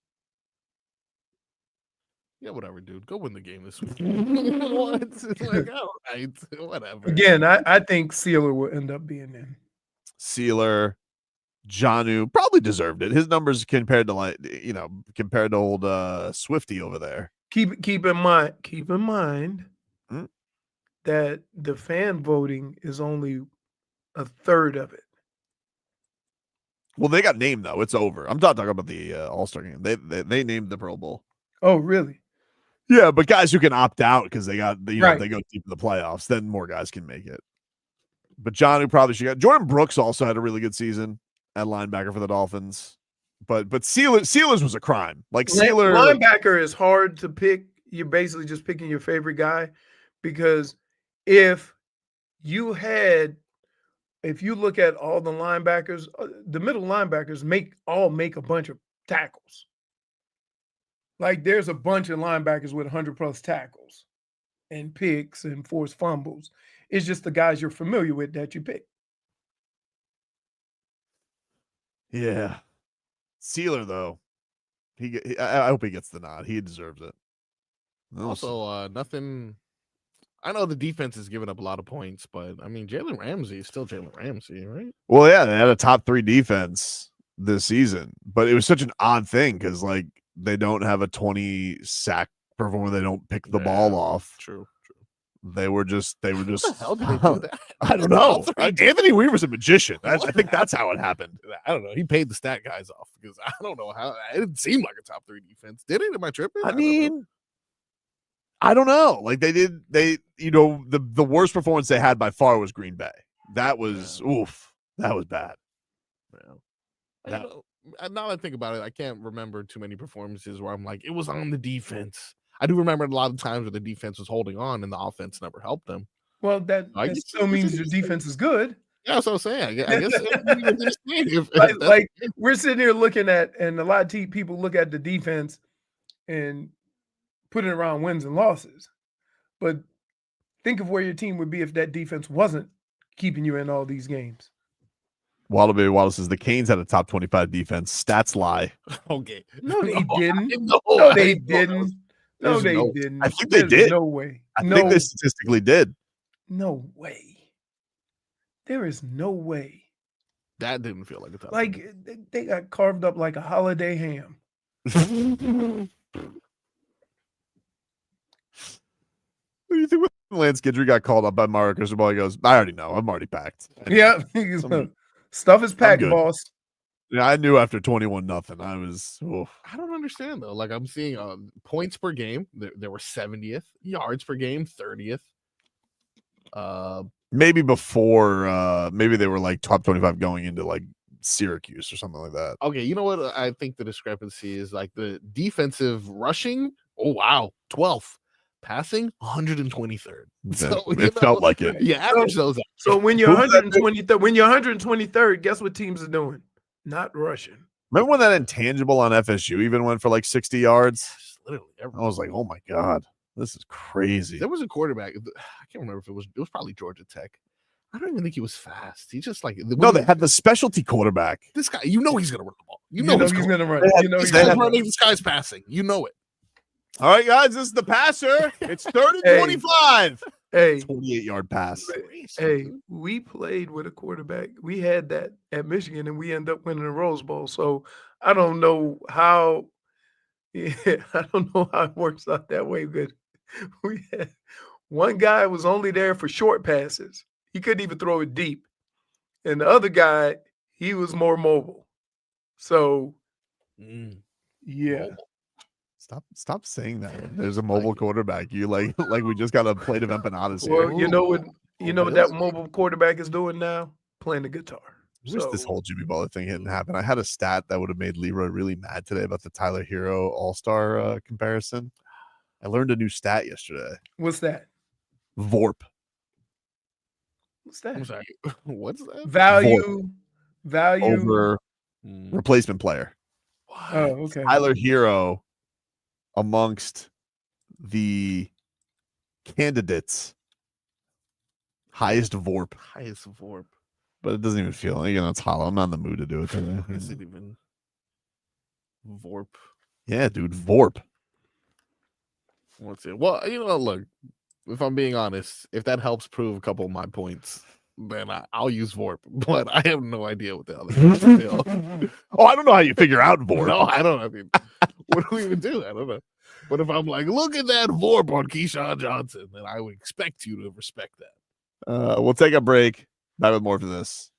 Yeah, whatever, dude. Go win the game this week. Like, all right, whatever. Again, I think Sealer will end up being in. Sealer, Jonnu probably deserved it. His numbers compared to old Swifty over there. Keep in mind that the fan voting is only a third of it. Well, they got named though. It's over. I'm not talking about the All-Star game. They named the Pro Bowl. Oh, really? Yeah, but guys who can opt out because they got they go deep in the playoffs, then more guys can make it. But Jonnu probably should get. Jordan Brooks also had a really good season at linebacker for the Dolphins. But Sealers was a crime. Like Sealer linebacker is hard to pick. You're basically just picking your favorite guy, because if you look at all the linebackers, the middle linebackers make a bunch of tackles. Like there's a bunch of linebackers with 100+ tackles and picks and forced fumbles. It's just the guys you're familiar with that you pick. Yeah. Sealer, though, I hope he gets the nod. He deserves it. Also, nothing. I know the defense is giving up a lot of points, but I mean, Jalen Ramsey is still Jalen Ramsey, right? Well, yeah, they had a top 3 defense this season, but it was such an odd thing because, like, they don't have a 20 sack performer. They don't pick the ball off. True. They were just. How the hell did they do that? I don't know. Anthony Weaver's a magician. I think that's how it happened. I don't know. He paid the stat guys off because I don't know how. It didn't seem like a top 3 defense. Did it? Am I tripping? I don't know. Like the worst performance they had by far was Green Bay. That was that was bad. Yeah. Now that I think about it, I can't remember too many performances where I'm like, it was on the defense. I do remember a lot of times where the defense was holding on and the offense never helped them. Well, that still means your defense is good. Yeah, that's what I'm saying. I guess like we're sitting here looking at, and a lot of people look at the defense and put it around wins and losses. But think of where your team would be if that defense wasn't keeping you in all these games. Wallaby Wallace says the Canes had a top 25 defense. Stats lie. Okay. No, they didn't. No, they didn't. No, they didn't. I think they did. No way. I think they statistically did. No way. There is no way. That didn't feel like a top. Like they got carved up like a holiday ham. What do you think when Lance Guidry got called up by Mario Cristobal? He goes, I already know. I'm already packed. Yeah. Stuff is packed, boss. Yeah, I knew after 21-0. I was. I don't understand though. Like I'm seeing points per game. There were 70th, yards per game 30th. Maybe before. Maybe they were like top 25 going into like Syracuse or something like that. Okay, you know what? I think the discrepancy is like the defensive rushing. Oh wow, 12th. Passing 123rd. So, it felt like it. Yeah, average those out. So when you're 123rd, guess what teams are doing? Not rushing. Remember when that intangible on FSU even went for like 60 yards? Literally, I was like, oh my God, this is crazy. There was a quarterback. I can't remember if it was probably Georgia Tech. I don't even think he was fast. He just like they had the specialty quarterback. This guy, you know he's gonna run the ball. You know he's gonna run. You know he's running. This guy's passing. You know it. All right, guys, this is the passer. It's 30-25. Hey, 28-yard pass. Hey, we played with a quarterback. We had that at Michigan, and we ended up winning the Rose Bowl. So I don't know how. Yeah, I don't know how it works out that way. But we had one guy was only there for short passes. He couldn't even throw it deep, and the other guy, he was more mobile. So, yeah. Stop saying that. There's a mobile quarterback. You like we just got a plate of empanadas here. Well, you know what that mobile quarterback is doing now? Playing the guitar. I wish this whole Jimmy Butler thing hadn't happened. I had a stat that would have made Leroy really mad today about the Tyler Herro All-Star comparison. I learned a new stat yesterday. What's that? VORP. What's that? I'm sorry. What's that? Value over replacement player. Oh, okay. Tyler Herro amongst the candidates highest VORP. But it doesn't even feel like it's hollow. I'm not in the mood to do it today. Is it even VORP? Yeah, dude, VORP. What's it? Well, look, if I'm being honest, if that helps prove a couple of my points, then I'll use Vorp. But I have no idea what the hell that is. Oh, I don't know how you figure out Vorp. No, I don't. I mean, what do we even do? I don't know. But if I'm like, look at that Vorp on Keyshawn Johnson, then I would expect you to respect that. We'll take a break. Back with more for this.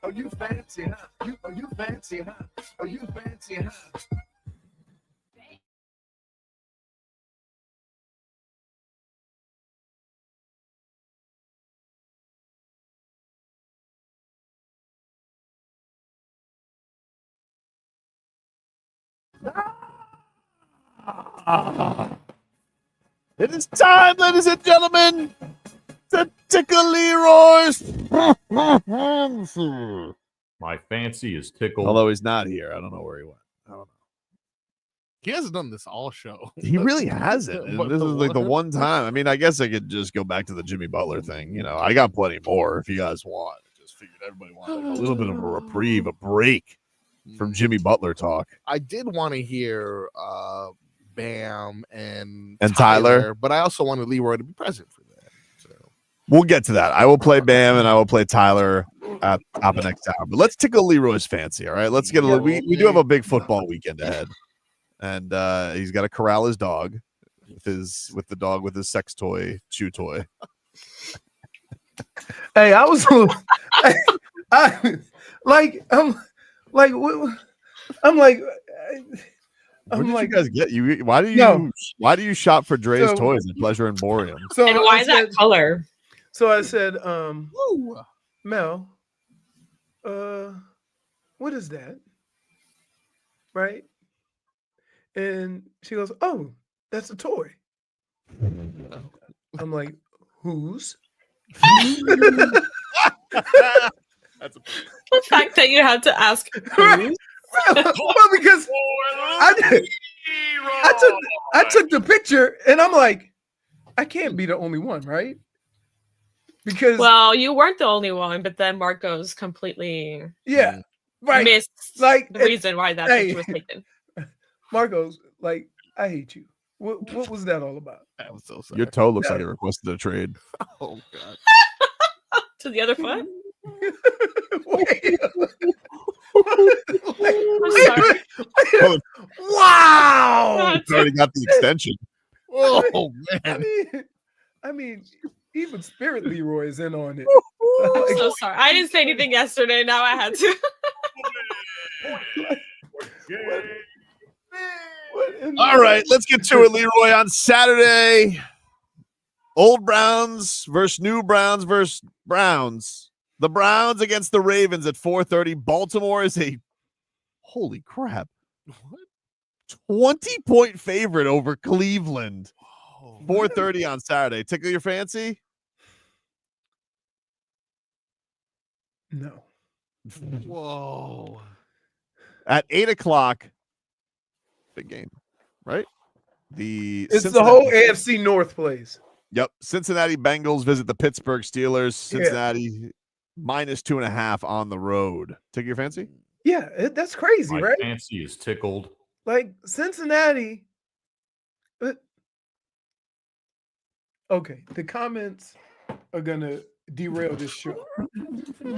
Oh, you fancy, huh? You fancy, huh? Oh, you fancy, huh? It is time, ladies and gentlemen, to tickle Leroy's fancy. My fancy is tickled. Although he's not here. I don't know where he went. I don't know. He hasn't done this all show. He really hasn't. And But this the is like the one- one time. I mean, I guess I could just go back to the Jimmy Butler thing. You know, I got plenty more if you guys want. I just figured everybody wanted like a little bit of a reprieve, a break from Jimmy Butler talk. I did want to hear Bam and Tyler. but I also wanted Leroy to be present for that. We'll get to that. I will play Bam and I will play Tyler at top of next hour. But let's tickle Leroy's fancy. All right. Let's get a little. We do have a big football weekend ahead. And he's got to corral his dog with his sex toy, chew toy. Hey, I was I'm like, Where did you guys get you? Why do you shop for Dre's So- toys at Pleasure and Boreum? So And why I that said- color? So I said, Mel, what is that? Right? And she goes, oh, that's a toy. I'm like, whose? The fact that you had to ask who? Well, because I took the picture and I'm like, I can't be the only one, right? Because Well, you weren't the only one, but then Marco's completely right, missed like the reason why that picture was taken. Marco's like, I hate you. What was that all about? I was so sorry. Your toe looks like it requested a trade. Oh God. To the other foot? Wow! It's already got the extension. Oh man. I mean, even Spirit Leroy is in on it. I'm so sorry. I didn't say anything yesterday. Now I had to. All right, let's get to it, Leroy. On Saturday, old Browns versus new Browns versus Browns. The Browns against the Ravens at 4:30. Baltimore is a holy crap. 20-point favorite over Cleveland. 4:30 on Saturday. Tickle your fancy? No. Whoa. At 8 o'clock. Big game, right? It's the whole AFC North plays. Yep. Cincinnati Bengals visit the Pittsburgh Steelers. Cincinnati minus 2.5 on the road. Take your fancy? Yeah, that's crazy, My right? fancy is tickled. Like Cincinnati. Okay, the comments are gonna derail this show.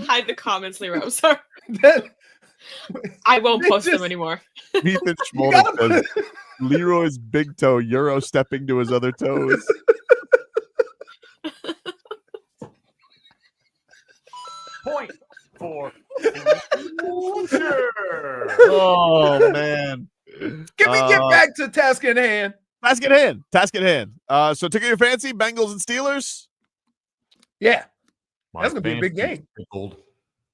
Hide the comments, Leroy. I'm sorry. That- I won't post just- them anymore. Ethan Schmolder says Leroy's big toe Euro stepping to his other toes. Point for Oh man. Can we get back to task at hand? Task at hand. Task at hand. So tickle your fancy, Bengals and Steelers. Yeah. My That's gonna be a big fancy is game. tickled.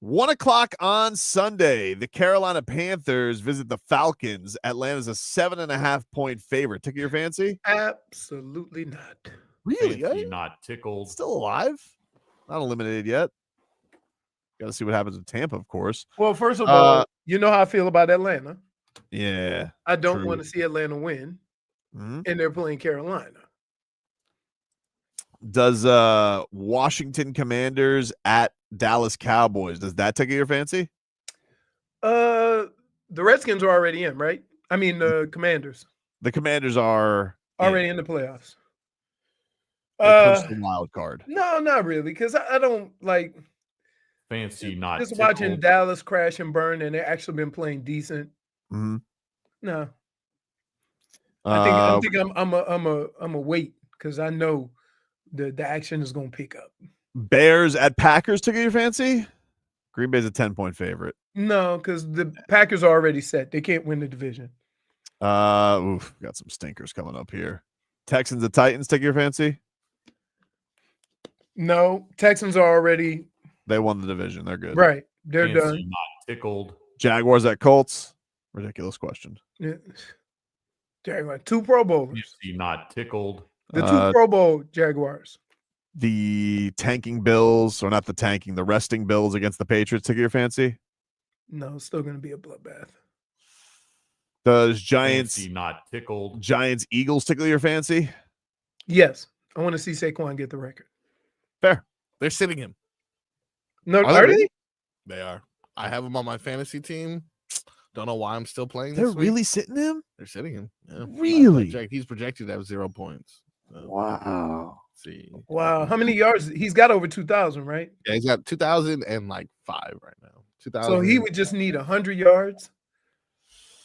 1 o'clock on Sunday. The Carolina Panthers visit the Falcons. Atlanta's a 7.5-point favorite. Tickle your fancy? Absolutely not. Really? Fancy not tickled. Still alive? Not eliminated yet. Got to see what happens in Tampa, of course. Well, first of all, you know how I feel about Atlanta. Yeah. I don't true. want to see Atlanta win, Mhm. and they're playing Carolina. Does Washington Commanders at Dallas Cowboys, does that tickle your fancy? The Redskins are already in, right? I mean, the Commanders The Commanders are already in the playoffs. they punched the wild card. No, not really, because I don't like Fancy not just tickled. watching Dallas crash and burn, and they've actually been playing decent. Mm-hmm. No, I think I'm a wait because I know the action is going to pick up. Bears at Packers tickle your fancy? Green Bay's a 10-point favorite. No, because the Packers are already set. They can't win the division. Got some stinkers coming up here. Texans and Titans take your fancy? No, Texans are already. They won the division. They're good. Right. They're Fancy done. not tickled. Jaguars at Colts. Ridiculous question. Yeah. Jaguars. 2 Pro Bowlers. Fancy not tickled. The 2 Pro Bowl Jaguars. The tanking Bills, or not the tanking, the resting Bills against the Patriots take your fancy? No, it's still going to be a bloodbath. Does Giants Fancy not tickled. Giants Eagles tickle your fancy? Yes. I want to see Saquon get the record. Fair. They're sitting him. No, are they? They are. I have him on my fantasy team. Don't know why I'm still playing. They're this week. really sitting him? They're sitting him. Yeah. Really? He's projected to have 0 points. Wow. See. Wow. How many yards? He's got over 2,000, right? Yeah, he's got 2,005 right now. 2,000. So he would just need 100 yards.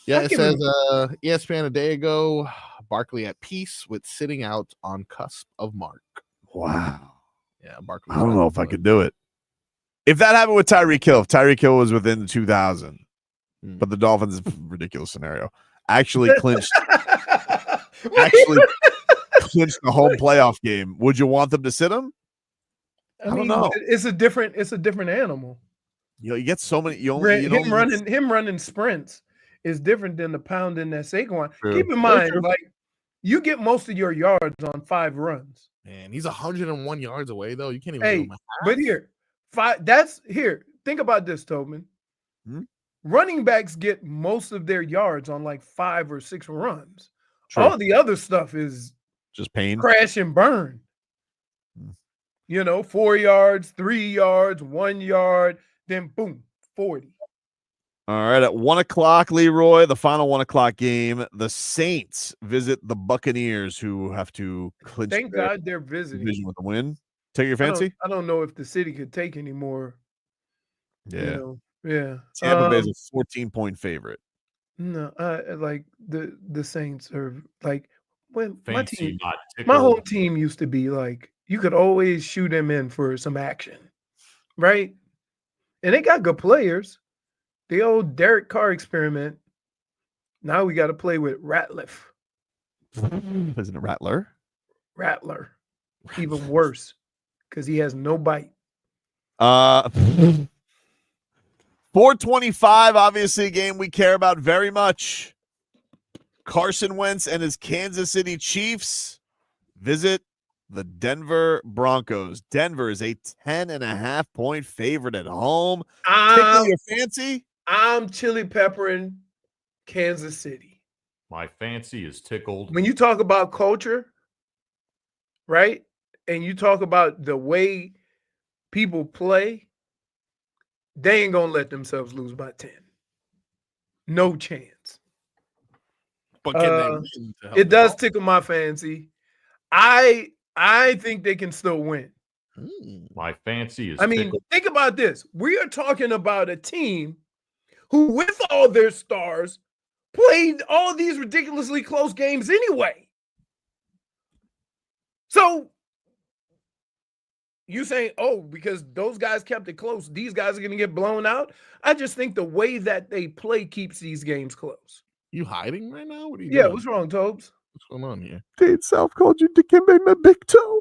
Yeah, I'll it give says him- ESPN a day ago, Barkley at peace with sitting out on cusp of mark. Wow. Yeah, Barkley. I don't know if I could do it. If that happened with Tyreek Hill, if Tyreek Hill was within the 2,000, but the Dolphins, ridiculous scenario, actually clinched clinched the home playoff game, would you want them to sit him? I don't know. It's a different animal. You get so many. Him running sprints is different than the pounding that Saquon. True. Keep in mind, like you get most of your yards on 5 runs. Man, he's 101 yards away though. You can't even. Hey, give him a half. but here, 5. That's here. Think about this, Tobin. Running backs get most of their yards on like 5 or 6 runs. True. All the other stuff is just pain, crash and burn. 4 yards, 3 yards, 1 yard, then boom, 40. All right, at 1:00, Leroy, the final 1:00 game. The Saints visit the Buccaneers, who have to clinch. Thank God they're visiting division with a win. Take your fancy. I don't know if the city could take any more. Yeah, Yeah. Tampa Bay's a 14-point favorite. No, like the Saints are like when my Fancy team, not my tickled. home team used to be like you could always shoot them in for some action, right? And they got good players. The old Derek Carr experiment. Now we got to play with Ratliff. Isn't it Rattler? Rattler, even worse because he has no bite. 425, obviously a game we care about very much. Carson Wentz and his Kansas City Chiefs visit the Denver Broncos. Denver is a 10.5-point favorite at home. Tickle your fancy? I'm chili peppering Kansas City. My fancy is tickled. When you talk about culture, right? And you talk about the way people play, they ain't gonna let themselves lose by 10. No chance. But can they win to help it does tickle my fancy. I think they can still win. My fancy is I mean, tickled. think about this. We are talking about a team who, with all their stars, played all these ridiculously close games anyway. So you saying, oh, because those guys kept it close, these guys are going to get blown out? I just think the way that they play keeps these games close. You hiding right now? What are you Yeah, doing? what's wrong, Tobes? What's going on here? Dave South called you Dikembe my big toe.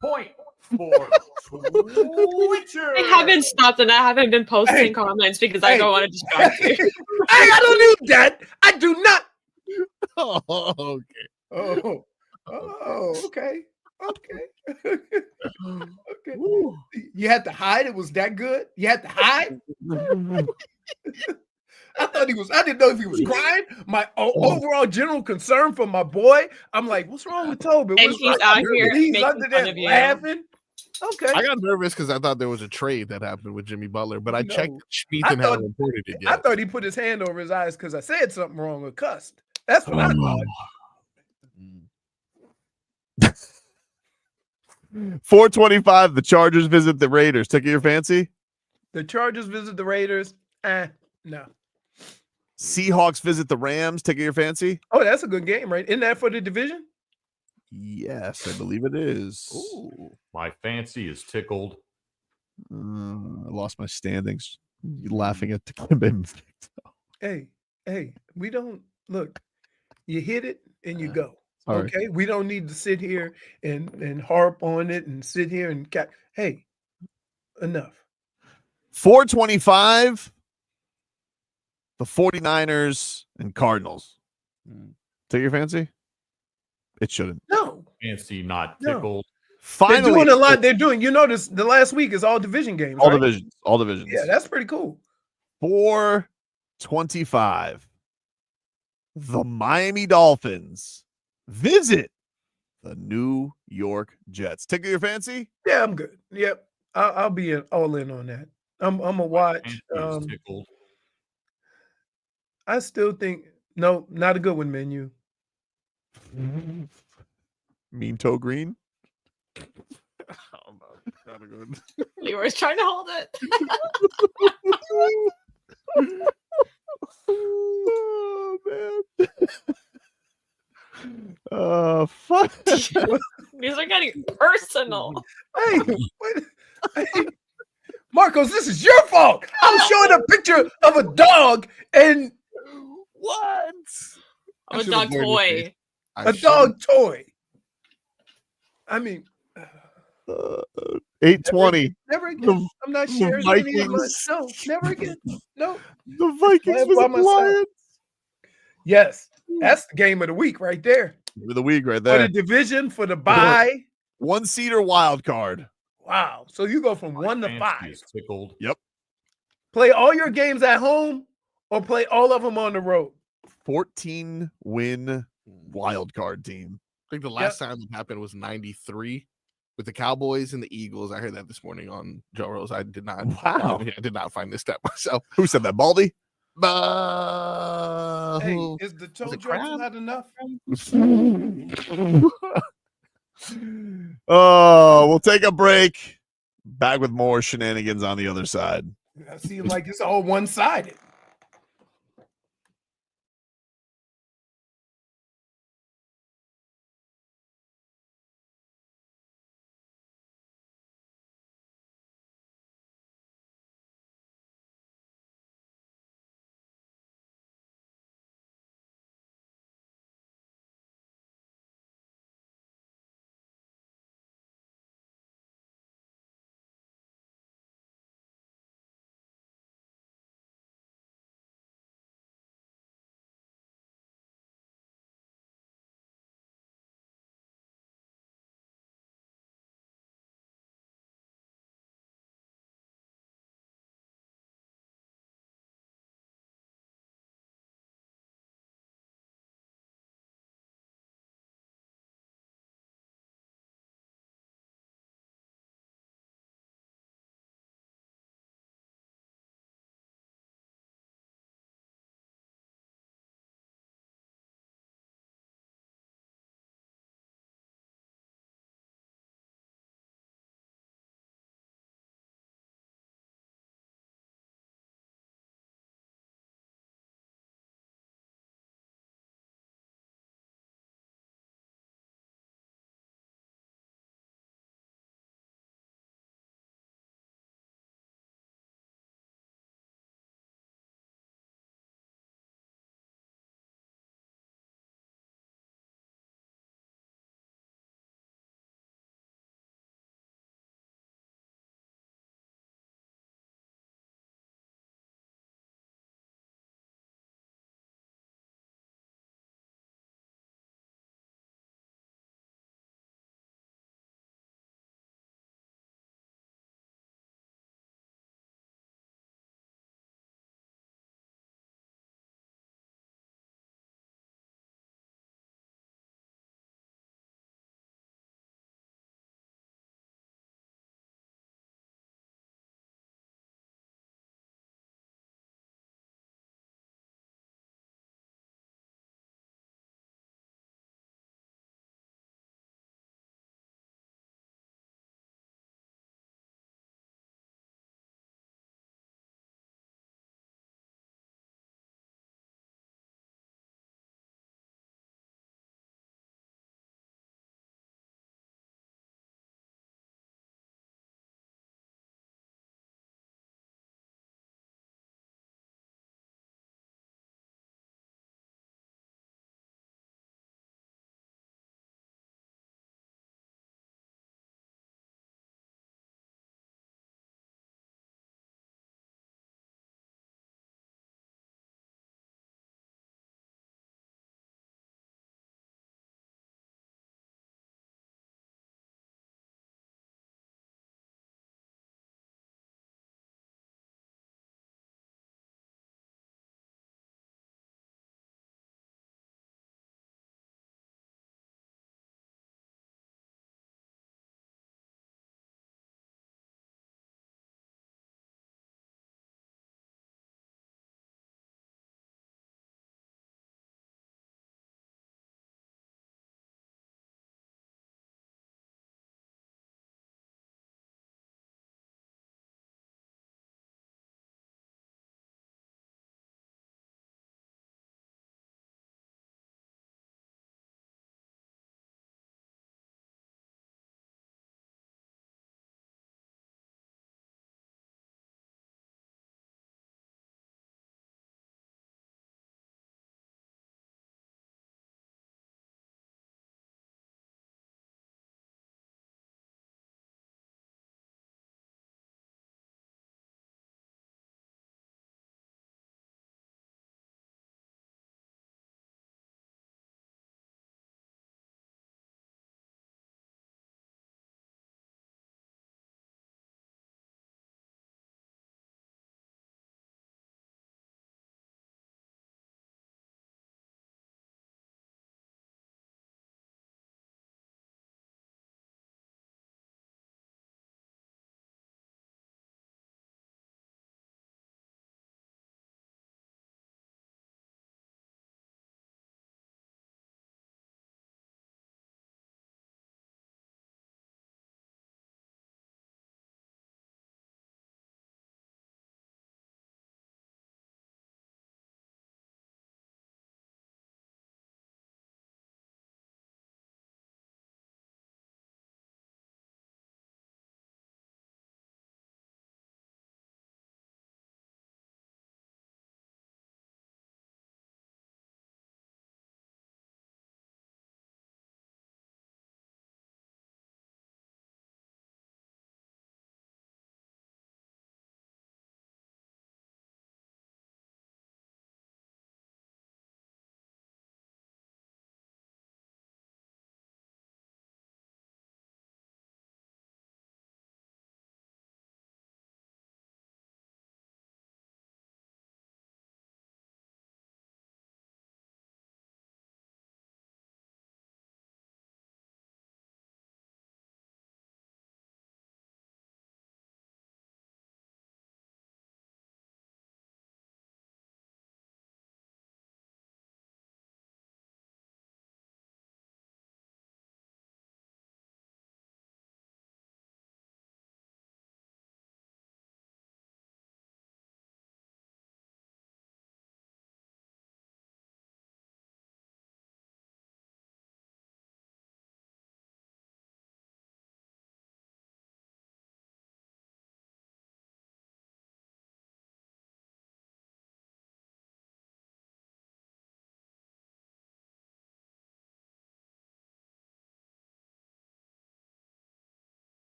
Point for Twitcher. I haven't stopped and I haven't been posting comments because I don't want to distract you. Hey, I don't need that. I do not. Oh, okay. Okay. Okay. You had to hide? It was that good? You had to hide? I didn't know if he was crying. My overall general concern for my boy. I'm like, what's wrong with Tobin? And he's out here He's making under fun there of you. laughing. Okay. I got nervous because I thought there was a trade that happened with Jimmy Butler, but I No. checked. Schmeaton I hadn't thought- reported it I yet. thought he put his hand over his eyes because I said something wrong or cussed. That's what I thought. 425, the Chargers visit the Raiders. Tickle your fancy? The Chargers visit the Raiders. No. Seahawks visit the Rams. Tickle your fancy? Oh, that's a good game, right? Isn't that for the division? Yes, I believe it is. Ooh. My fancy is tickled. I lost my standings. You laughing at the Kim. Hey, we don't look. You hit it and you go. Sorry. Okay, we don't need to sit here and harp on it and sit here and hey, enough. 425. The 49ers and Cardinals. Take your fancy? It shouldn't. No. Fancy, not No. tickled. They're Finally, doing a lot. They're doing. You notice the last week is all division games. all right? divisions. All divisions. Yeah, that's pretty cool. 425. The Miami Dolphins visit the New York Jets. Tickle your fancy? Yeah, I'm good. Yep, I'll be all in on that. I'm gonna watch. Fancy is tickled. I still think no, not a good one, menu. Mean Toe Green. Not a good. Leroy's trying to hold it. Oh man. Fuck. These are getting personal. Hey, hey, Marcos, this is your fault. I'm showing a picture of a dog and what? Of a dog toy. A dog toy. I mean, 820. never again. I'm not sharing any of my. No, never again. No. The Vikings for the Lions. Yes, that's the game of the week right there. With the week right For there. the division, for the bye. One seater wild card. Wow. So you go from 1 to 5. Is tickled. Yep. Play all your games at home or play all of them on the road. 14 win wild card team. I think the last time it happened was 93 with the Cowboys and the Eagles. I heard that this morning on Joe Rose. I did not. Wow. I did not find this stat myself. Who said that? Baldy? Hey, is the toe jokes not enough? Oh, we'll take a break. Back with more shenanigans on the other side. I seem like it's all one-sided.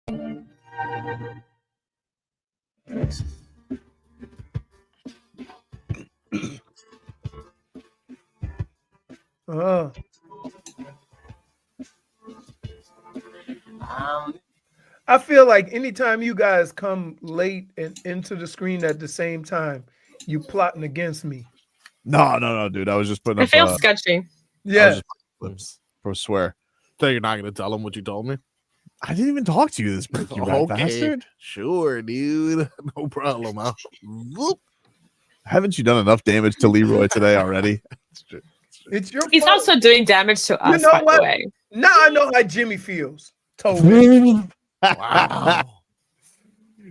I feel like anytime you guys come late and into the screen at the same time, you plotting against me. No, dude. I was just putting I up. feel sketchy. I was Yeah. just putting clips. I swear. So you're not going to tell him what you told me? I didn't even talk to you this week, you rat bastard. Sure, dude. No problem. Haven't you done enough damage to Leroy today already? It's your He's fault. also doing damage to us, You know by what? the way. Now I know how Jimmy feels. Tobin. Wow.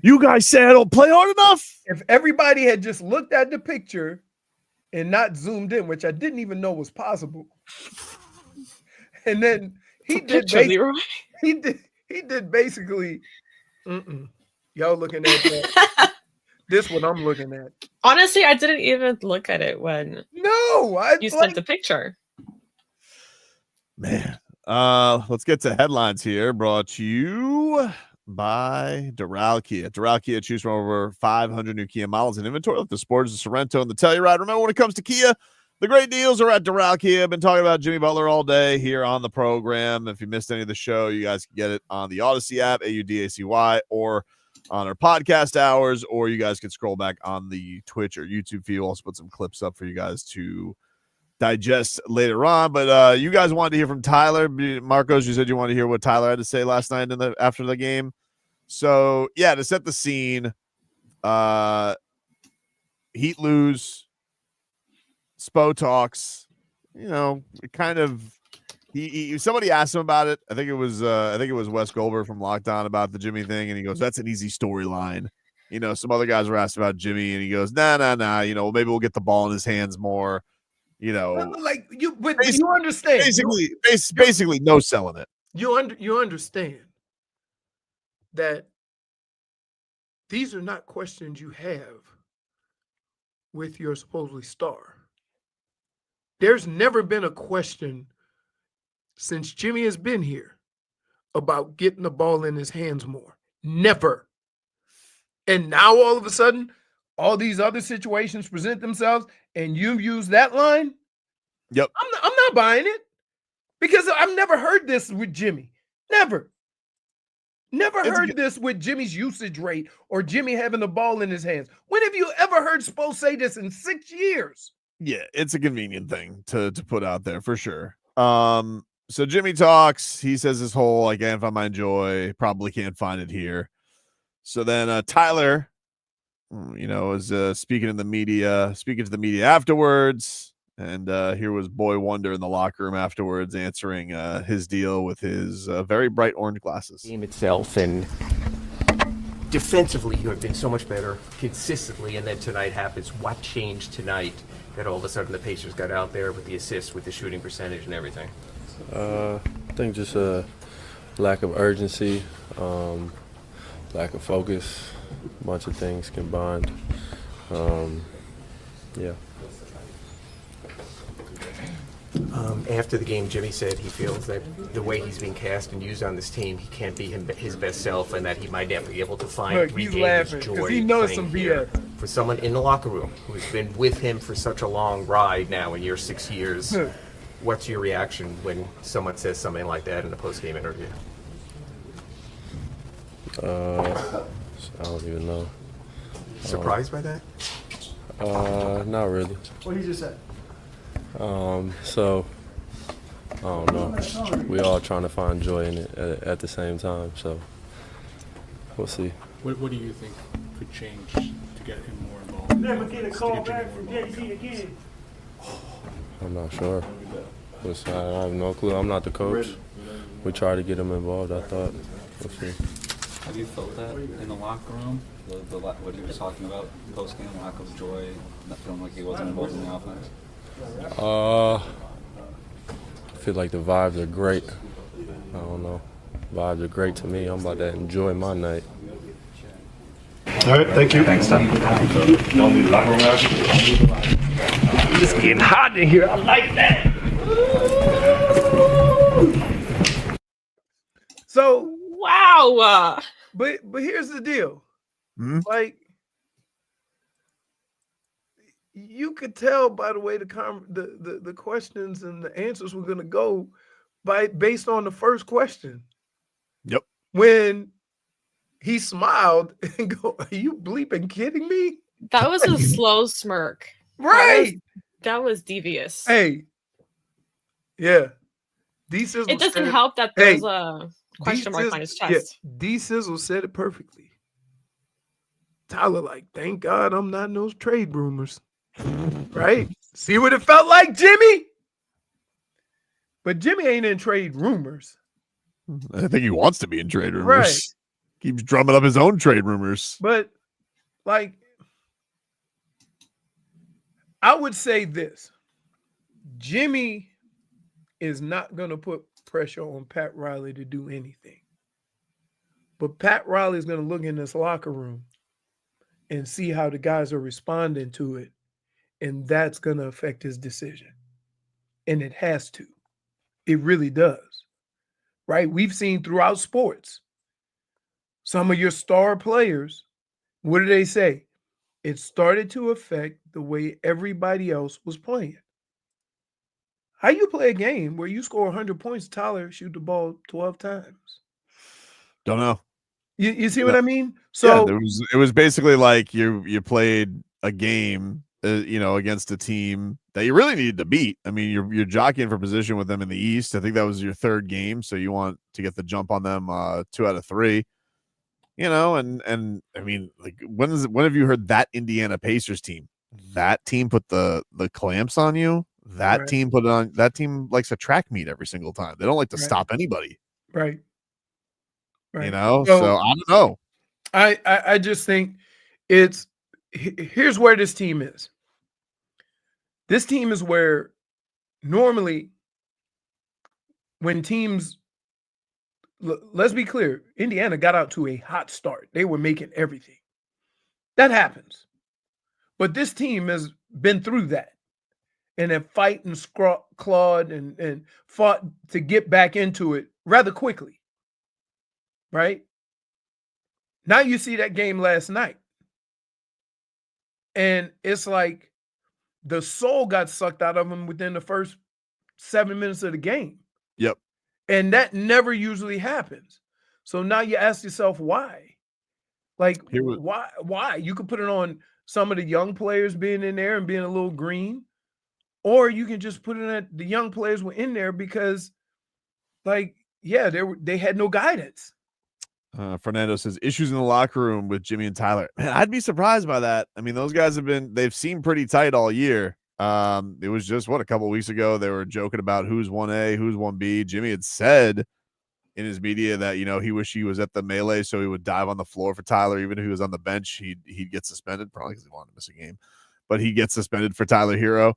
You guys say I don't play hard enough? If everybody had just looked at the picture and not zoomed in, which I didn't even know was possible, and then he did Leroy. he did basically. Y'all looking at that? This what I'm looking at. Honestly, I didn't even look at it when you sent the picture. Man. Let's get to headlines here. Brought to you by Doral Kia. Doral Kia, choose from over 500 new Kia models in inventory. Like the Sportage, the Sorrento, and the Telluride. Remember, when it comes to Kia, the great deals are at Doral Kia. I've been talking about Jimmy Butler all day here on the program. If you missed any of the show, you guys can get it on the Odyssey app, AUDACY, or on our podcast hours, or you guys can scroll back on the Twitch or YouTube feed. We'll also put some clips up for you guys to digest later on. But you guys wanted to hear from Tyler. Marcos, you said you wanted to hear what Tyler had to say last night after the game. So yeah, to set the scene, Heat lose, Spo talks, it kind of somebody asked him about it. I think it was Wes Goldberg from Lockdown about the Jimmy thing, and he goes, "That's an easy storyline." Some other guys were asked about Jimmy, and he goes, "Nah. Maybe we'll get the ball in his hands more." Like you understand. Basically, no selling it. You understand that these are not questions you have with your supposedly star. There's never been a question since Jimmy has been here about getting the ball in his hands more. Never. And now all of a sudden, all these other situations present themselves and you use that line? Yep. I'm not buying it because I've never heard this with Jimmy. Never heard this with Jimmy's usage rate or Jimmy having the ball in his hands. When have you ever heard Spo say this in 6 years? Yeah, it's a convenient thing to put out there for sure. So Jimmy talks. He says his whole, I can't find my joy. Probably can't find it here. So then Tyler, is speaking to the media afterwards. And here was Boy Wonder in the locker room afterwards answering his deal with his very bright orange glasses. Game itself, and defensively you have been so much better consistently, and then tonight happens. What changed tonight that all of a sudden the Pacers got out there with the assists, with the shooting percentage and everything? I think just a lack of urgency, lack of focus, a bunch of things combined. Yeah. After the game, Jimmy said he feels that the way he's being cast and used on this team, he can't be his best self, and that he might never be able to regain his joy. He knows playing some here. BS. For someone in the locker room who's been with him for such a long ride now in your 6 years, what's your reaction when someone says something like that in a post-game interview? I don't even know. Surprised by that? Not really. What he just said. So I don't know. We all trying to find joy in it at the same time. So we'll see. What do you think could change to get him more involved? Never get a call back from Jay-Z again. I'm not sure. I have no clue. I'm not the coach. We try to get him involved, I thought. We'll see. Have you felt that in the locker room? What he was talking about post-game, lack of joy, not feeling like he wasn't involved in the offense? I feel like the vibes are great. I don't know. Vibes are great to me. I'm about to enjoy my night. All right, thank you. Thanks, Tom. It's getting hot in here. I like that. So wow, Wow. But here's the deal. Hmm? Like, you could tell by the way the questions and the answers were gonna go based on the first question. Yep. When he smiled and go, "Are you bleeping kidding me?" That was a slow smirk. Right. That was devious. Hey. Yeah. D-Sizzle It doesn't said it- help that Hey, there's a question mark D-Sizzle- on his chest. Yeah, D-Sizzle said it perfectly. Tyler, like, thank God I'm not in those trade rumors. Right? See what it felt like, Jimmy? But Jimmy ain't in trade rumors. I think he wants to be in trade rumors. Right. Keeps drumming up his own trade rumors. But, like, I would say this. Jimmy is not going to put pressure on Pat Riley to do anything. But Pat Riley is going to look in this locker room and see how the guys are responding to it. And that's going to affect his decision. And it has to. It really does. Right? We've seen throughout sports, some of your star players, what do they say? It started to affect the way everybody else was playing. How you play a game where you score 100 points, Tyler shoot the ball 12 times? Don't know. You see what I mean? So So it was basically like you played a game, against a team that you really needed to beat. I mean, you're jockeying for position with them in the East. I think that was your third game, so you want to get the jump on them 2 out of 3. And I mean, like, when have you heard that Indiana Pacers team? That team put the clamps on you. That Right. team put it on. That team likes a track meet every single time. They don't like to Right. stop anybody. Right. Right. So I don't know. I just think here's where this team is. This team is where normally when teams, let's be clear, Indiana got out to a hot start. They were making everything. That happens. But this team has been through that and have fight and clawed and fought to get back into it rather quickly. Right? Now you see that game last night. And it's like the soul got sucked out of them within the first 7 minutes of the game. Yep. And that never usually happens. So now you ask yourself why? Like, why? You could put it on some of the young players being in there and being a little green, or you can just put it at the young players were in there because, like, yeah, they had no guidance. Fernando says issues in the locker room with Jimmy and Tyler. Man, I'd be surprised by that. I mean, those guys they've seemed pretty tight all year. It was just a couple of weeks ago, they were joking about who's 1A, who's 1B. Jimmy had said in his media that, he wished he was at the melee so he would dive on the floor for Tyler. Even if he was on the bench, he'd get suspended, probably because he wanted to miss a game, but he gets suspended for Tyler Herro.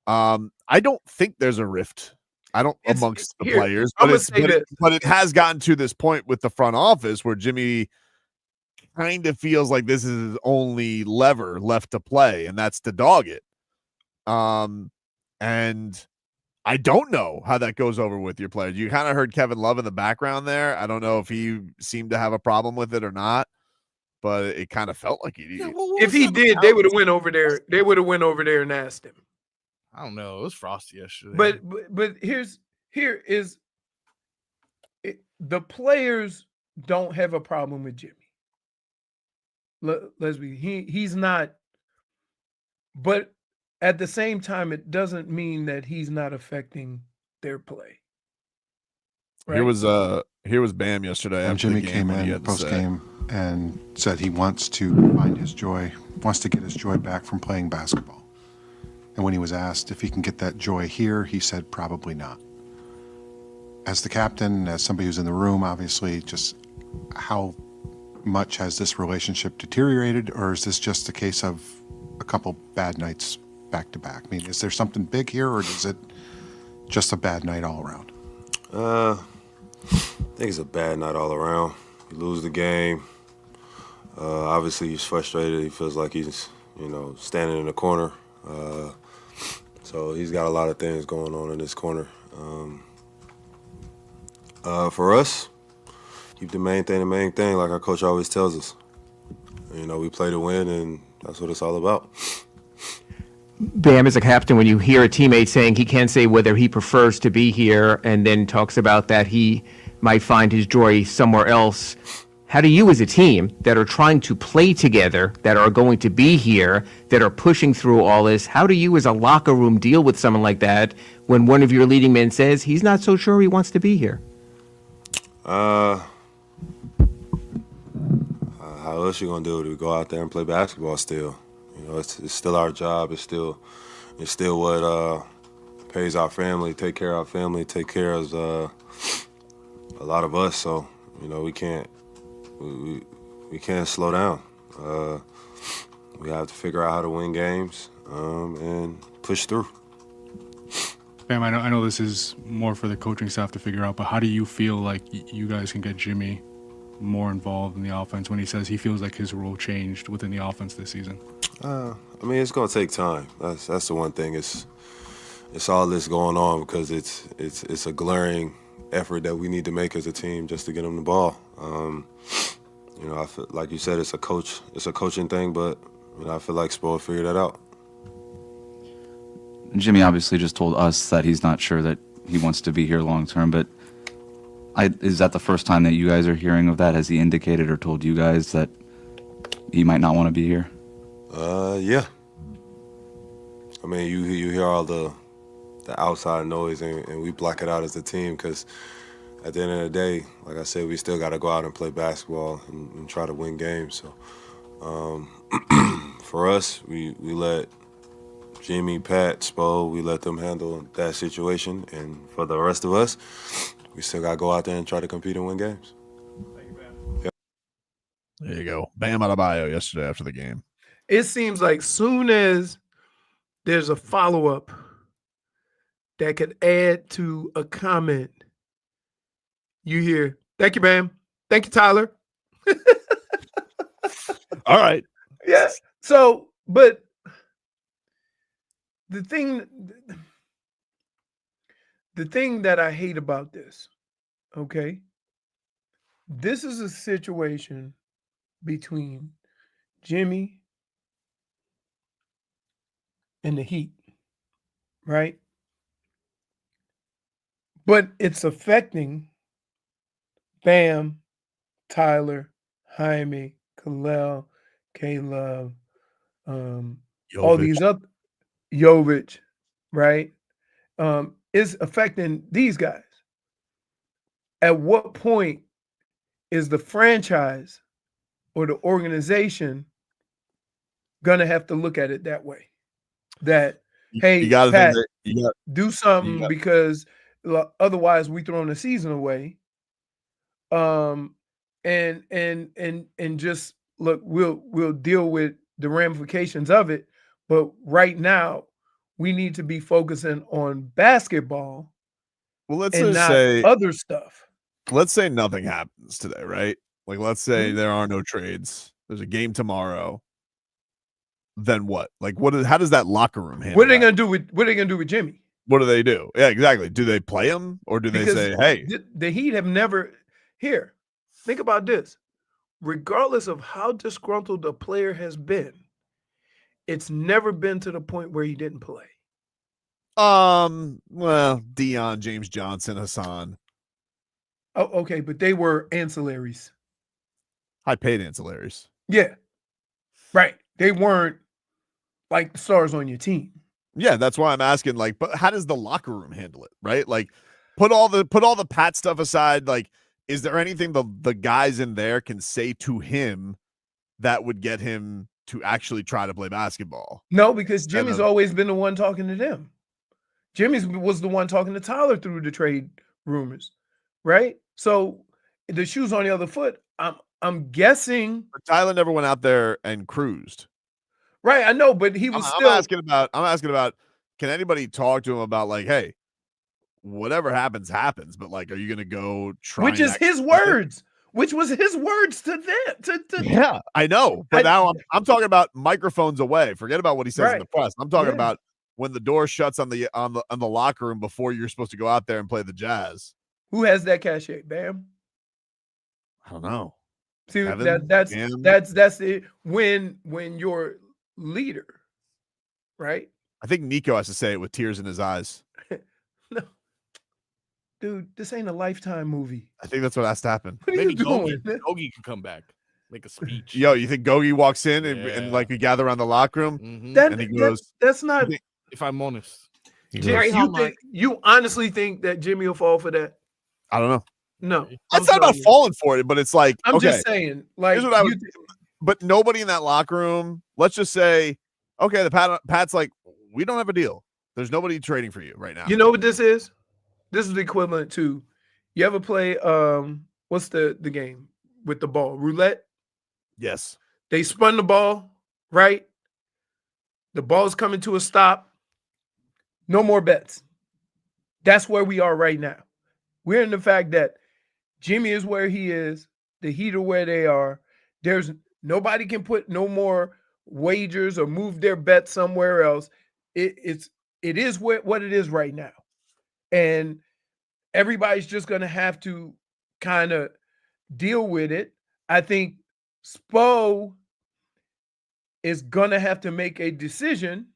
I don't think there's a rift. I don't amongst the players, but it has gotten to this point with the front office where Jimmy kind of feels like this is his only lever left to play, and that's to dog it. And I don't know how that goes over with your players. You kind of heard Kevin Love in the background there. I don't know if he seemed to have a problem with it or not, but it kind of felt like he did. If he did, they would have went over there. They would have went over there and asked him. I don't know. It was frosty yesterday. But here is the players don't have a problem with Jimmy. Let's be he's not. But at the same time, it doesn't mean that he's not affecting their play. Right? Here was Bam yesterday. And after Jimmy the game came when he in had to post say- game and said he wants to find his joy, wants to get his joy back from playing basketball. And when he was asked if he can get that joy here, he said probably not. As the captain, as somebody who's in the room, obviously, just how much has this relationship deteriorated, or is this just a case of a couple bad nights back to back? I mean, is there something big here, or is it just a bad night all around? I think it's a bad night all around. You lose the game. Obviously, he's frustrated. He feels like he's, standing in the corner. So he's got a lot of things going on in this corner. For us, keep the main thing, like our coach always tells us. You know, we play to win, and that's what it's all about. Bam, as a captain, when you hear a teammate saying he can't say whether he prefers to be here and then talks about that he might find his joy somewhere else, how do you as a team that are trying to play together, that are going to be here, that are pushing through all this, how do you as a locker room deal with someone like that when one of your leading men says he's not so sure he wants to be here? How else you gonna do it? We go out there and play basketball still. You know, it's still our job. It's still what pays our family, take care of our family, take care of a lot of us. So, you know, we can't slow down. We have to figure out how to win games and push through. Bam, I know this is more for the coaching staff to figure out, but how do you feel like you guys can get Jimmy more involved in the offense when he says he feels like his role changed within the offense this season? I mean, it's gonna take time. That's the one thing. It's all this going on because it's a glaring effort that we need to make as a team just to get him the ball. You know, I feel like you said, it's a coaching thing, but you know, I feel like Spo figured that out. Jimmy obviously just told us that he's not sure that he wants to be here long term, but is that the first time that you guys are hearing of that? Has he indicated or told you guys that he might not want to be here? Yeah. I mean, you hear all the outside noise, and we block it out as a team because at the end of the day, like I said, we still got to go out and play basketball and try to win games. So for us, we let Jimmy, Pat, Spo, we let them handle that situation. And for the rest of us, we still got to go out there and try to compete and win games. Thank you, Bam. Yep. There you go. Bam Adebayo yesterday after the game. It seems like soon as there's a follow-up that could add to a comment, you hear, thank you, Bam. Thank you, Tyler. All right. Yeah. So, but the thing that I hate about this, okay, this is a situation between Jimmy and the Heat, right? But it's affecting Bam, Tyler, Jaime, Kel'el, Caleb, all these other Jovic, right? Is affecting these guys. At what point is the franchise or the organization gonna have to look at it that way? That, hey, you gotta Pat, do something because otherwise we throwing the season away. And just look, we'll deal with the ramifications of it. But right now, we need to be focusing on basketball. Well, let's and just not say other stuff. Let's say nothing happens today, right? Like, let's say there are no trades. There's a game tomorrow. Then what? Like, how does that locker room handle? What are they gonna do with Jimmy? What do they do? Yeah, exactly. Do they play him or do they say, hey, the Heat have never here? Think about this. Regardless of how disgruntled a player has been, it's never been to the point where he didn't play. Well, Dion, James Johnson, Hassan. Oh, okay, but they were ancillaries. High paid ancillaries. Yeah. Right. They weren't like the stars on your team. Yeah, that's why I'm asking, like, but how does the locker room handle it? Right? Like, put all the Pat stuff aside, like, is there anything the guys in there can say to him that would get him to actually try to play basketball? No, because Jimmy's always been the one talking to them. Jimmy's was the one talking to Tyler through the trade rumors, right? So the shoe's on the other foot. I'm guessing. But Tyler never went out there and cruised. Right, I know, but he was still. I'm asking about. Can anybody talk to him about, like, hey, whatever happens, but, like, are you going to go try? Which is his words. Which was his words to them. Yeah, I know. But now I'm talking about microphones away. Forget about what he says in the press. I'm talking about when the door shuts on the locker room before you're supposed to go out there and play the Jazz. Who has that cachet? Bam. don't know. See, Kevin, that's Cam? that's it. When your leader, right? I think Nico has to say it with tears in his eyes. No, dude, this ain't a Lifetime movie. I think that's what has to happen. What are Maybe you doing? Gogi can come back, make a speech. Yo, you think Gogi walks in and Yeah. like we gather around the locker room That, and he goes, that's not. If I'm honest, Very You Hallmark. think you honestly think that Jimmy will fall for that? I don't know. No, That's not about telling you. falling for it, but it's like, I'm okay, just saying, like, here's what I you would, but nobody in that locker room, let's just say, okay, the Pat's like, we don't have a deal. There's nobody trading for you right now. You know what this is? This is the equivalent to, you ever play what's the game with the ball? Roulette? Yes. They spun the ball, right? The ball's coming to a stop. No more bets. That's where we are right now. We're in the fact that Jimmy is where he is, the Heat are where they are. There's nobody can put no more wagers or move their bet somewhere else. It is what it is right now. And everybody's just going to have to kind of deal with it. I think Spo is going to have to make a decision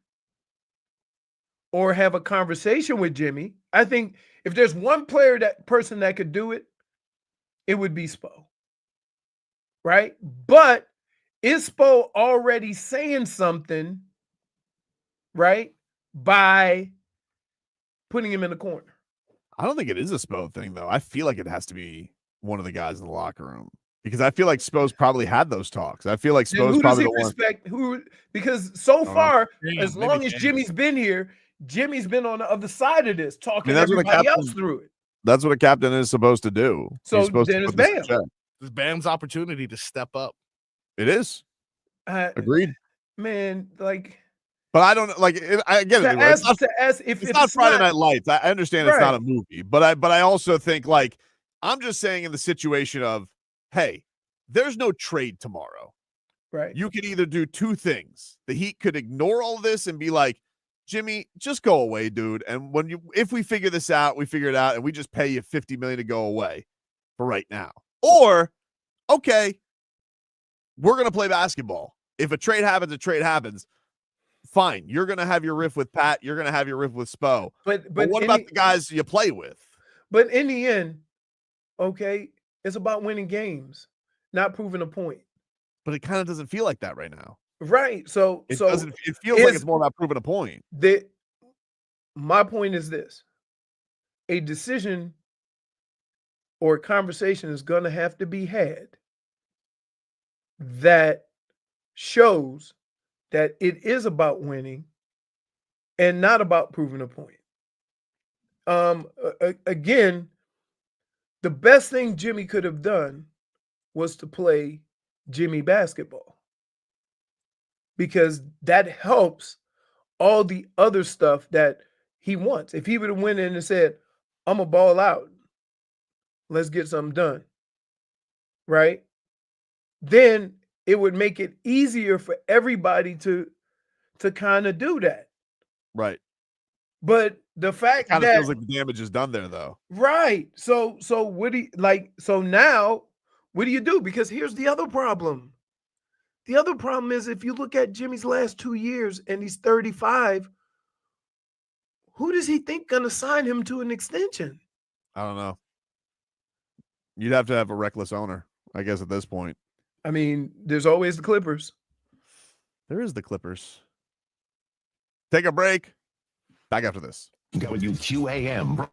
or have a conversation with Jimmy. I think if there's one person that could do it, it would be Spo. Right? But is Spo already saying something, right, by putting him in the corner? I don't think it is a Spo thing, though. I feel like it has to be one of the guys in the locker room because I feel like Spo's probably had those talks. I feel like Then Spo's who does probably he the one. respect? Who? Because so know. far, Damn, as maybe long as Cam. Jimmy's been here, Jimmy's been on the other side of this, talking that's what a everybody captain- else through it. That's what a captain is supposed to do. So He's supposed then to it's put this in Bam. check. This is Bam's opportunity to step up. It is. Agreed. Man, like, But I don't like. I get it. Leroy. It's not Friday Night Lights. I understand it's not a movie, but I also think like I'm just saying in the situation of, hey, there's no trade tomorrow. Right. You could either do two things. The Heat could ignore all this and be like, Jimmy, just go away, dude. And if we figure this out, we figure it out, and we just pay you $50 million to go away for right now. Or, okay, we're gonna play basketball. If a trade happens, a trade happens. Fine. You're gonna have your riff with Pat. You're gonna have your riff with Spo. But what about the guys you play with? But in the end, okay, it's about winning games, not proving a point. But it kind of doesn't feel like that right now. Right. So it doesn't. It feels like it's more about proving a point. My point is this: a decision or a conversation is going to have to be had that shows that it is about winning and not about proving a point. Again, the best thing Jimmy could have done was to play Jimmy basketball, because that helps all the other stuff that he wants. If he would have went in and said, I'm a ball out, let's get something done, right? Then it would make it easier for everybody to kind of do that. Right. But the fact kind of that feels like the damage is done there, though. right. So what do you like? So now what do you do? Because here's the other problem. The other problem is if you look at Jimmy's last 2 years and he's 35, who does he think gonna sign him to an extension? I don't know. You'd have to have a reckless owner, I guess, at this point. I mean, there's always the Clippers. There is the Clippers. Take a break. Back after this. WQAM.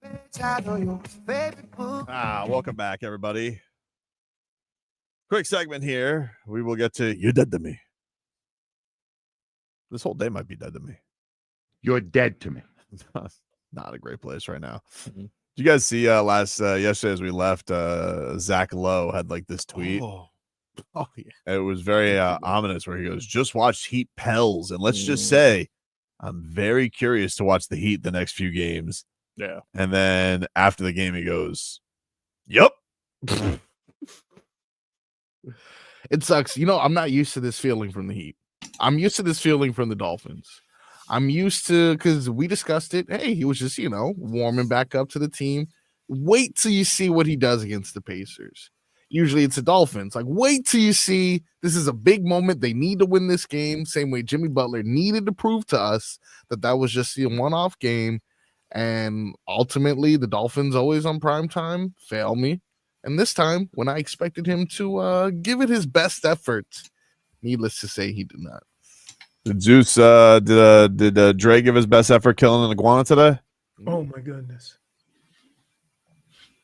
Welcome back, everybody. Quick segment here. We will get to "You're Dead to Me." This whole day might be dead to me. You're dead to me. Not a great place right now. Did you guys see yesterday as we left? Zach Lowe had like this tweet. Oh yeah. It was very ominous where he goes, "Just watched Heat Pels, and let's just say I'm very curious to watch the Heat the next few games." Yeah. And then after the game, he goes, "Yup." It sucks. I'm not used to this feeling from the Heat. I'm used to this feeling from the Dolphins. I'm used to, because we discussed it. Hey, he was just, warming back up to the team. Wait till you see what he does against the Pacers. Usually it's the Dolphins. Like, wait till you see this is a big moment. They need to win this game. Same way Jimmy Butler needed to prove to us that was just a one-off game. And ultimately, the Dolphins always on prime time fail me. And this time, when I expected him to give it his best effort, needless to say, he did not. Did Zeus, did Dre give his best effort killing an iguana today? Oh my goodness.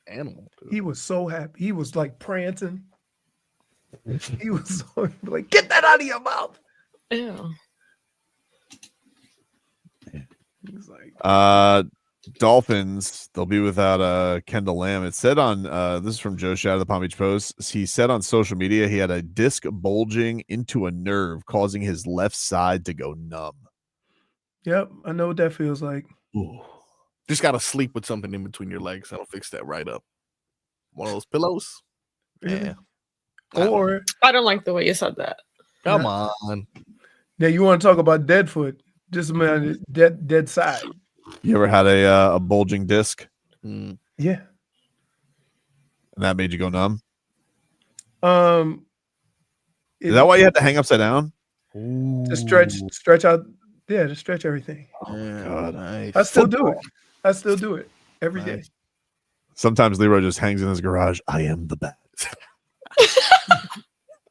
Animal. He was so happy. He was like prancing. He was so, like, get that out of your mouth. Ew. He's like, Dolphins, they'll be without Kendall Lamb. It said on this is from Joe Shadd of the Palm Beach Post. He said on social media he had a disc bulging into a nerve, causing his left side to go numb. Yep, I know what that feels like. Ooh. Just gotta sleep with something in between your legs. That'll fix that right up. One of those pillows. Really? Yeah. Or I don't like the way you said that. Come on. Now you want to talk about dead foot? Just a minute, dead side. You ever had a bulging disc? Yeah. And that made you go numb? Is that why you had to hang upside down? To stretch out. Yeah, to stretch everything. Oh God, nice. I still do it every day. Sometimes Leroy just hangs in his garage. I am the bat.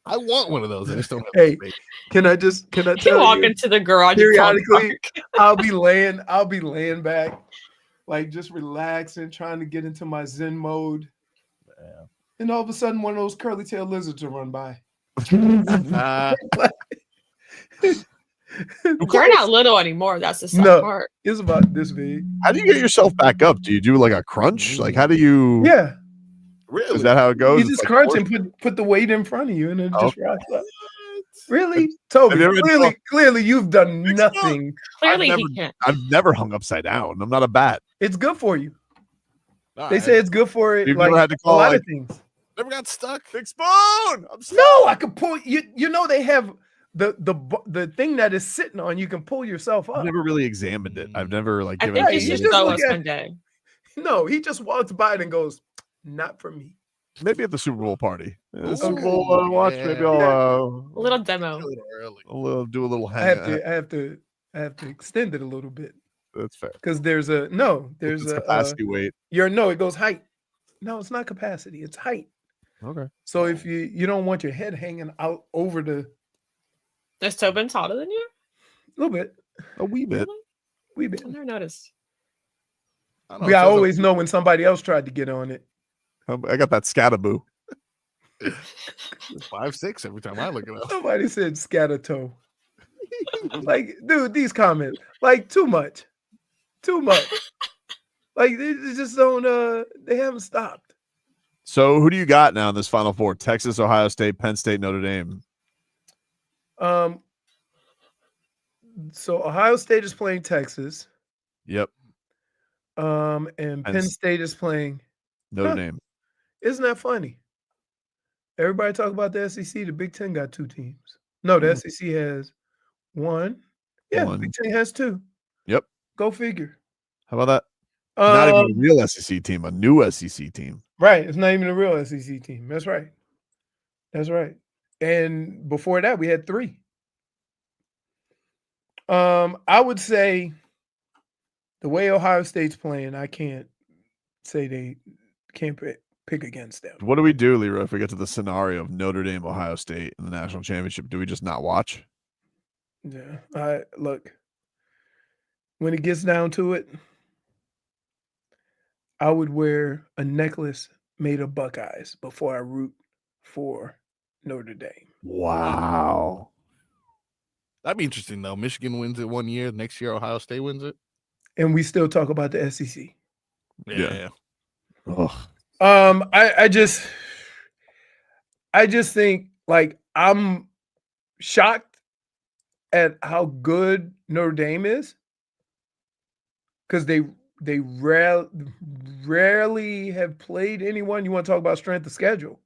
I want one of those. I just don't have Hey, space. can I tell You walk you? into the garage Periodically, I'll be laying back, like just relaxing, trying to get into my Zen mode. Yeah. And all of a sudden, one of those curly tail lizards will run by. They're not little anymore. That's the sad part. It's about this big. How do you get yourself back up? Do you do like a crunch? Like, how do you? Yeah. Really? Is that how it goes? You just It's crunch like and put the weight in front of you, and it just Okay. rises up. Really, Toby? Have you ever Clearly, you've done nothing. Clearly, I've he never, can't. I've never hung upside down. I'm not a bat. It's good for you. All They right. say it's good for it. You've Like never had to a call, lot like, of things. Never got stuck. Big spoon. No, I could pull you. You know they have the thing that is sitting on. You can pull yourself up. I've never really examined it. I've never like I given think it you a should just show look us at- one day. No, he just walks by it and goes, "Not for me." maybe at the Super Bowl party. The Super Okay. Bowl watch. Maybe I'll A little demo. do a little hang. I have to extend it a little bit That's fair. because there's It's a capacity weight. it goes height. No, it's not capacity. It's height. Okay. So if you don't want your head hanging out over the Is Tobin taller than you? little bit, A wee bit. wee bit. I never noticed. I always know when somebody else tried to get on it. I got that scataboo. 5'6" every time I look it up. Somebody said scatter toe. Like, dude, these comments, like, too much. Like, they just don't. They haven't stopped. So who do you got now in this Final Four? Texas, Ohio State, Penn State, Notre Dame. So Ohio State is playing Texas. Yep. And Penn State is playing Notre Dame. Isn't that funny? Everybody talk about the SEC. The Big Ten got two teams. No, the SEC has one. Yeah, One. Big Ten has two. Yep. Go figure. How about that? Not even a real SEC team, a new SEC team. Right. It's not even a real SEC team. That's right. That's right. And before that, we had three. I would say the way Ohio State's playing, I can't say they can't pick against them. What do we do, Leroy, if we get to the scenario of Notre Dame, Ohio State in the national championship? Do we just not watch? Yeah. Look, when it gets down to it, I would wear a necklace made of Buckeyes before I root for Notre Dame. Wow. That'd be interesting though. Michigan wins it 1 year. Next year, Ohio State wins it. And we still talk about the SEC. Yeah. Ugh. I just think like I'm shocked at how good Notre Dame is because they rarely have played anyone. You want to talk about strength of schedule?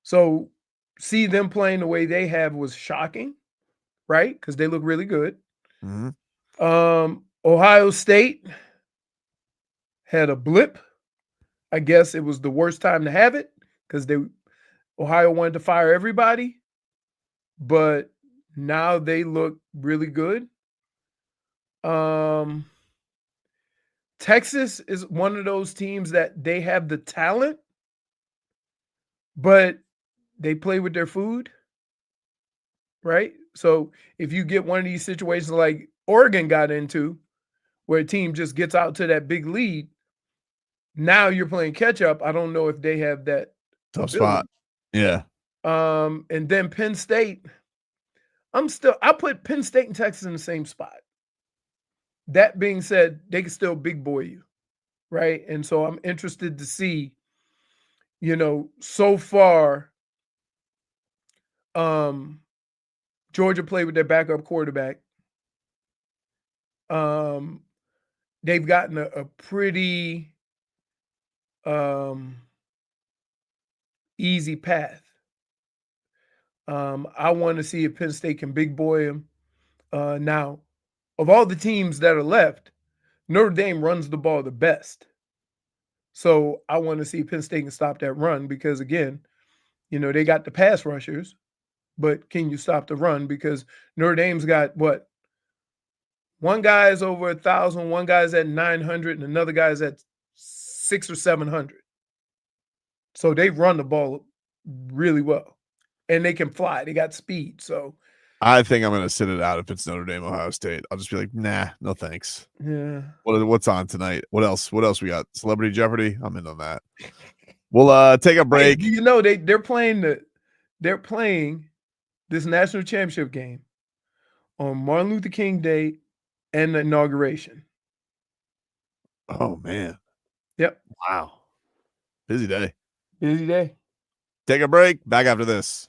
So see them playing the way they have was shocking, right? Because they look really good. Mhm. Ohio State had a blip. I guess it was the worst time to have it because Ohio wanted to fire everybody, but now they look really good. Texas is one of those teams that they have the talent, but they play with their food, right? So if you get one of these situations like Oregon got into, where a team just gets out to that big lead, now you're playing catch up. I don't know if they have that Tough ability. spot. Yeah. And then Penn State, I put Penn State and Texas in the same spot. That being said, they can still big boy you, right? And so I'm interested to see, so far, Georgia played with their backup quarterback. They've gotten a pretty easy path. I want to see if Penn State can big boy them. Now, of all the teams that are left, Notre Dame runs the ball the best. So I want to see Penn State can stop that run because, again, they got the pass rushers, but can you stop the run? Because Notre Dame's got what? One guy's over 1,000, one guy's at 900, and another guy's at 600 or 700. So they run the ball really well, and they can fly. They got speed. So I think I'm gonna sit it out if it's Notre Dame, Ohio State. I'll just be like, nah, no thanks. yeah. What's on tonight? What else? What else we got? Celebrity Jeopardy? I'm in on that. We'll take a break. Hey, they're playing this national championship game on Martin Luther King Day and the inauguration. Oh man. Yep. Wow. Busy day. Busy day. Take a break. Back after this.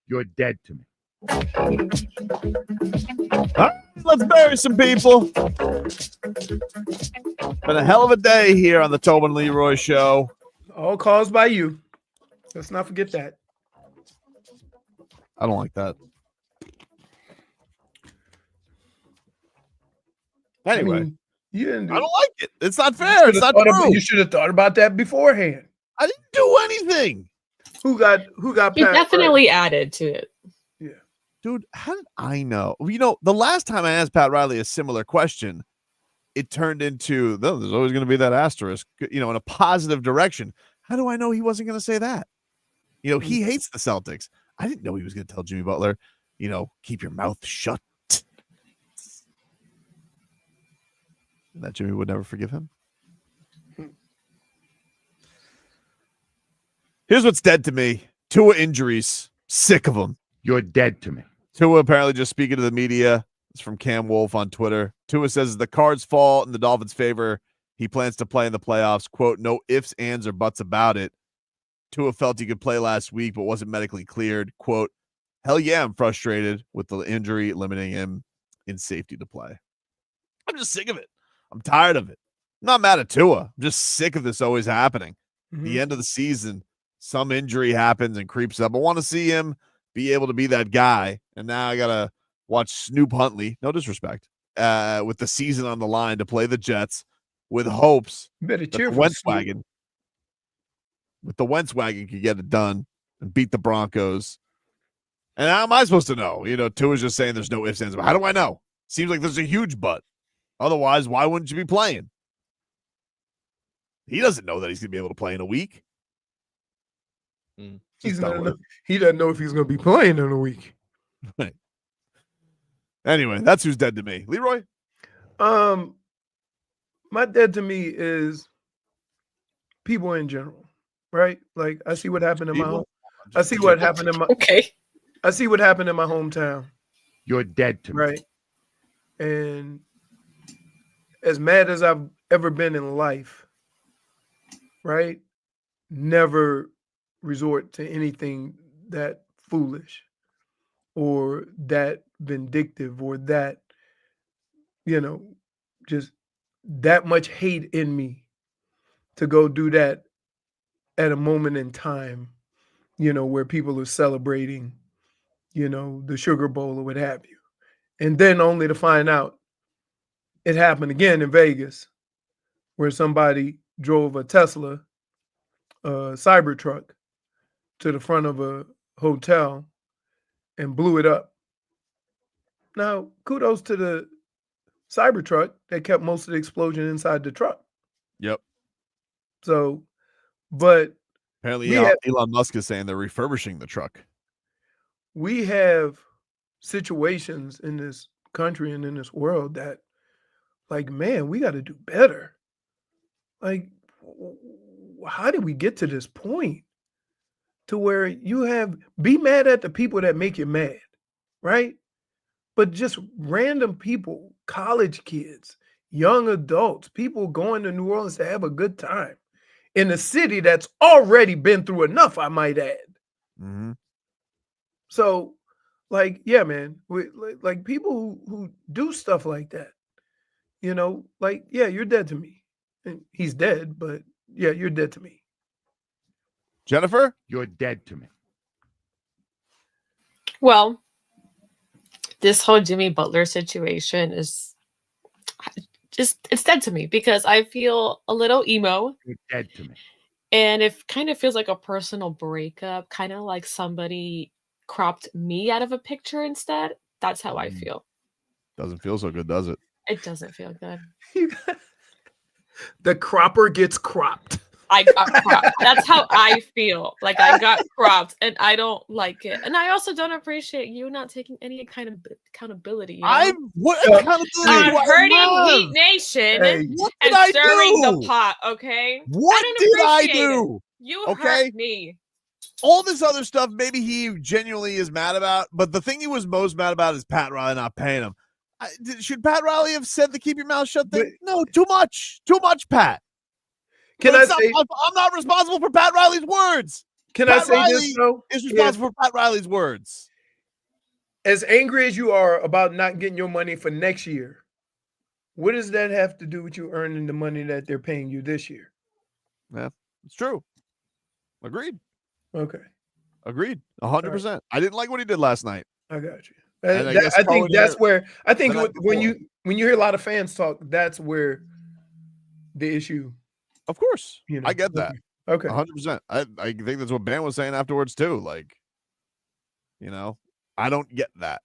You're dead to me. Let's bury some people. Been a hell of a day here on the Tobin Leroy show. All caused by you. Let's not forget that. I don't like that. Anyway, I mean, you didn't I don't like it. It's not fair. It's not true. You should have thought about that beforehand. I didn't do anything. Who got You Pat definitely added to it. Yeah. Dude, how did I know? You know, the last time I asked Pat Riley a similar question, it turned into, there's always going to be that asterisk, you know, in a positive direction. How do I know he wasn't going to say that? You know, he hates the Celtics. I didn't know he was going to tell Jimmy Butler, you know, keep your mouth shut. That Jimmy would never forgive him. Here's what's dead to me. Tua injuries. Sick of them. You're dead to me. Tua apparently just speaking to the media. It's from Cam Wolf on Twitter. Tua says the cards fall in the Dolphins' favor. He plans to play in the playoffs. Quote, no ifs, ands, or buts about it. Tua felt he could play last week, but wasn't medically cleared. Quote, hell yeah, I'm frustrated with the injury limiting him in safety to play. I'm just sick of it. I'm tired of it. I'm not mad at Tua. I'm just sick of this always happening. The end of the season, some injury happens and creeps up. I want to see him be able to be that guy. And now I got to watch Snoop Huntley, no disrespect, with the season on the line to play the Jets with hopes that the Wentz wagon could get it done and beat the Broncos. And how am I supposed to know? You know, Tua's just saying there's no ifs, ands. How do I know? Seems like there's a huge but. Otherwise, why wouldn't you be playing? He doesn't know that he's going to be able to play in a week. He doesn't know if he's going to be playing in a week. Right. Anyway, that's who's dead to me. Leroy? My dead to me is people in general, right? Like I see what happened in my home. I see what happened in my I see what happened in my hometown. You're dead to me. Right. And as mad as I've ever been in life, right? Never resort to anything that foolish or that vindictive or that, you know, just that much hate in me to go do that at a moment in time, you know, where people are celebrating, you know, the Sugar Bowl or what have you. And then only to find out it happened again in Vegas where somebody drove a Tesla Cybertruck to the front of a hotel and blew it up. Now, kudos to the Cybertruck that kept most of the explosion inside the truck. Yep. So, but apparently Elon Musk is saying they're refurbishing the truck. We have situations in this country and in this world that, like, man, we got to do better. Like, how did we get to this point to where you be mad at the people that make you mad, right? But just random people, college kids, young adults, people going to New Orleans to have a good time in a city that's already been through enough, I might add. Mm-hmm. So, like, yeah, man, like people who do stuff like that, you know, like, yeah, you're dead to me. And he's dead, but yeah, you're dead to me. Jennifer? You're dead to me. Well, this whole Jimmy Butler situation is just, it's dead to me because I feel a little emo. You're dead to me. And it kind of feels like a personal breakup, kind of like somebody cropped me out of a picture instead. That's how I feel. Doesn't feel so good, does it? It doesn't feel good. The cropper gets cropped. I got cropped. That's how I feel. Like I got cropped and I don't like it. And I also don't appreciate you not taking any kind of accountability. You know? What accountability? Not hurting Heat Nation and stirring the pot, okay? What did I do? You hurt me. All this other stuff, maybe he genuinely is mad about, but the thing he was most mad about is Pat Riley not paying him. Should Pat Riley have said the keep your mouth shut thing? No, too much, Pat. I'm not responsible for Pat Riley's words. Can Pat I say Riley this though? is responsible for Pat Riley's words. As angry as you are about not getting your money for next year, what does that have to do with you earning the money that they're paying you this year? Yeah, it's true. Agreed. Okay. Agreed. 100%. I didn't like what he did last night. I got you. And I think that's where I think the night when before. you hear a lot of fans talk, that's where the issue. Of course. You know, I get that. Okay. 100%. I think that's what Bam was saying afterwards too. Like, you know, I don't get that.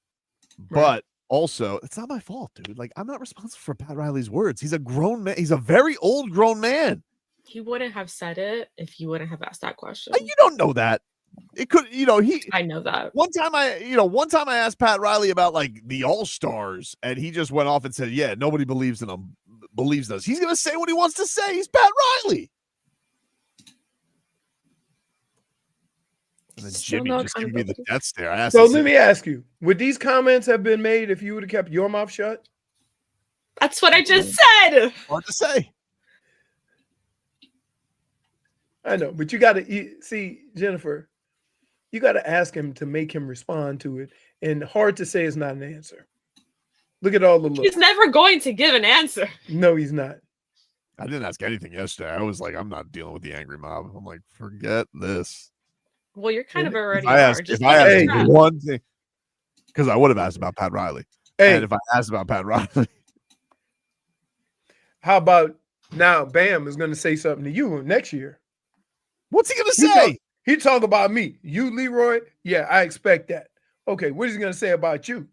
But also, it's not my fault, dude. Like, I'm not responsible for Pat Riley's words. He's a grown man. He's a very old grown man. He wouldn't have said it if you wouldn't have asked that question. You don't know that. It could, I know that. One time I asked Pat Riley about like the All-Stars, and he just went off and said, yeah, nobody believes in him, believes in us. He's gonna say what he wants to say. He's Pat Riley. And then Jimmy just gave me the death stare. I asked So let me ask you, would these comments have been made if you would have kept your mouth shut? That's what I just said. Hard to say. I know, but you got to see, Jennifer, you got to ask him to make him respond to it. And hard to say is not an answer. Look at all the looks. He's never going to give an answer. No, he's not. I didn't ask anything yesterday. I was like, I'm not dealing with the angry mob. I'm like, forget this. Well, you're kind of already. If I asked one thing, because I would have asked about Pat Riley. And if I asked about Pat Riley, how about now? Bam is going to say something to you next year. What's he going to say? He talk about me. You, Leroy? Yeah, I expect that. Okay, what is he going to say about you?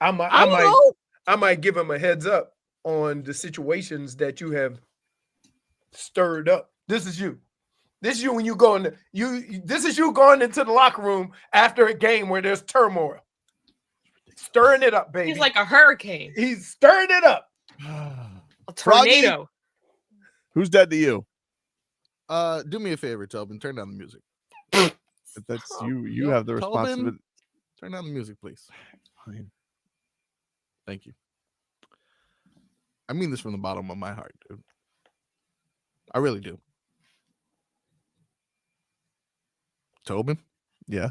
I might give him a heads up on the situations that you have stirred up. This is you. This is you when you go in. This is you going into the locker room after a game where there's turmoil, stirring it up, baby. He's like a hurricane. He's stirring it up. A tornado. Froggy, who's dead to you? Do me a favor, Tobin. Turn down the music. That's you. You have the responsibility. Tobin, turn down the music, please. Thank you. I mean this from the bottom of my heart, dude. I really do. Tobin? Yeah.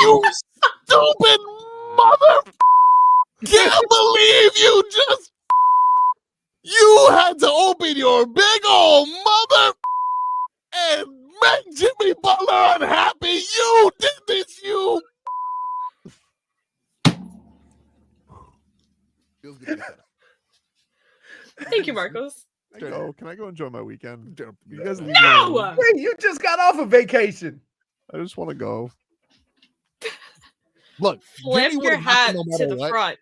You stupid mother! Can't believe you had to open your big old mother and make Jimmy Butler unhappy. You did this, you. Feels good to get that out. Thank you, Marcos. Can I go enjoy my weekend? You guys leave me No! alone. Wait, you just got off a vacation. I just want to go. Look, Flip Jimmy your would've happened hat no to matter the what. front.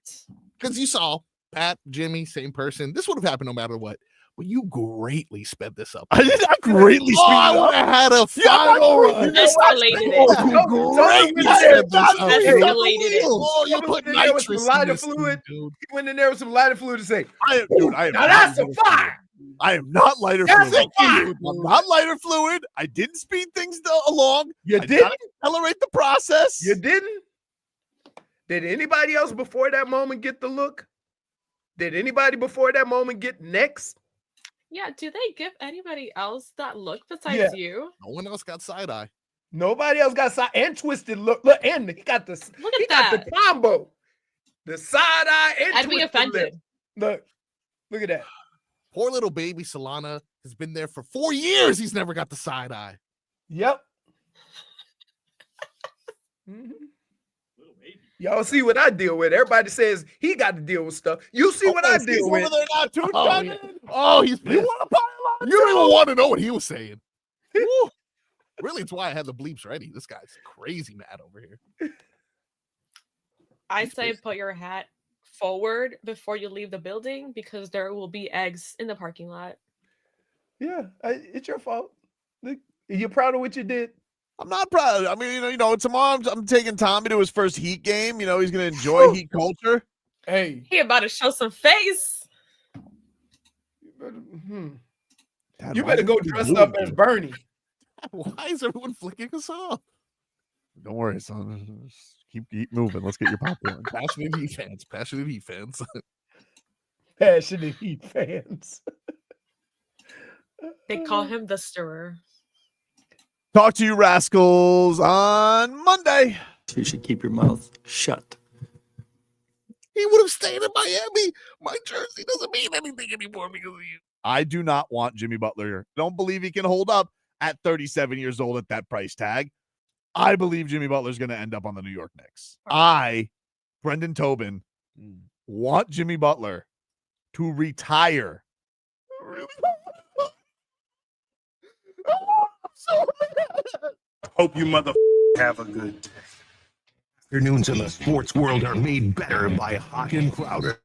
Because you saw Pat, Jimmy, same person. This would have happened no matter what. But you greatly sped this up. I did not greatly speed I it would up. have had a final run. Escalated it. You greatly sped this up. Escalated it. Oh, you put nitrous in lighter this fluid. thing, dude. He went in there with some lighter fluid to say, I am now that's a fire. I am not lighter That's fluid. a fire. I'm not lighter fluid. I didn't speed things along. You I did didn't? not accelerate the process. You didn't? Did anybody else before that moment get the look? Did anybody before that moment get next? Yeah, do they give anybody else that look besides you? No one else got side eye. Nobody else got side and twisted look. Look, and he got the Look at got that. the combo. The side eye and I'd be twisted offended. lip. Look at that. Poor little baby Solana has been there for 4 years. He's never got the side eye. Yep. Mhm. Y'all see what I deal with. Everybody says he got to deal with stuff. You see what I He's deal over with. there now too, Oh, John. yeah. Oh, he's You want to pile on? You don't even want to know what he was saying. Woo. Really, it's why I had the bleeps ready. This guy's crazy mad over here. I say put your hat forward before you leave the building because there will be eggs in the parking lot. Yeah, it's your fault. Look, you proud of what you did? I'm not proud. I mean, tomorrow I'm taking Tommy to his first Heat game. You know, he's going to enjoy Heat culture. Hey, He about to show some face. Dad, You why better is go everybody dress moving, up as dude? Bernie. Why is everyone flicking us off? Don't worry, son. Just keep moving. Let's get your popcorn. Passionate Heat fans. Passionate Heat fans. Passionate Heat fans. They call him the stirrer. Talk to you rascals on Monday. You should keep your mouth shut. He would have stayed in Miami. My jersey doesn't mean anything anymore because of you. I do not want Jimmy Butler. Don't believe he can hold up at 37 years old at that price tag. I believe Jimmy Butler's going to end up on the New York Knicks. Brendan Tobin, want Jimmy Butler to retire. Hope you mother have a good day. Afternoons in the sports world are made better by Hawk and Crowder.